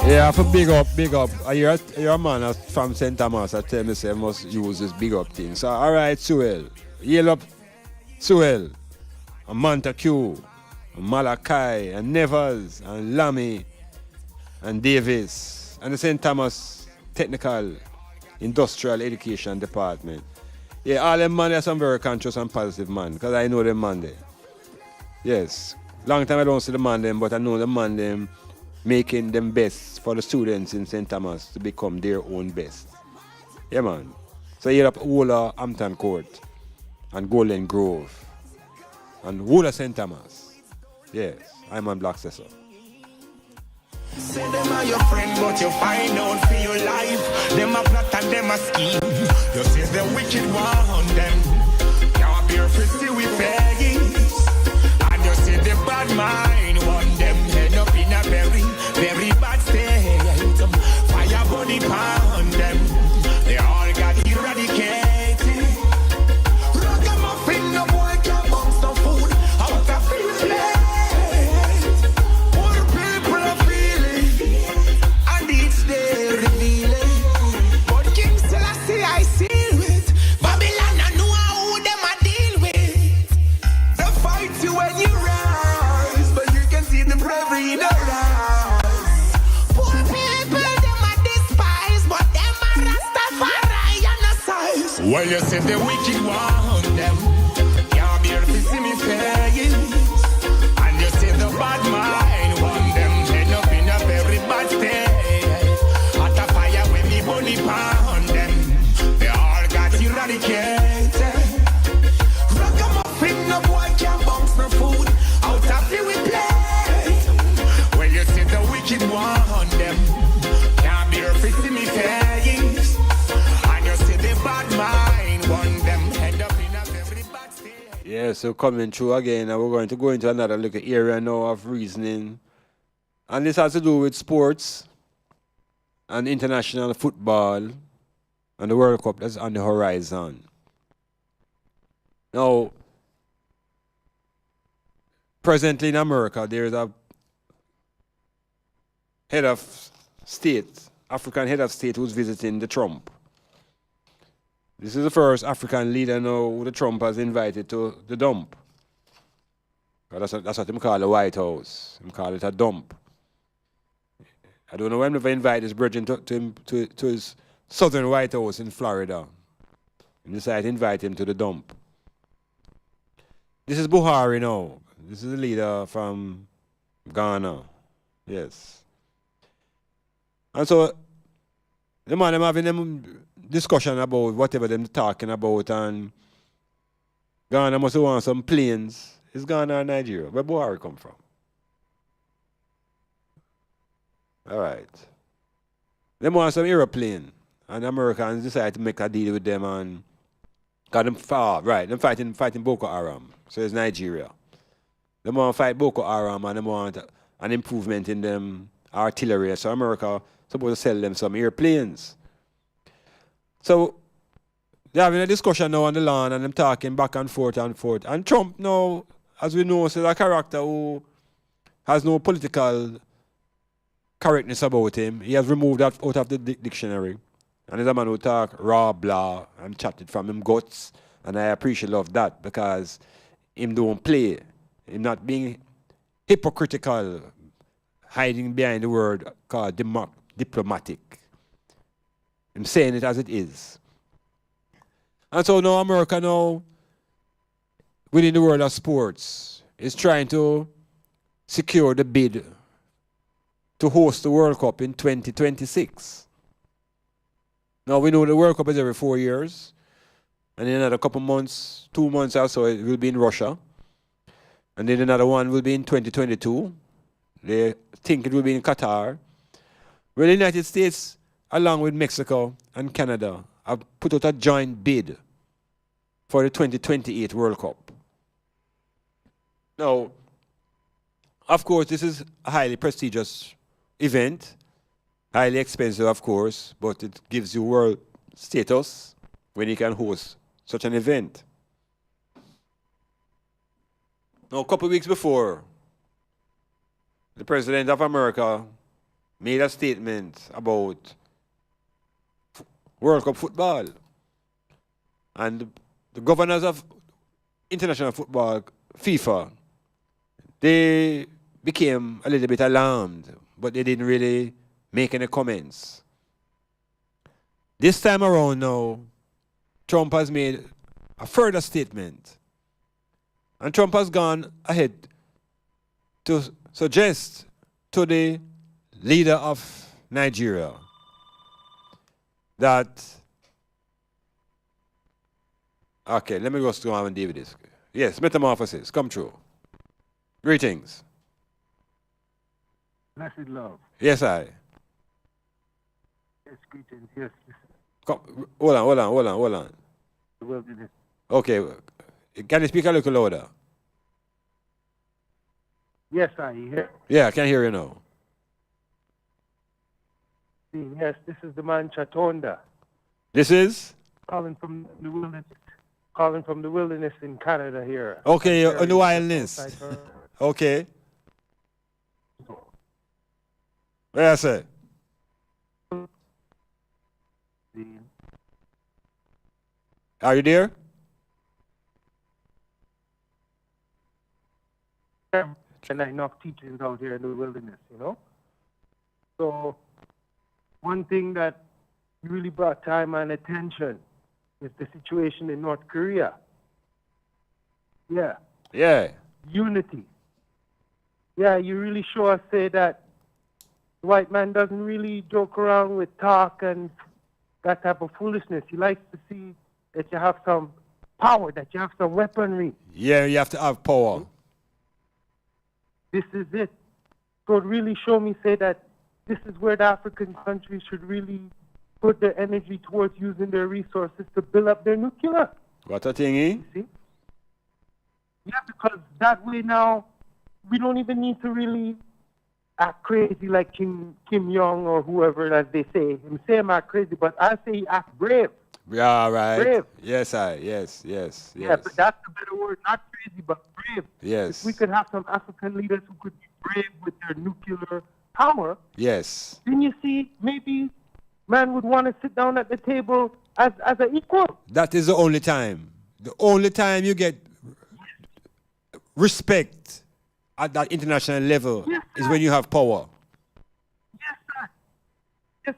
Yeah, for big up. You're a man from St. Thomas. I tell me, say, must use this big up thing. So, all right, Suel. Yell up, Suel, and Montague, and Malachi, and Nevers, and Lamy, and Davis, and the St. Thomas Technical Industrial Education Department. Yeah, all them man are some very conscious and positive man, because I know them man there. Yes. Long time I don't see the man them, but I know the man them making them best for the students in St. Thomas to become their own best. Yeah, man. So here up Wola Hampton Court and Golden Grove and Wola St. Thomas. Yes, Iman Blak says so. Say them are your friend, but you find out for your life. Them a plot and them a scheme. You see the wicked one on them. Can't bear for see we face. And you see the bad mind on them. Head up in a very, very bad state. Fire body pound them. They all got eradicated. Ragamuffin, no boy can bounce no food out of his plate. Poor people are feeling, and each day revealing. But King Selassie I seal with. Babylon I know who them I deal with. They fight you when you rise, but you can see the bravery in their eyes. Poor people them I despise, but them are Rastafari and a size. Well, you said the wicked one them can't bear to see me face, and you say the bad mind one them end up in a very bad state. At a fire when me bunny pound them, they all got eradicated. Ragamuffin, no boy can bounce no food out of the we play. Well, you say the wicked one them can't bear to see me face, and you say the bad mind one them end up in a very bad state. Yeah, so coming through again, and we're going to go into another little area now of reasoning. And this has to do with sports and international football and the World Cup that's on the horizon. Now, presently in America, there is a head of state, African head of state, who's visiting the Trump. This is the first African leader now who the Trump has invited to the dump. That's what him call the White House. Him call it a dump. I don't know when we invite his brethren to his southern White House in Florida. And decided to invite him to the dump. This is Buhari now. This is the leader from Ghana. Yes. And so the man, I'm having them discussion about whatever them talking about, and Ghana must want some planes. It's Ghana or Nigeria. Where Buhari come from? All right. They want some aeroplane, and the Americans decide to make a deal with them, and got them far, right? Them fighting Boko Haram. So it's Nigeria. They want to fight Boko Haram, and they want an improvement in them artillery. So America supposed to sell them some airplanes. So they're having a discussion now on the lawn, and them talking back and forth and forth. And Trump now, as we know, is a character who has no political correctness about him. He has removed that out of the dictionary. And he's a man who talk raw, blah, and chatted from him guts. And I appreciate love that, because him don't play. Him not being hypocritical, hiding behind the word called diplomatic. I'm saying it as it is. And so now America now, within the world of sports, is trying to secure the bid to host the World Cup in 2026. Now we know the World Cup is every 4 years. And in another couple months, 2 months or so, it will be in Russia. And then another one will be in 2022. They think it will be in Qatar. Well, the United States, along with Mexico and Canada, have put out a joint bid for the 2028 World Cup. Now, of course, this is a highly prestigious event, highly expensive, of course, but it gives you world status when you can host such an event. Now, a couple of weeks before, the President of America made a statement about World Cup football. And the governors of international football, FIFA, they became a little bit alarmed, but they didn't really make any comments. This time around now, Trump has made a further statement. And Trump has gone ahead to suggest to the leader of Nigeria that, okay, let me go to and David this. Yes, metamorphosis, come true. Greetings. Blessed love. Yes, I. Yes, greetings. Yes. Come, hold on. The wilderness. Okay, can you speak a little louder? Yes, I hear. Yeah, I can hear you now. Yes, this is the man Chatonda. This is? Calling from the wilderness in Canada here. Okay, on the wilderness. Okay. Where I say? Are you there? And I knock teachings out here in the wilderness, you know? So, one thing that really brought time and attention is the situation in North Korea. Yeah. Yeah. Unity. Yeah, you really sure say that the white man doesn't really joke around with talk and that type of foolishness. He likes to see that you have some power, that you have some weaponry. Yeah, you have to have power. This is it. So it really showed me say that this is where the African countries should really put their energy towards using their resources to build up their nuclear. What a thingy? See? Yeah, because that way now we don't even need to really act crazy like Kim Jong or whoever, as they say. Him say him act crazy, but I say he act brave. Yeah, right. Brave. Yes. Yeah, but that's the better word. Not crazy, but brave. Yes. If we could have some African leaders who could be brave with their nuclear power, yes, then you see, maybe man would want to sit down at the table as an equal. That is the only time. The only time you get respect at that international level is when you have power. Yes, sir. Yes,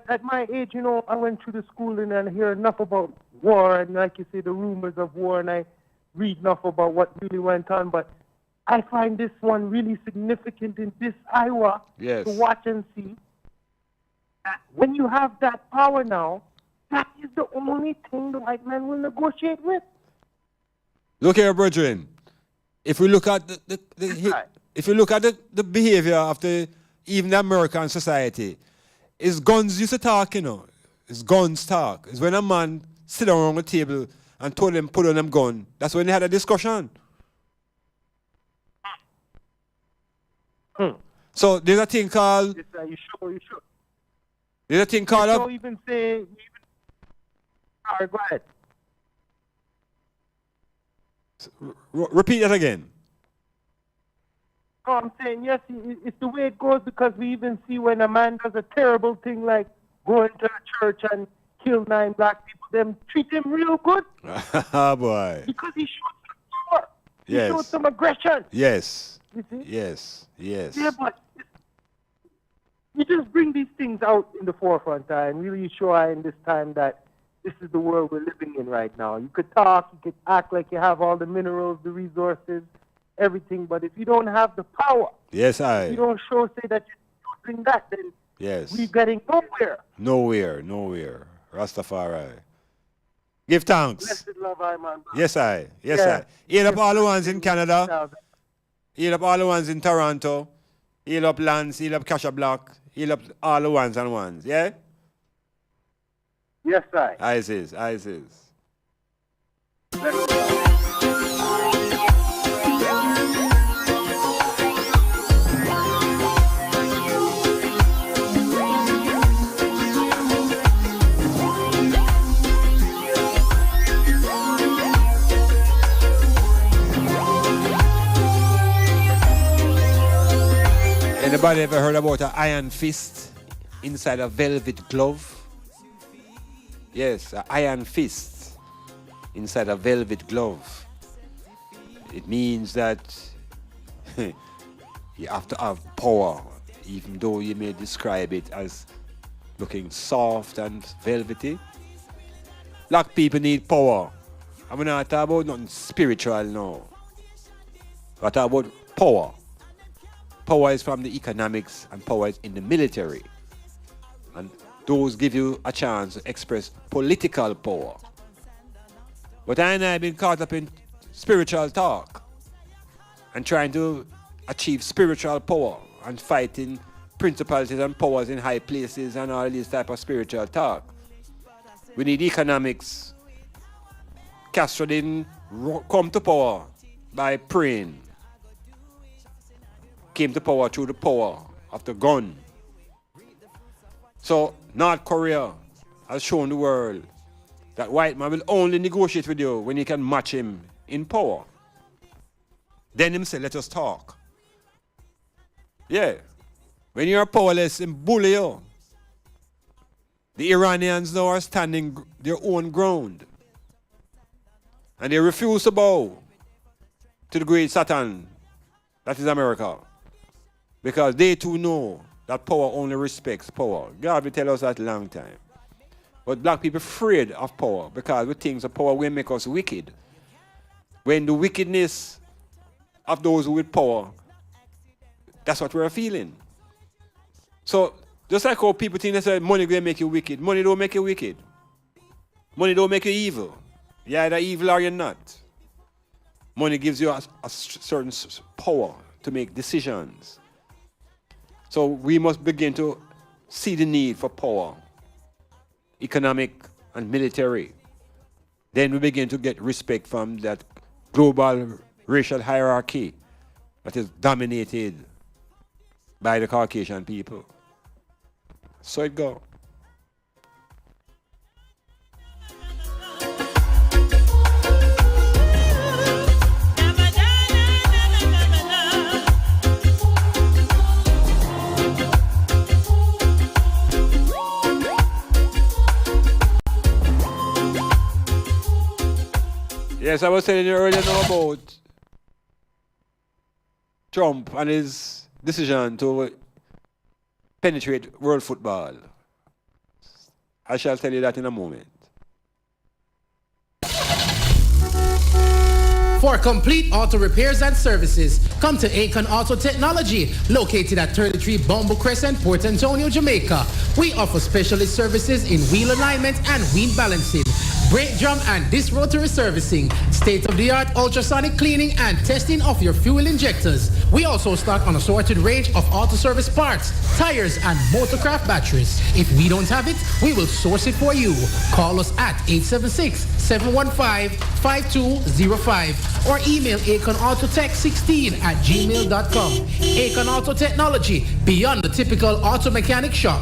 at my age, you know, I went through the schooling and I hear enough about war and, like you say, the rumors of war, and I read enough about what really went on. But I find this one really significant in this Iowa Yes. to watch and see. When you have that power now, that is the only thing the white man will negotiate with. Look here, brethren. If we look at if you look at the behavior of even the American society, it's guns used to talk, you know. It's guns talk. It's when a man sit down around the table and told them put on them gun. That's when they had a discussion. So there's a thing called. Yes, sir, you sure. There's a thing called. Don't even say. All right, go ahead. Repeat that again. No, I'm saying, yes, it's the way it goes, because we even see when a man does a terrible thing like going to a church and kill 9 black people, them treat him real good. Ah, boy. Because he showed some power. Yes. He showed some aggression. Yes. You see? Yes. Yes. Yeah, but you just bring these things out in the forefront and really show in this time that this is the world we're living in right now. You could talk, you could act like you have all the minerals, the resources, everything, but if you don't have the power, Yes, if you don't say that you're using that, then Yes. we're getting nowhere. Nowhere. Rastafari. Give thanks. Blessed love, Iman. Yes, I. Yes, Yeah. I. Heal up all the ones in Canada. Heal up all the ones in Toronto. Heal up Lance. Heal up Kasha Block. Heal up all the ones and ones. Yeah? Yes, I. ISIS. Anybody ever heard about an iron fist inside a velvet glove? Yes, an iron fist inside a velvet glove. It means that you have to have power, even though you may describe it as looking soft and velvety. Black people need power. I'm not talking about nothing spiritual now. I talk about power. Power is from the economics and power is in the military. And those give you a chance to express political power. But I and I have been caught up in spiritual talk and trying to achieve spiritual power and fighting principalities and powers in high places and all these type of spiritual talk. We need economics. Castro didn't come to power by praying. Came to power through the power of the gun. So North Korea has shown the world that white man will only negotiate with you when you can match him in power. Then him say, let us talk. Yeah. When you are powerless, him bully you. The Iranians now are standing their own ground. And they refuse to bow to the great Satan, that is America. Because they too know that power only respects power. God will tell us that a long time. But black people afraid of power because we think the power will make us wicked. When the wickedness of those with power, that's what we're feeling. So just like how people think that money will make you wicked, money don't make you wicked. Money don't make you evil. You're either evil or you're not. Money gives you a certain power to make decisions. So we must begin to see the need for power, economic and military. Then we begin to get respect from that global racial hierarchy that is dominated by the Caucasian people. So it go. Yes, I was telling you earlier now about Trump and his decision to penetrate world football? I shall tell you that in a moment. For complete auto repairs and services, come to Akon Auto Technology, located at 33 Bumble Crescent, Port Antonio, Jamaica. We offer specialist services in wheel alignment and wheel balancing, brake drum and disc rotary servicing, state-of-the-art ultrasonic cleaning and testing of your fuel injectors. We also stock an assorted range of auto service parts, tires, and motorcraft batteries. If we don't have it, we will source it for you. Call us at 876-715-5205 or email akonautotech16@gmail.com. Akon Auto Technology, beyond the typical auto mechanic shop.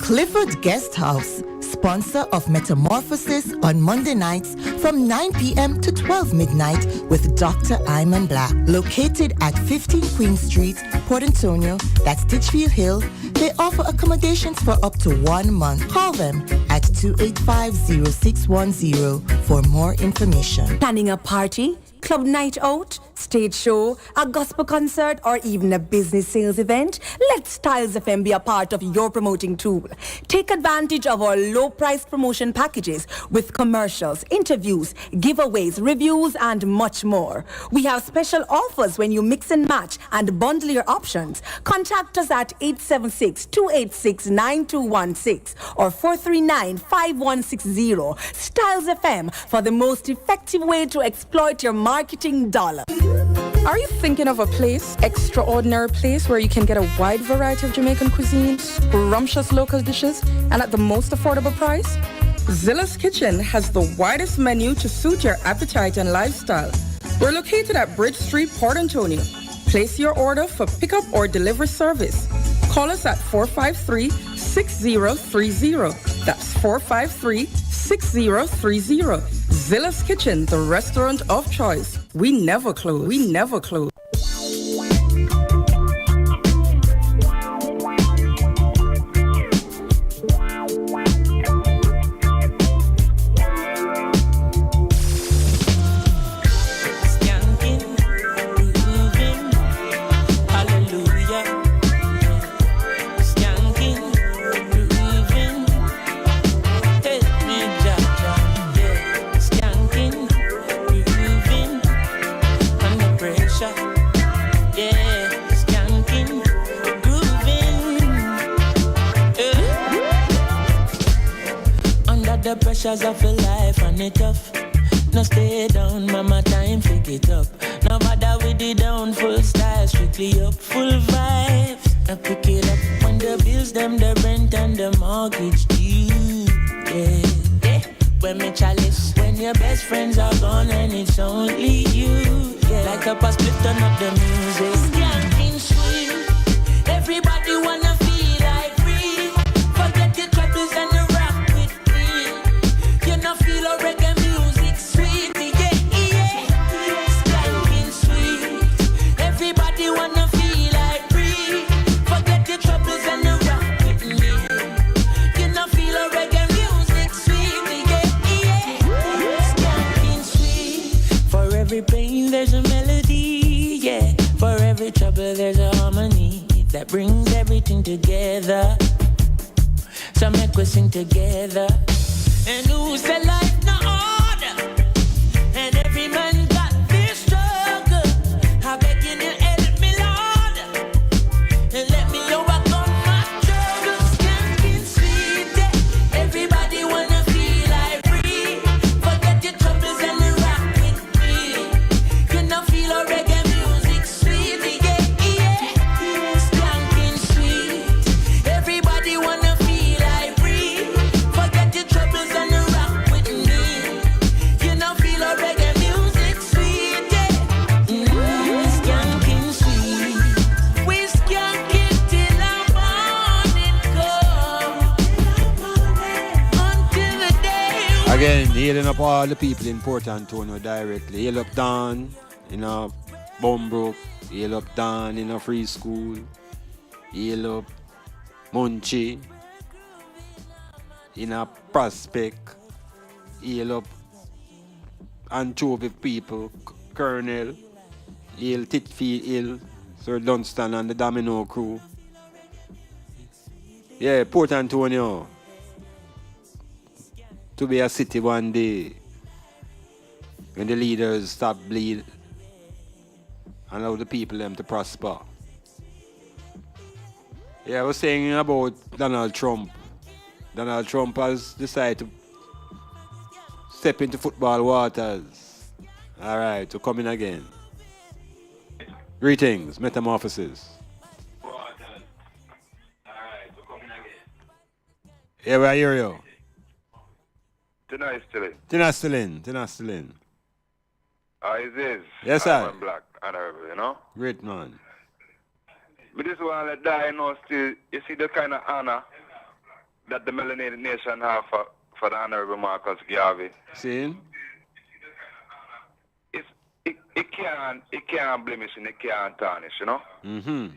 Clifford Guest House, sponsor of Metamorphosis on Monday nights from 9 p.m. to 12 midnight with Dr. Iman Blak. Located at 15 Queen Street, Port Antonio, that's Ditchfield Hill, they offer accommodations for up to 1 month. Call them at 285-0610 for more information. Planning a party, club night out, stage show, a gospel concert, or even a business sales event? Let Styles FM be a part of your promoting tool. Take advantage of our low-price promotion packages with commercials, interviews, giveaways, reviews, and much more. We have special offers when you mix and match and bundle your options. Contact us at 876-286-9216 or 439-5160. Styles FM for the most effective way to exploit your marketing dollar. Are you thinking of a extraordinary place where you can get a wide variety of Jamaican cuisine, scrumptious local dishes, and at the most affordable price? Zilla's Kitchen has the widest menu to suit your appetite and lifestyle. We're located at Bridge Street, Port Antonio. Place your order for pickup or delivery service. Call us at 453-6030. That's 453-6030. Zilla's Kitchen, the restaurant of choice. We never close. We never close. The pressures of a life and it tough. No stay down, mama, time pick it up. No bother with the down, full style, strictly up, full vibes. I pick it up when the bills, them, the rent and the mortgage due. Yeah, yeah. When me chalice, when your best friends are gone and it's only you. Yeah, like a past split, turn up the music. Skanking sweet, everybody wanna feel like free. Forget your troubles and the feel a reggae music sweet, yeah, yeah. Skanking sweet. Everybody wanna feel like free. Forget your troubles and the rock with me. You know feel a reggae music sweet, yeah, yeah. Skanking sweet. For every pain there's a melody, yeah. For every trouble there's a harmony that brings everything together. So make we sing together. And who said life no order? And every man got this struggle. I beg you to help me, Lord, and let me overcome my struggles. Skanking sweet, yeah. Everybody wanna feel like free. Forget your troubles and rock with me. You know feel a reggae music sweet, yeah, yeah. Skanking sweet. Everybody wanna feel like free. Forget your troubles and rock with me. You know feel a reggae music sweet, yeah. Skanking sweet. We skank it till the morning come. Until the day. Again, healing up all the people in Port Antonio directly. Heal up Don in a Bombrook. Heal up Don in a free school. Heal up Munchie in a Prospect. Heal up Anchovy people, Colonel. Heal Titfield Hill, Sir Dunstan and the Domino crew. Yeah, Port Antonio. To be a city one day. When the leaders stop bleed and allow the people them to prosper. Yeah, I was saying about Donald Trump. Donald Trump has decided to step into football waters. All right, to come in again. Greetings, Metamorphosis. Yeah, I hear you. Tonight still in. Tonight still in. Is this? Yes, sir. Iman Blak, honorable, you know? Great man. But this one let die, you know, still, you see the kind of honor that the melanated nation have for the honorable Marcus Garvey. Seeing? It can't blemish and it can't tarnish, you know? Mm-hmm.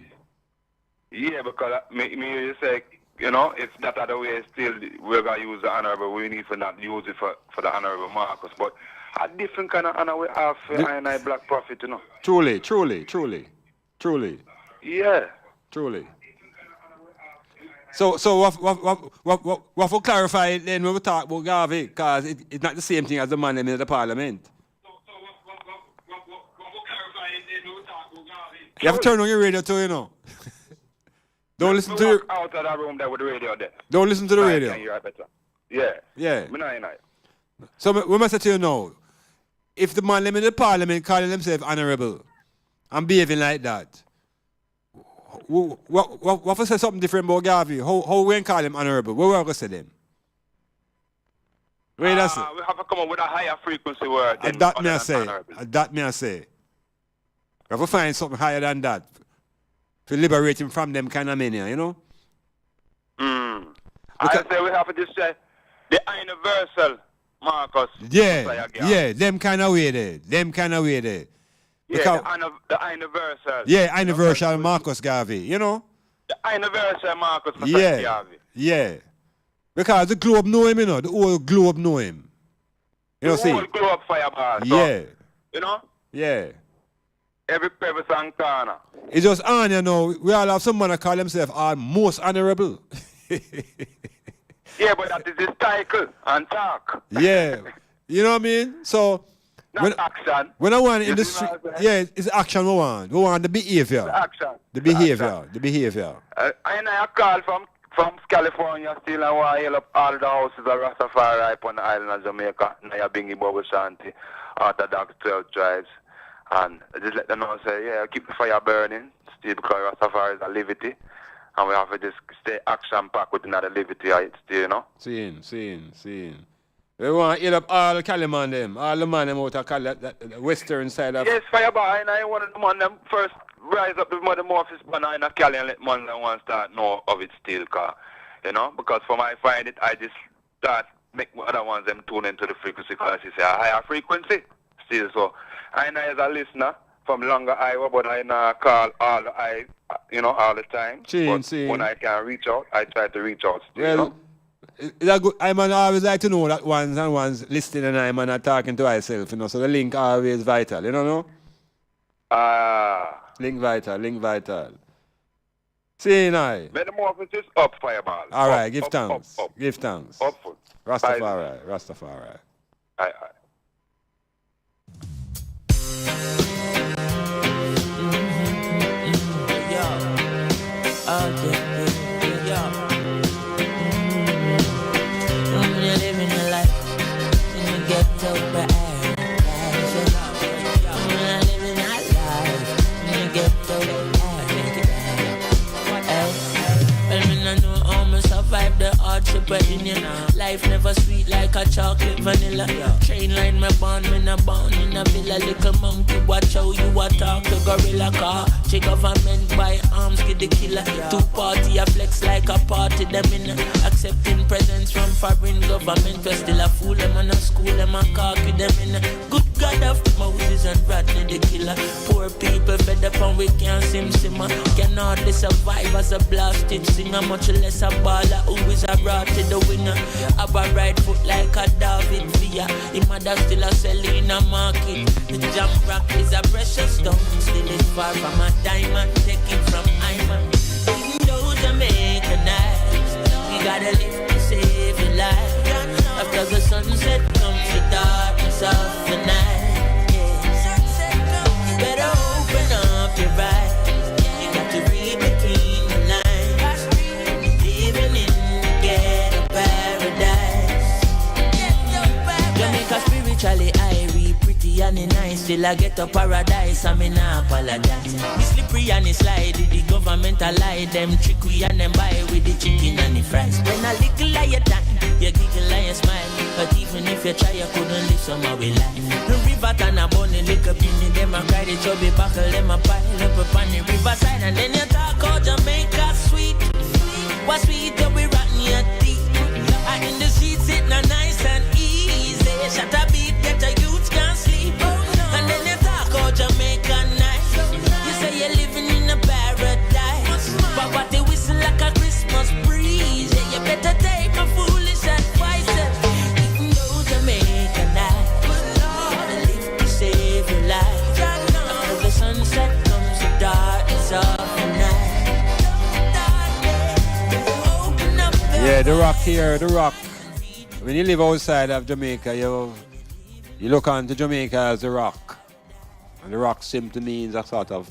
Yeah, because you say, you know, if that other way still we're going to use the honorable, we need to not use it for the honorable Marcus. But a different kind of honor we have for I Black Prophet, you know? Truly. Yeah. Truly. So what for clarify then when we talk about Garvey, because it's not the same thing as the man in the parliament. You have to turn on your radio too, you know. Don't listen to your... out of that room there with the radio there. Don't listen to the radio. I can hear it better. Yeah. Yeah. Me So we must say to you now, if the man in the parliament calling himself honorable and behaving like that, what if I say something different about Garvey? How we can call him honorable? What we are going to say then? We have to come up with a higher frequency word. That me I say. We have to find something higher than that to liberate him from them kind of mania, you know? I say we have to just say the universal Marcus. Yeah, them kind of way there. Because, the universal. Yeah, universal Marcus Garvey, you know? The universal Marcus Garvey. Yeah. Because the globe know him, you know? The whole globe know him. You know, see? The whole globe fireball. Yeah. You know? Yeah. Every crevice and corner. It's just on, you know, we all have someone that call themselves our most honorable. Yeah, but that is his title and talk. Yeah. You know what I mean? So... action. When I want in the street, it's action we want. We want the behavior. The action. The behavior. I call from California still and want to heal up all the houses of Rastafari up on the island of Jamaica, Naya Bingi Bobo Shanti, Orthodox 12 tribes. And I just let them know, say, yeah, keep the fire burning, still because Rastafari is a liberty. And we have to just stay action-packed within the liberty, still, you know? Seeing. We want to heal up all the Caliman them, all the man them out of the western side of... Yes, fireball, and I want the man them first rise up the metamorphosis banner in a Cali and let man them want start know of it still, you know? Because from I find it, I just start make other ones them tune into the frequency because it's a higher frequency still. So I as a listener from longer Iowa, but I call all the all the time. When I can reach out, I try to reach out still, you know? I always like to know that one's listening and I'm not talking to myself, you know, so the link always vital, you know? Link vital. See, now. Metamorphosis up, fireball. All right, give thanks. Give thanks. Upful. Rastafari. Aye. Survive the hardship in you. Life never sweet like a chocolate vanilla. Train line me born in a villa. Little monkey watch how you attack the gorilla car. Check government by arms get the killer. Two party a flex like a party them in. Accepting presents from foreign government. But still a fool them and a school them and cocky them in. Good God of Moses and Bradley the killer. Poor people fed up and we can't simmer. Can hardly survive as a blasted singer. Much less a baller who is a brought to the winner. Have a right foot like a David Villa. Him mother still a selling in a market. The jam rock is a precious stone. Still is far from a diamond. Take it from Iman. Even though Jamaica nice, still I get a paradise, I mean I apologize. It's slippery and it's slide, the government a lie, them trick we and them buy with the chicken and the fries. When a little lie you time, you giggle and you smile, but even if you try you couldn't live somehow we lie. The river and a bunny lick up in the them a cry, the chubby buckle, them a pile up upon the riverside, and then you talk about Jamaica sweet. What sweet you be rotten your teeth. I in the streets sitting nice and easy. Shut a beat, get a youth can't sleep. And then you talk about Jamaica nice. You say you're living in a paradise, but what they whistle like a Christmas breeze. Yeah, you better take my foolish advice. Even though Jamaica nice, gotta live to save your life. After the sunset comes the darkness of the night. Yeah, the rock here, the rock. When you live outside of Jamaica, you look onto Jamaica as the rock. And the rock simply means a sort of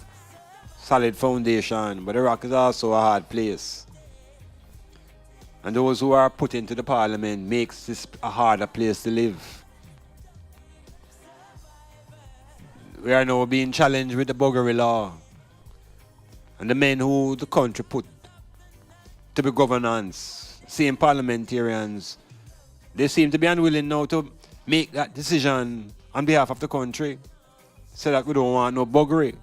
solid foundation, but the rock is also a hard place. And those who are put into the parliament makes this a harder place to live. We are now being challenged with the buggery law. And the men who the country put to be governance, same parliamentarians, they seem to be unwilling now to make that decision on behalf of the country. Say that we don't want no buggery.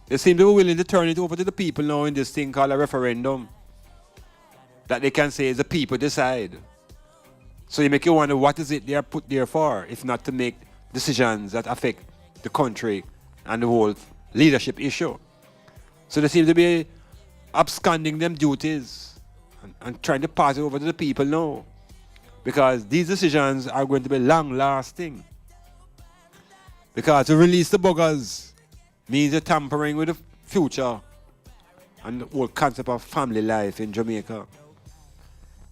They seem to be willing to turn it over to the people now in this thing called a referendum. That they can say is the people decide. So you make you wonder what is it they are put there for, if not to make decisions that affect the country and the whole leadership issue. So they seem to be absconding them duties and trying to pass it over to the people now. Because these decisions are going to be long-lasting. Because to release the buggers means you're tampering with the future and the whole concept of family life in Jamaica.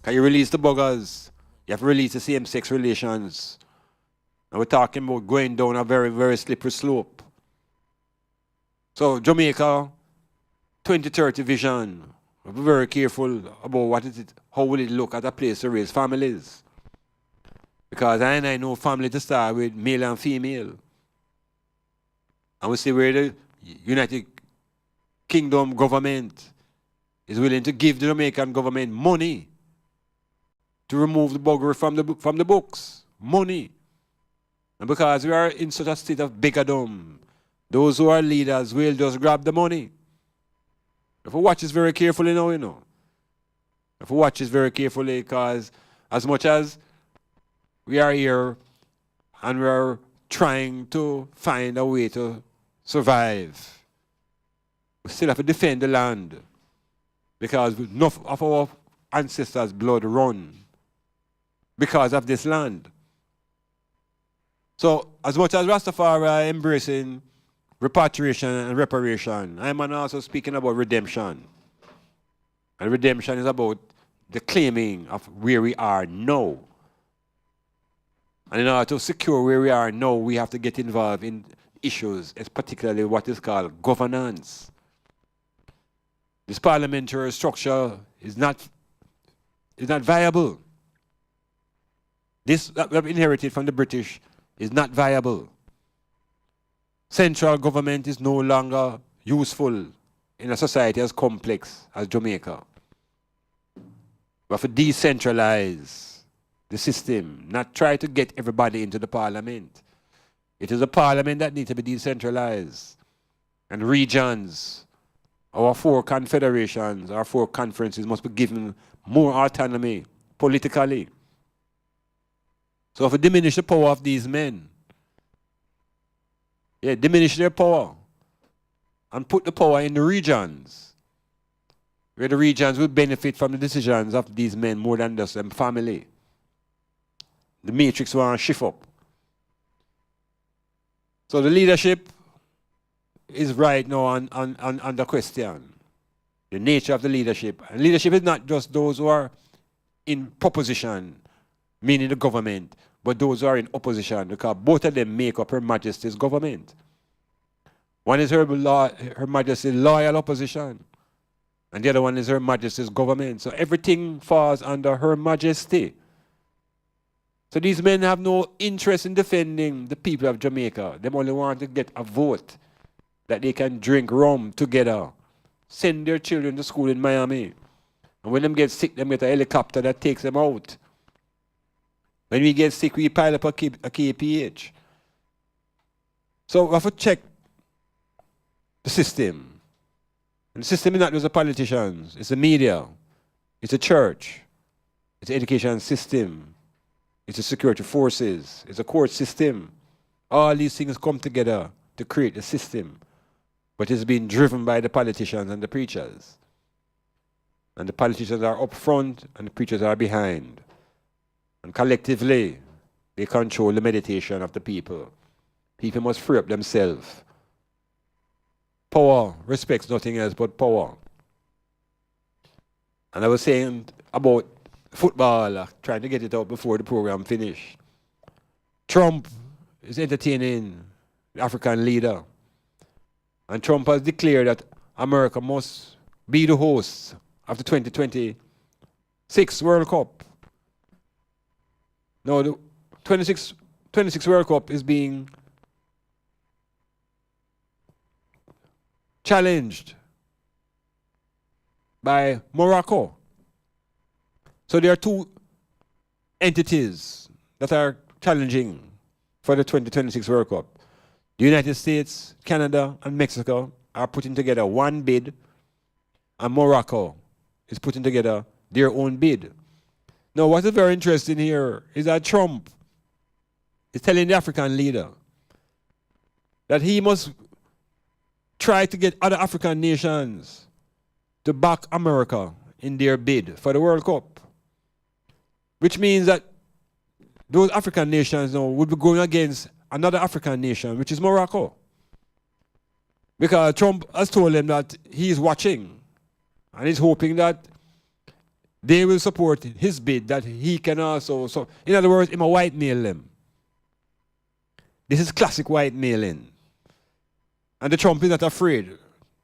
Can you release the buggers? You have to release the same-sex relations. And we're talking about going down a very, very slippery slope. So Jamaica 2030 vision. Be very careful about what is it, how will it look at a place to raise families. Because I know family to start with male and female. And we see where the United Kingdom government is willing to give the Jamaican government money to remove the buggery from the books. Money. And because we are in such a state of bigodom, those who are leaders will just grab the money. If we watch this very carefully now, you know. If we watch this very carefully, because as much as we are here and we are trying to find a way to survive, we still have to defend the land. Because enough of our ancestors' blood run because of this land. So as much as Rastafari are embracing repatriation and reparation, I'm also speaking about redemption. And redemption is about the claiming of where we are now. And in order to secure where we are now, we have to get involved in issues, particularly what is called governance. This parliamentary structure is not viable. This that we have inherited from the British is not viable. Central government is no longer useful in a society as complex as Jamaica. We have to decentralize the system, not try to get everybody into the parliament. It is a parliament that needs to be decentralized. And regions, our 4 confederations, our 4 conferences must be given more autonomy politically. So if we diminish the power of these men, diminish their power and put the power in the regions, where the regions will benefit from the decisions of these men more than just them family. The matrix will shift up. So the leadership is right now on the question. The nature of the leadership. And leadership is not just those who are in proposition, meaning the government, but those who are in opposition, because both of them make up Her Majesty's government. One is Her Majesty's loyal opposition, and the other one is Her Majesty's government. So everything falls under Her Majesty. So these men have no interest in defending the people of Jamaica. They only want to get a vote that they can drink rum together, send their children to school in Miami. And when them get sick, them get a helicopter that takes them out. When we get sick, we pile up a KPH. So we have to check the system. And the system is not just the politicians, it's the media, it's the church, it's the education system, it's the security forces, it's the court system. All these things come together to create a system. But it's being driven by the politicians and the preachers. And the politicians are up front and the preachers are behind. And collectively, they control the meditation of the people. People must free up themselves. Power respects nothing else but power. And I was saying about football, trying to get it out before the program finished. Trump is entertaining the African leader. And Trump has declared that America must be the host of the 2026 World Cup. Now, the 26 World Cup is being challenged by Morocco. So there are two entities that are challenging for the 2026 World Cup. The United States, Canada, and Mexico are putting together one bid, and Morocco is putting together their own bid. Now, what is very interesting here is that Trump is telling the African leader that he must try to get other African nations to back America in their bid for the World Cup. Which means that those African nations now would be going against another African nation, which is Morocco. Because Trump has told them that he is watching and he's hoping that they will support his bid, that he can also, so in other words, him a white male them. This is classic white mailing. And the Trump is not afraid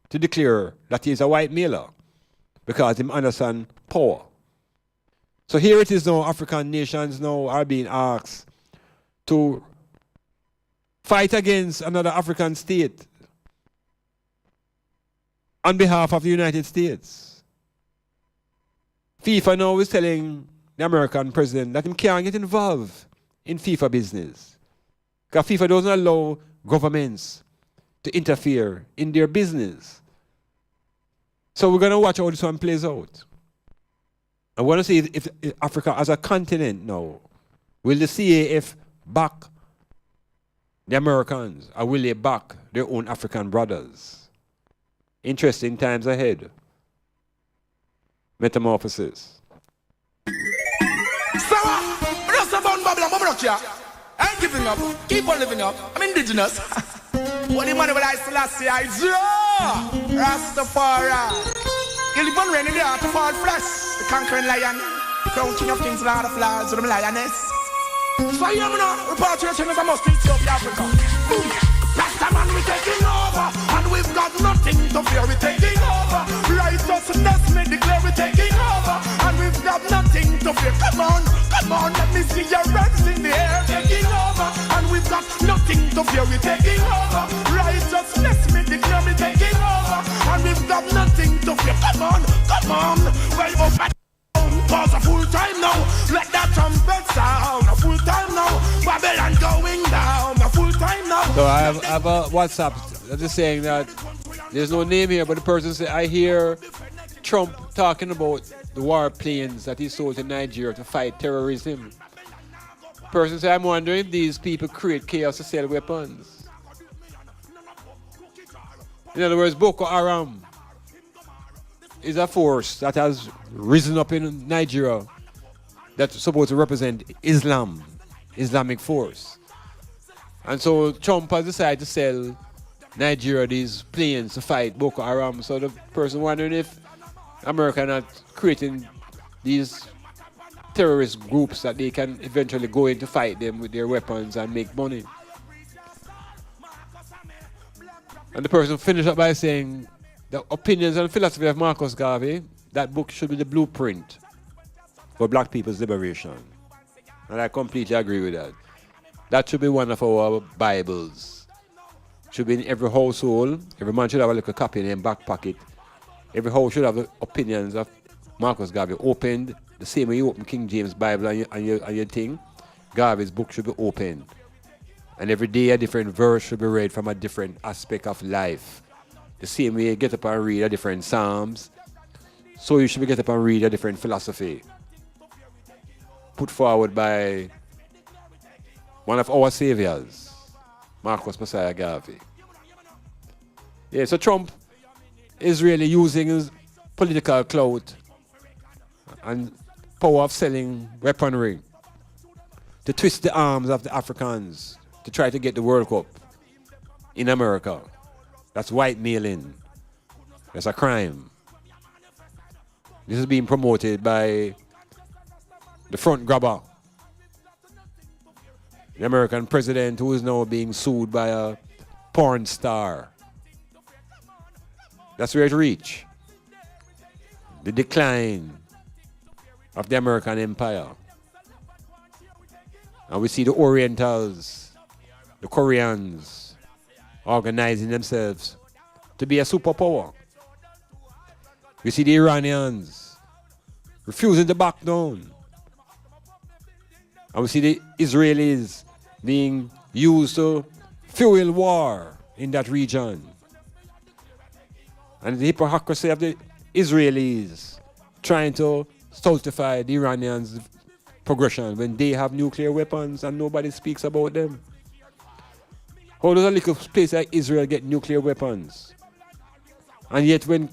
to declare that he is a white mailer because he understands power. So here it is now, African nations now are being asked to fight against another African state on behalf of the United States. FIFA now is telling the American president that he can't get involved in FIFA business. Because FIFA doesn't allow governments to interfere in their business. So we're going to watch how this one plays out. I want to see if Africa as a continent now, will the CAF back the Americans, or will they back their own African brothers? Interesting times ahead. Metamorphosis. I ain't giving up. Keep on living up. I'm indigenous. What the money will I still say? I draw. Rastafari. You live on rain in the heart of all flesh. The conquering lion. The crown king of kings, lord of lords, with the lioness. So you know, repatriation is a must in Ethiopia, Africa. Last time and we're taking over. And we've got nothing to fear, we're taking over. Righteousness, we declare we're taking over. And we've got nothing to fear. Come on, let me see your hands in the air. Taking over. And we've got nothing to fear, we're taking over. Righteousness, we declare we're taking over. And we've got nothing to fear. Come on, well open. Cause a full time now, let that trumpet sound. A full time now, Babylon going down. A full time now. So I have a WhatsApp just saying that there's no name here, but the person said, I hear Trump talking about the warplanes that he sold to Nigeria to fight terrorism. The person said, I'm wondering if these people create chaos to sell weapons. In other words, Boko Haram is a force that has risen up in Nigeria that's supposed to represent Islam, Islamic force. And so Trump has decided to sell Nigeria these planes to fight Boko Haram. So the person wondering if America not creating these terrorist groups that they can eventually go in to fight them with their weapons and make money. And the person finished up by saying, the opinions and philosophy of Marcus Garvey, that book should be the blueprint for black people's liberation. And I completely agree with that. That should be one of our Bibles. Should be in every household. Every man should have a little copy in their back pocket. Every house should have the opinions of Marcus Garvey opened. The same way you open King James Bible and your thing. Garvey's book should be opened. And every day a different verse should be read from a different aspect of life. The same way you get up and read a different Psalms. So you should be get up and read a different philosophy. Put forward by one of our saviors, Marcus Messiah Garvey. Yeah, so Trump is really using his political clout and power of selling weaponry to twist the arms of the Africans to try to get the World Cup in America. That's white-mailing. That's a crime. This is being promoted by the front grabber, the American president who is now being sued by a porn star. That's where it reached. The decline of the American empire. And we see the Orientals, the Koreans, organizing themselves to be a superpower. We see the Iranians refusing to back down. And we see the Israelis being used to fuel war in that region. And the hypocrisy of the Israelis trying to stultify the Iranians' progression when they have nuclear weapons and nobody speaks about them. How does a little place like Israel get nuclear weapons? And yet when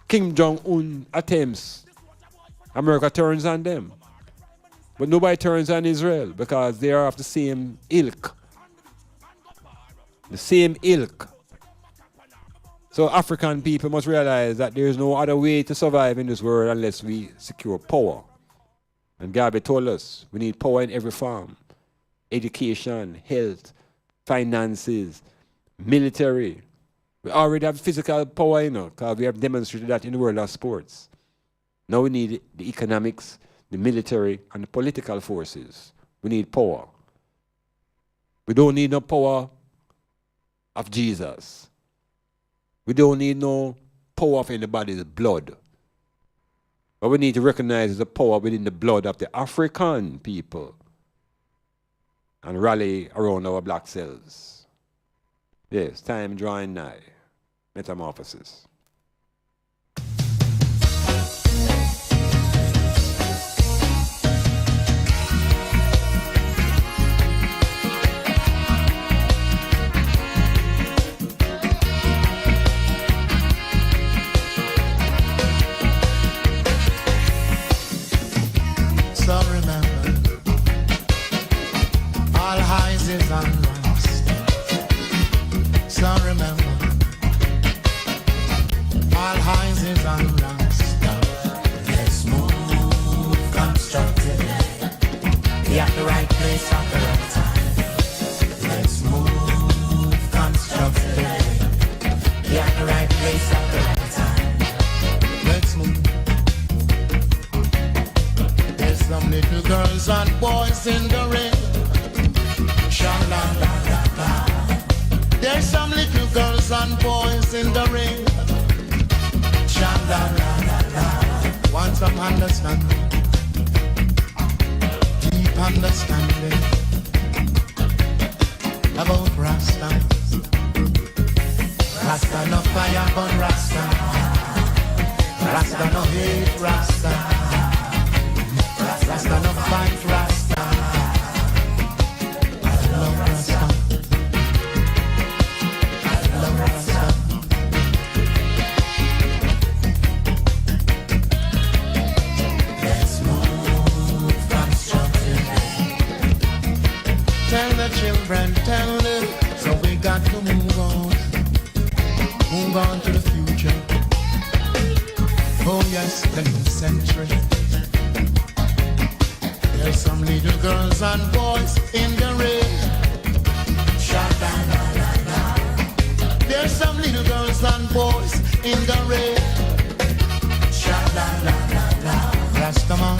Kim Jong-un attempts, America turns on them. But nobody turns on Israel because they are of the same ilk. The same ilk. So African people must realize that there is no other way to survive in this world unless we secure power. And Garvey told us we need power in every form. Education, health, finances, military. We already have physical power, you know, because we have demonstrated that in the world of sports. Now we need the economics, the military, and the political forces. We need power. We don't need no power of Jesus. We don't need no power of anybody's blood. But we need to recognize the power within the blood of the African people and rally around our black selves. Yes, time drawing nigh. Metamorphosis. So remember, all highs is on lost. So remember, all highs is on lost. Let's move constructively. Be at the right place at the right time. Let's move constructively. Be at the right place at the right time. Let's move. There's some little girls and boys in the rain. Sha-la-la-la-la. There's some little girls and boys in the rain. Sha-la-la-la-la. Want some understanding, deep understanding about Rasta. Rasta no fire but Rasta. Rasta no hate Rasta. Rasta no fight Rasta. I love Rasta. I love Rasta. Let's move constructively. Tell the children, tell them. So we got to move on to the future. Oh yes, the new century. There's some little girls and boys in the rain. Sha-la-la-la-la. There's some little girls and boys in the rain. Sha-la-la-la-la. Rastaman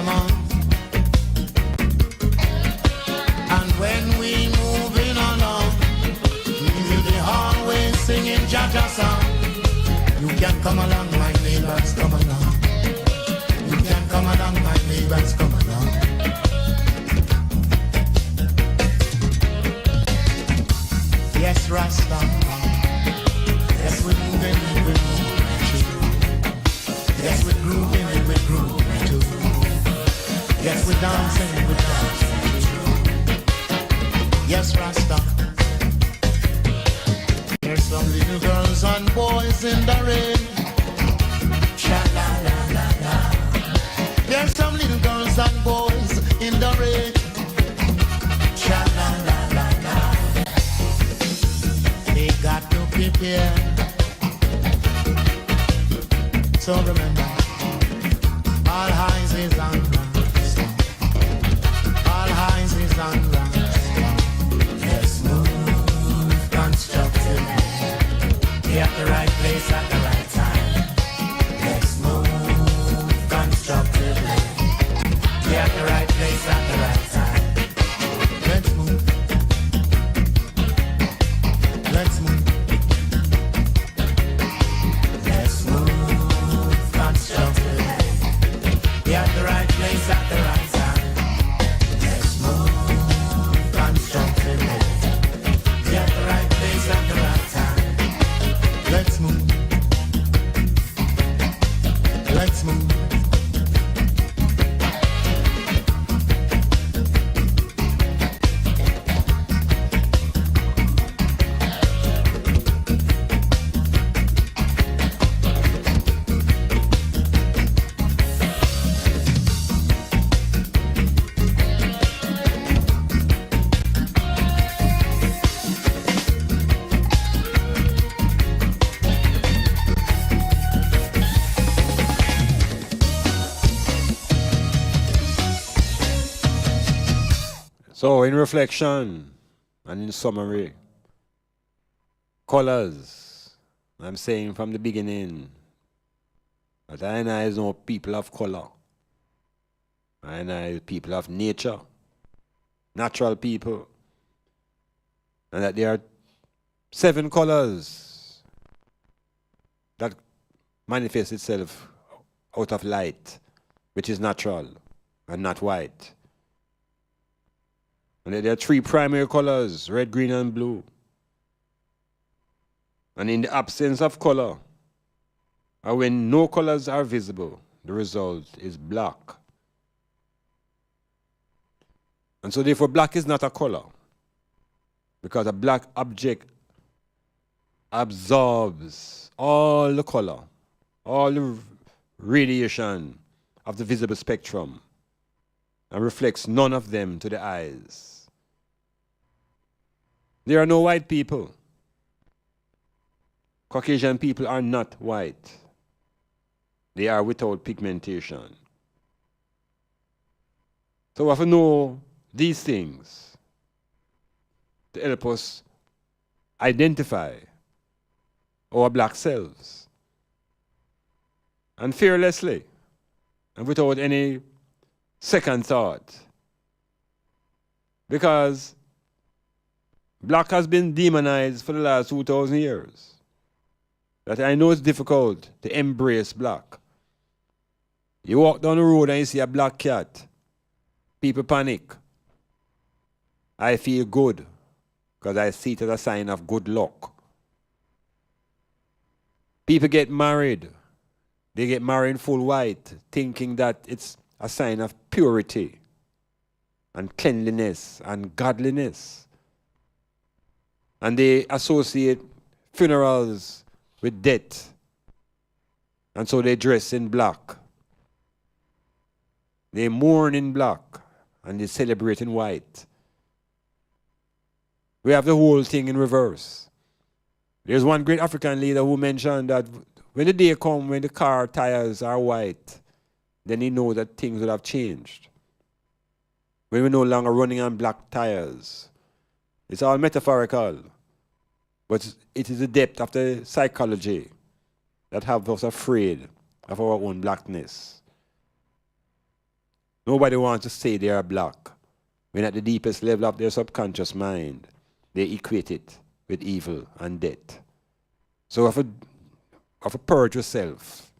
man. And when we moving along, we will be always singing Jaja song. You can come along, my neighbors, come along. You can come along, my neighbors, come along. Yes, Rasta. Yes, we're moving, we're moving too. Yes, we're grooving and we're grooving too. Yes, we're dancing, we're dancing too. Yes, Rasta. There's some little girls and boys in the rain. Cha-la-la-la-la. There's some little girls and boys in the rain. Cha-la-la-la-la. They got to prepare. So remember, all eyes is on Rasta. All eyes is on Rasta. Let's move constructively. Be at the right place at the right time. Let's move constructively. Be at the right place at the right time. Let's move. Let's move. Let's move constructively. Be at the right place at the right time. Let's move constructively. Be at the right place at the right time. Let's move. Let's move. So, in reflection and in summary, colors, I'm saying from the beginning that I and I is no people of color. I and I is people of nature, natural people, and that there are 7 colors that manifest itself out of light, which is natural and not white. And there are 3 primary colors, red, green, and blue. And in the absence of color, or when no colors are visible, the result is black. And so therefore black is not a color, because a black object absorbs all the color, all the radiation of the visible spectrum, and reflects none of them to the eyes. There are no white people. Caucasian people are not white. They are without pigmentation. So we have to know these things to help us identify our black selves. And fearlessly, and without any second thought. Because black has been demonized for the last 2,000 years. That I know it's difficult to embrace black. You walk down the road and you see a black cat. People panic. I feel good because I see it as a sign of good luck. People get married. They get married full white, thinking that it's a sign of purity and cleanliness and godliness. And they associate funerals with death. And so they dress in black. They mourn in black and they celebrate in white. We have the whole thing in reverse. There's one great African leader who mentioned that when the day comes when the car tires are white, then he knows that things will have changed. When we're no longer running on black tires. It's all metaphorical. But it is the depth of the psychology that have us afraid of our own blackness. Nobody wants to say they are black. When at the deepest level of their subconscious mind, they equate it with evil and death. So have to purge yourself.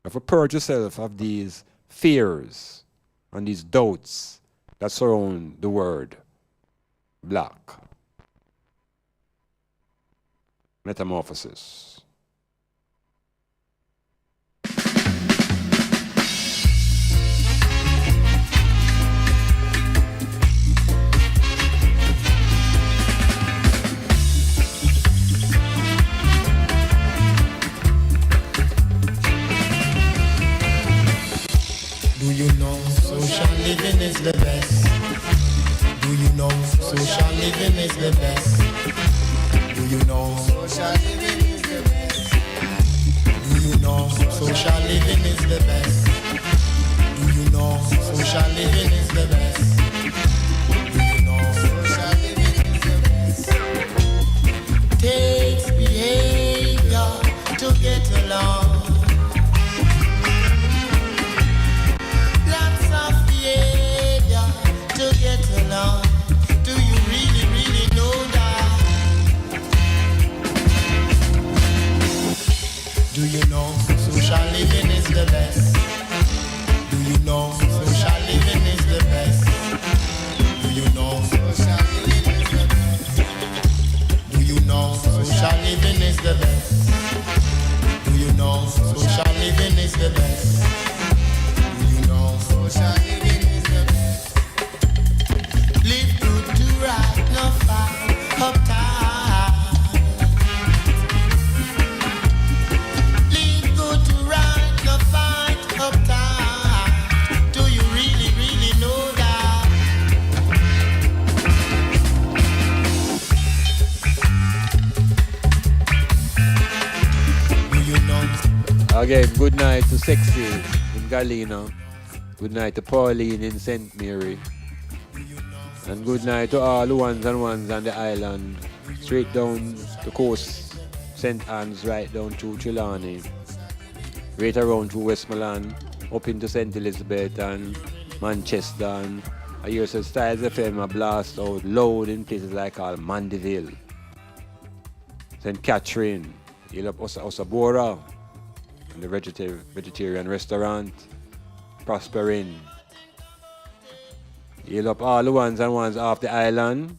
Have to purge yourself of these fears and these doubts that surround the word black. Metamorphosis. Do you know social living is the best? Do you know social living is the best? Do you know social living is the best? Do you know social living is the best? Do you know social living is the best? Do you know social living is the best? Takes behavior to get along. Do you really, really know that? Do you know social living is the best? Do you know social living is the best? Do you know social living is the best? Do you know social living is the best? Do you know social living is the best? Do you know social living is the best? Live good to right, no fight, uptight. Live good to right, no fight, uptight. Do you really, really know that? Do you know? Again, good night to Sexy in Galena. Good night to Pauline in St. Mary. And good night to all the ones on the island, straight down the coast, St. Anne's, right down to Trelawney, right around to Westmoreland, up into St. Elizabeth and Manchester. And I hear some Styles FM a blast out loud in places like Mandeville, St. Catherine, Osabora, and the vegetarian restaurant, Prospering. Heal up all the ones off the island,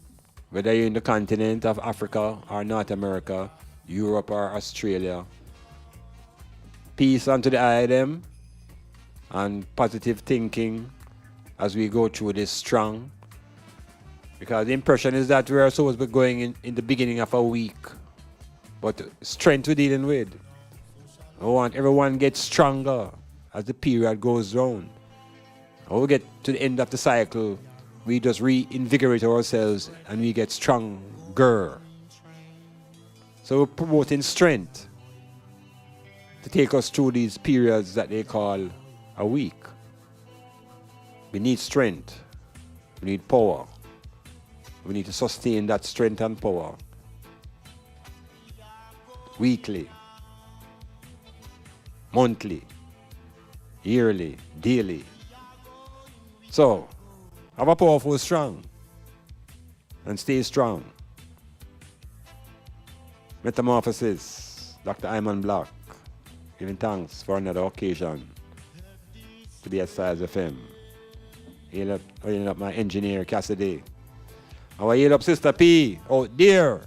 whether you're in the continent of Africa or North America, Europe or Australia. Peace unto the eye them and positive thinking as we go through this strong. Because the impression is that we are supposed to be going in the beginning of a week, but strength we're dealing with. I want everyone get stronger as the period goes round. When we get to the end of the cycle, we just reinvigorate ourselves and we get stronger. So we're promoting strength to take us through these periods that they call a week. We need strength. We need power. We need to sustain that strength and power. Weekly, monthly, yearly, daily. So, have a powerful strong and stay strong. Metamorphosis, Dr. Iman Blak, giving thanks for another occasion to be at Styles FM. Healing up my engineer, Cassidy. I want to heal up Sister P out there.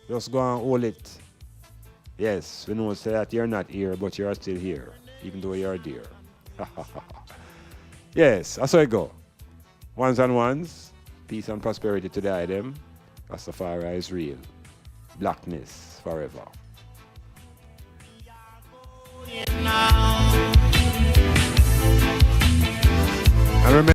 Just go and hold it. Yes, we know that you're not here, but you're still here, even though you're there. Yes, that's how it go. Ones and ones, peace and prosperity to the item. Rastafari is real. Blackness forever. And remember